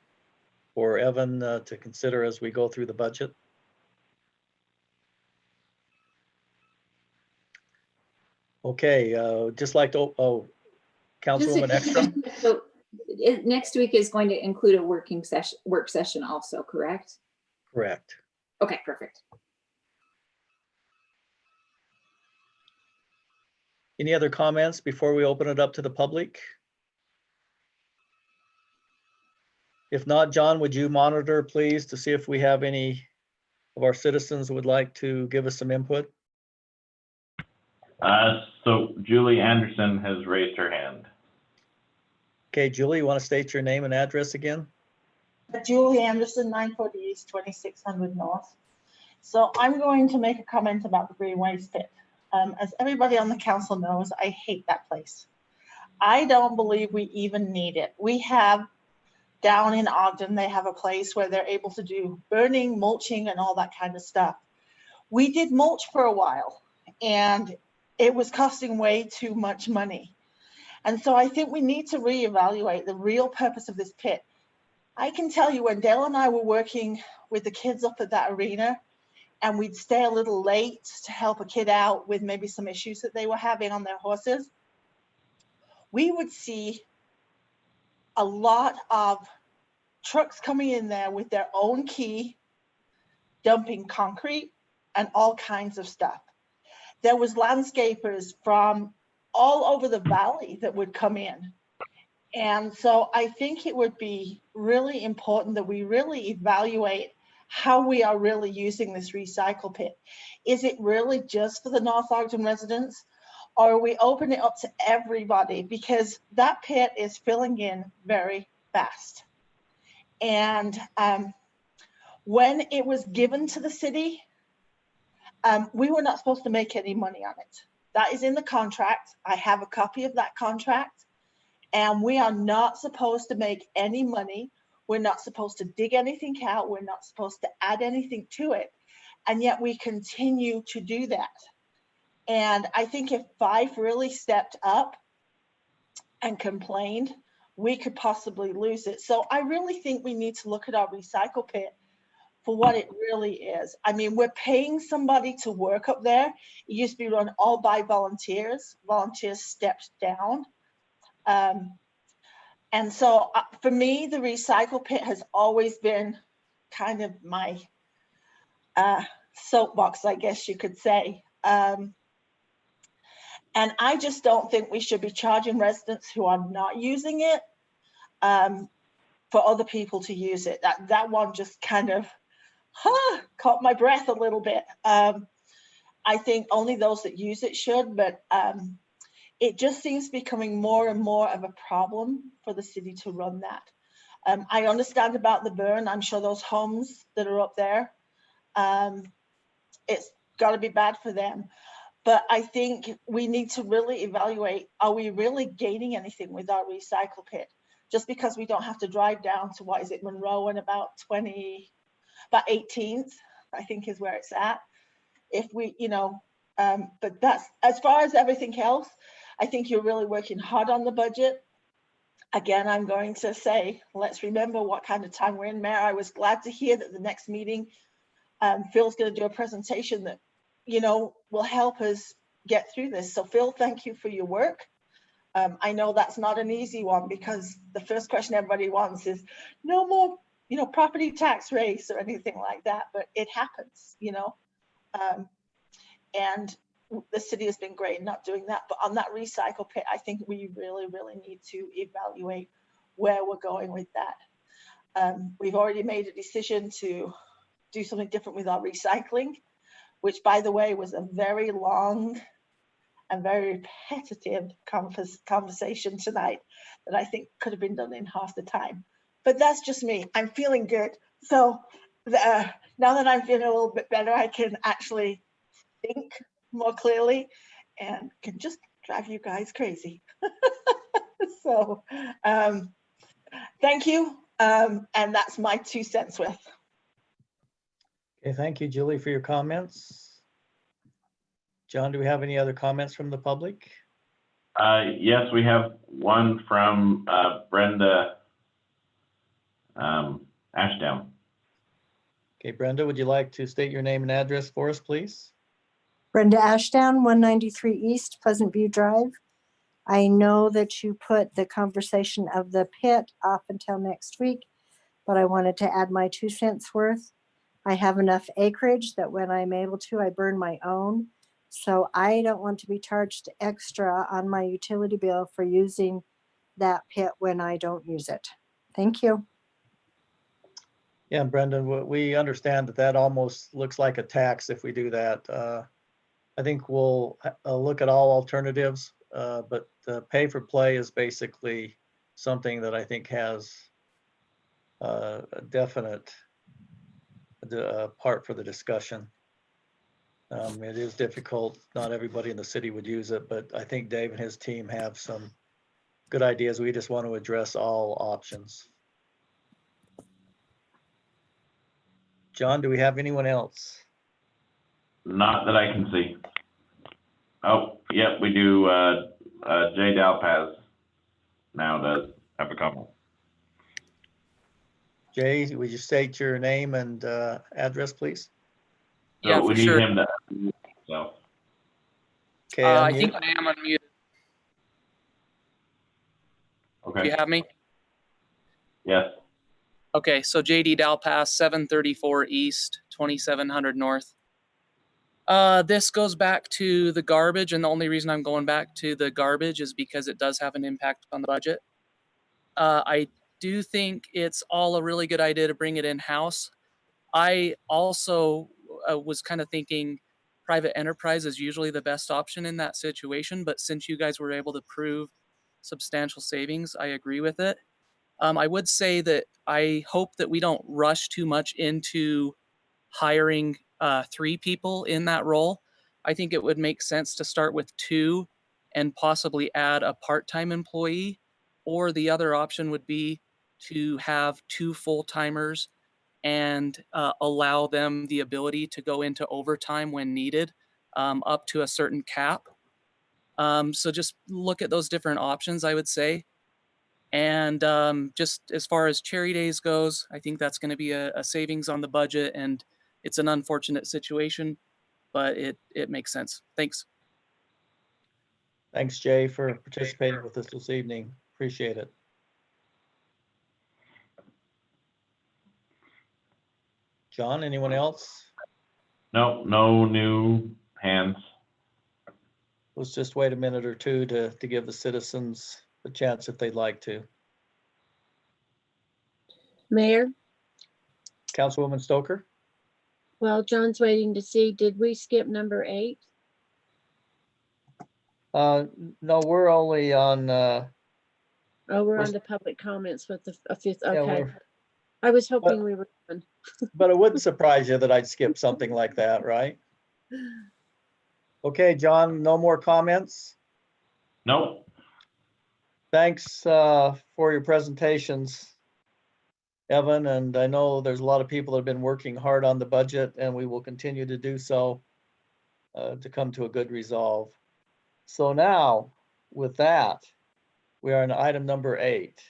for Evan to consider as we go through the budget? Okay, just like to, Councilwoman Ekstrom. So next week is going to include a work session also, correct? Correct. Okay, perfect. Any other comments before we open it up to the public? If not, John, would you monitor, please, to see if we have any of our citizens who would like to give us some input? So Julie Anderson has raised her hand. Okay, Julie, you want to state your name and address again? Julie Anderson, 940 East, 2600 North. So I'm going to make a comment about the green waste pit. As everybody on the council knows, I hate that place. I don't believe we even need it. We have down in Ogden, they have a place where they're able to do burning, mulching, and all that kind of stuff. We did mulch for a while, and it was costing way too much money. And so I think we need to reevaluate the real purpose of this pit. I can tell you when Dale and I were working with the kids up at that arena, and we'd stay a little late to help a kid out with maybe some issues that they were having on their horses, we would see a lot of trucks coming in there with their own key, dumping concrete and all kinds of stuff. There was landscapers from all over the valley that would come in. And so I think it would be really important that we really evaluate how we are really using this recycle pit. Is it really just for the North Ogden residents? Or are we opening it up to everybody? Because that pit is filling in very fast. And when it was given to the city, we were not supposed to make any money on it. That is in the contract. I have a copy of that contract. And we are not supposed to make any money. We're not supposed to dig anything out. We're not supposed to add anything to it. And yet we continue to do that. And I think if Fife really stepped up and complained, we could possibly lose it. So I really think we need to look at our recycle pit for what it really is. I mean, we're paying somebody to work up there. It used to be run all by volunteers. Volunteers stepped down. And so for me, the recycle pit has always been kind of my soapbox, I guess you could say. And I just don't think we should be charging residents who are not using it for other people to use it. That one just kind of caught my breath a little bit. I think only those that use it should, but it just seems becoming more and more of a problem for the city to run that. I understand about the burn. I'm sure those homes that are up there, it's got to be bad for them. But I think we need to really evaluate, are we really gaining anything with our recycle pit? Just because we don't have to drive down to, what is it, Monroe, and about 18th, I think is where it's at. If we, but that's, as far as everything else, I think you're really working hard on the budget. Again, I'm going to say, let's remember what kind of time we're in, Mayor. I was glad to hear that the next meeting, Phil's going to do a presentation that, will help us get through this. So Phil, thank you for your work. I know that's not an easy one, because the first question everybody wants is no more, property tax raise or anything like that, but it happens, and the city has been great in not doing that. But on that recycle pit, I think we really, really need to evaluate where we're going with that. We've already made a decision to do something different with our recycling, which, by the way, was a very long and very repetitive conversation tonight that I think could have been done in half the time. But that's just me. I'm feeling good. So now that I'm feeling a little bit better, I can actually think more clearly and can just drive you guys crazy. So thank you. And that's my 2 cents worth. Okay, thank you, Julie, for your comments. John, do we have any other comments from the public? Yes, we have one from Brenda Ashdown. Okay, Brenda, would you like to state your name and address for us, please? Brenda Ashdown, 193 East Pleasant View Drive. I know that you put the conversation of the pit off until next week, but I wanted to add my 2 cents worth. I have enough acreage that when I'm able to, I burn my own. So I don't want to be charged extra on my utility bill for using that pit when I don't use it. Thank you. Yeah, Brendan, we understand that almost looks like a tax if we do that. I think we'll look at all alternatives, but pay for play is basically something that I think has a definite part for the discussion. It is difficult. Not everybody in the city would use it, but I think Dave and his team have some good ideas. We just want to address all options. John, do we have anyone else? Not that I can see. Oh, yep, we do. Jay Dalpaz now does have a comment. Jay, would you state your name and address, please? So Yeah, we for need sure. him to. So. Okay, I think I am unmuted. Okay. Do you have me? Yes. Okay, so JD Dalpass, 734 East, 2700 North. This goes back to the garbage, and the only reason I'm going back to the garbage is because it does have an impact on the budget. I do think it's all a really good idea to bring it in-house. I also was kind of thinking private enterprise is usually the best option in that situation, but since you guys were able to prove substantial savings, I agree with it. I would say that I hope that we don't rush too much into hiring 3 people in that role. I think it would make sense to start with 2 and possibly add a part-time employee, or the other option would be to have 2 full-timers and allow them the ability to go into overtime when needed, up to a certain cap. So just look at those different options, I would say. And just as far as cherry days goes, I think that's going to be a savings on the budget, and it's an unfortunate situation, but it makes sense. Thanks. Thanks, Jay, for participating with us this evening. Appreciate it. John, anyone else? No, no new hands. Let's just wait a minute or two to give the citizens a chance if they'd like to. Mayor, Councilwoman Stoker? while John's waiting to see, did we skip number 8? No, we're only on, Oh, we're We're- on the public comments with the a fifth. yeah, Okay. we're- I was hoping we were done. but it wouldn't surprise you that I'd skip something like that, right? Okay, John, no more comments? Nope. Thanks for your presentations, Evan, and I know there's a lot of people that have been working hard on the budget, and we will continue to do so to come to a good resolve. So now, with that, we are on item number 8.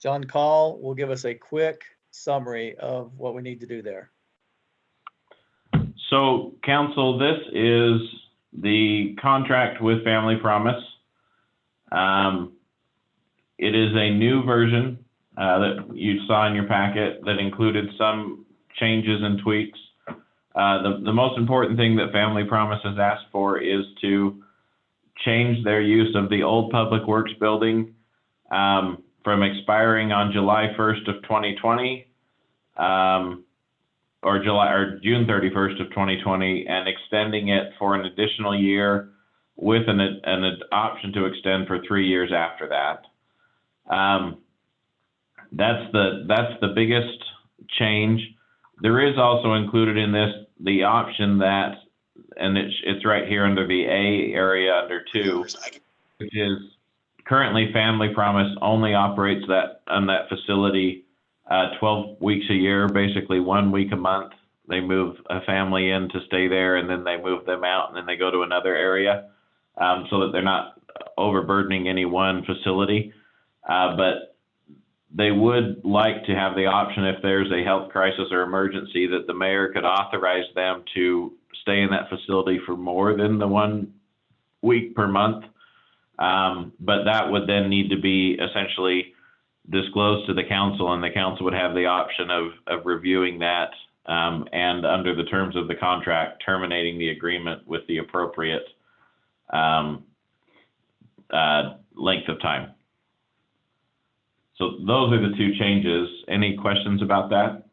John Call will give us a quick summary of what we need to do there. So council, this is the contract with Family Promise. It is a new version that you saw in your packet that included some changes and tweaks. The most important thing that Family Promise has asked for is to change their use of the old Public Works building from expiring on July 1st of 2020 or June 31st of 2020 and extending it for an additional year with an option to extend for 3 years after that. That's the biggest change. There is also included in this the option that, and it's right here under the A area under 2, which is currently Family Promise only operates on that facility 12 weeks a year, basically 1 week a month. They move a family in to stay there, and then they move them out, and then they go to another area, so that they're not overburdening any one facility. But they would like to have the option, if there's a health crisis or emergency, that the mayor could authorize them to stay in that facility for more than the 1 week per month. But that would then need to be essentially disclosed to the council, and the council would have the option of reviewing that and under the terms of the contract, terminating the agreement with the appropriate length of time. So those are the 2 changes. Any questions about that?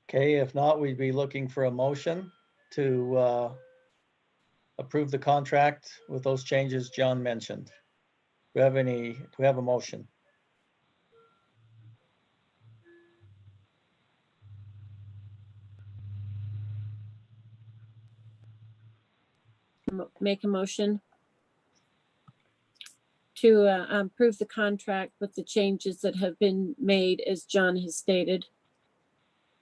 Okay, if not, we'd be looking for a motion to approve the contract with those changes John mentioned. Do we have a motion? Make a motion to approve the contract with the changes that have been made, as John has stated,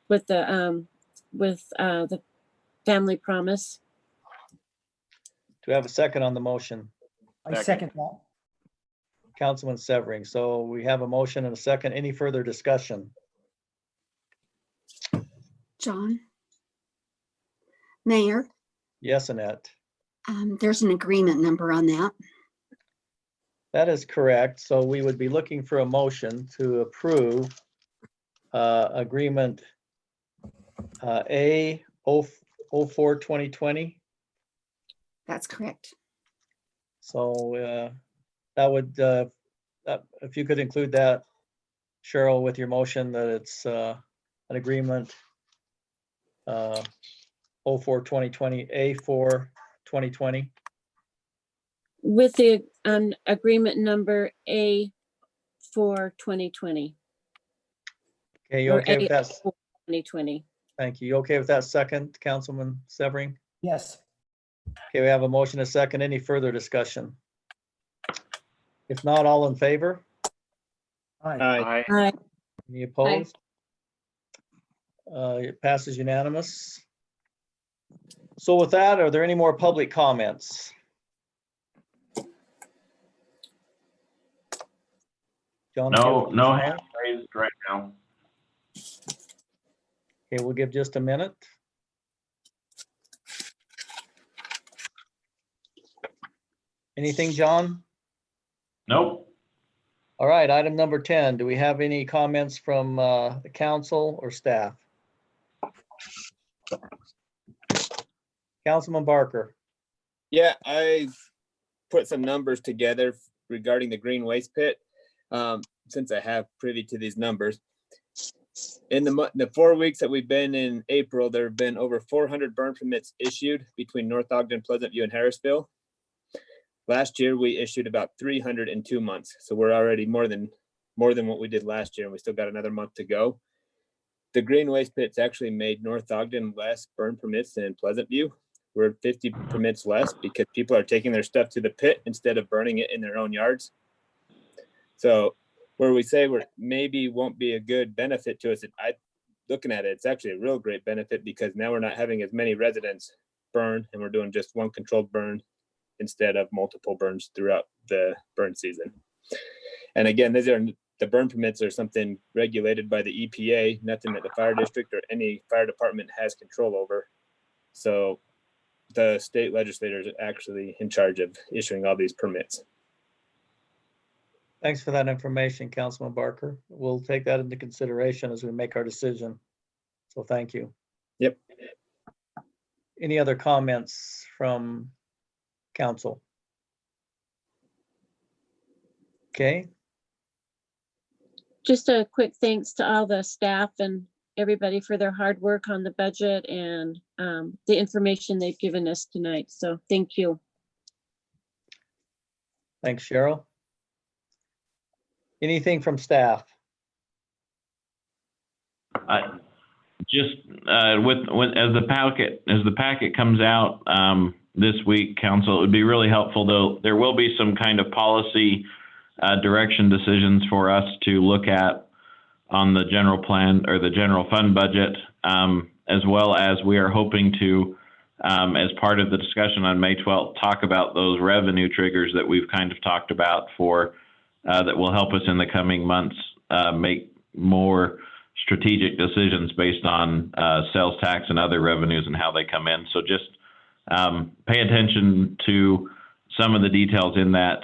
with the Family Promise. Do we have a second on the motion? I second that. Councilman Severing. So we have a motion and a second. Any further discussion? John? Mayor, Yes, Annette. there's an agreement number on that. That is correct. So we would be looking for a motion to approve agreement A 04-2020. That's correct. So that would, if you could include that Cheryl, with your motion that it's an agreement 04-2020, A4-2020. With the agreement number A for 2020. Okay, you Or okay with A that? for 2020. Thank you. You okay with that second, Councilman Severing? Yes. Okay, we have a motion, a second. Any further discussion? If not, all in favor? Aye. Aye. Aye. Any opposed? It passes unanimous. So with that, are there any more public comments? John? No, okay? no hands raised right now. Okay, we'll give just a minute. Anything, John? Nope. All right, item number 10. Do we have any comments from the council or staff? Councilman Barker. Yeah, I put some numbers together regarding the green waste pit, since I have privy to these numbers. In the 4 weeks that we've been in April, there have been over 400 burn permits issued between North Ogden, Pleasant View, and Harrisville. Last year, we issued about 300 in 2 months. So we're already more than what we did last year, and we still got another month to go. The green waste pit's actually made North Ogden less burn permits than Pleasant View. We're 50 permits less because people are taking their stuff to the pit instead of burning it in their own yards. So where we say we're maybe won't be a good benefit to us, looking at it, it's actually a real great benefit because now we're not having as many residents burn, and we're doing just one controlled burn instead of multiple burns throughout the burn season. And again, the burn permits are something regulated by the EPA, nothing that the fire district or any fire department has control over. So the state legislators are actually in charge of issuing all these permits. Thanks for that information, Councilman Barker. We'll take that into consideration as we make our decision. So thank you. Yep. Any other comments from council? Okay. Just a quick thanks to all the staff and everybody for their hard work on the budget and the information they've given us tonight. So thank you. Thanks, Cheryl. Anything from staff? Just as the packet comes out this week, council, it would be really helpful, though. There will be some kind of policy direction decisions for us to look at on the general plan or the general fund budget, as well as we are hoping to, as part of the discussion on May 12th, talk about those revenue triggers that we've kind of talked about for that will help us in the coming months make more strategic decisions based on sales tax and other revenues and how they come in. So just pay attention to some of the details in that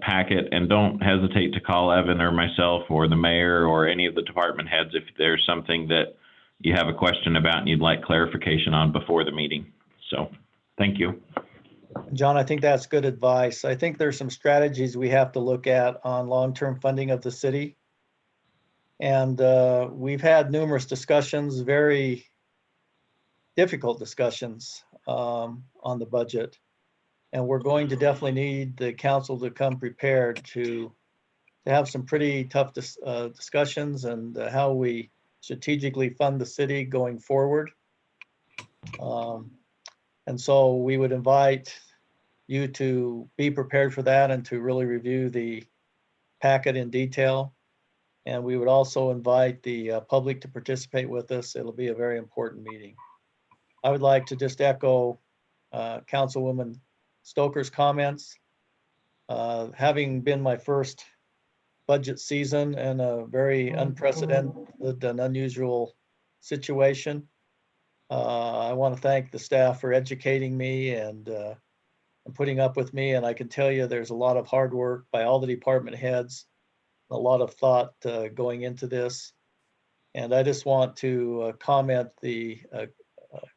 packet, and don't hesitate to call Evan or myself or the mayor or any of the department heads if there's something that you have a question about and you'd like clarification on before the meeting. So thank you. John, I think that's good advice. I think there's some strategies we have to look at on long-term funding of the city. And we've had numerous discussions, very difficult discussions on the budget. And we're going to definitely need the council to come prepared to have some pretty tough discussions and how we strategically fund the city going forward. And so we would invite you to be prepared for that and to really review the packet in detail. And we would also invite the public to participate with us. It'll be a very important meeting. I would like to just echo Councilwoman Stoker's comments. Having been my first budget season in a very unprecedented and unusual situation, I want to thank the staff for educating me and putting up with me. And I can tell you there's a lot of hard work by all the department heads, a lot of thought going into this. And I just want to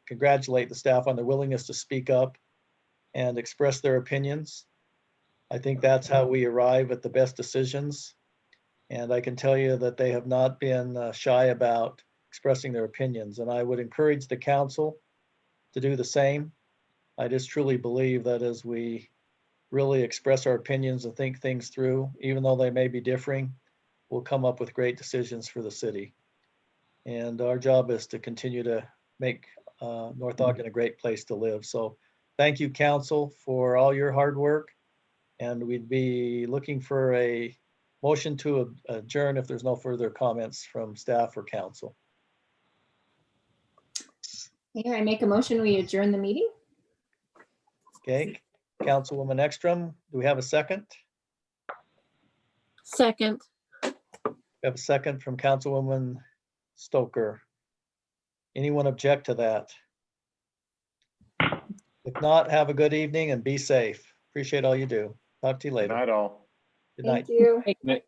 congratulate the staff on their willingness to speak up and express their opinions. I think that's how we arrive at the best decisions. And I can tell you that they have not been shy about expressing their opinions. And I would encourage the council to do the same. I just truly believe that as we really express our opinions and think things through, even though they may be differing, we'll come up with great decisions for the city. And our job is to continue to make North Ogden a great place to live. So thank you, council, for all your hard work. And we'd be looking for a motion to adjourn if there's no further comments from staff or council. Here, I make a motion, we adjourn the meeting. Okay, Councilwoman Ekstrom, do we have a second? Second. We have a second from Councilwoman Stoker. Anyone object to that? If not, have a good evening and be safe. Appreciate all you do. Talk to you Good later. night all. Good night. Thank you. Nick.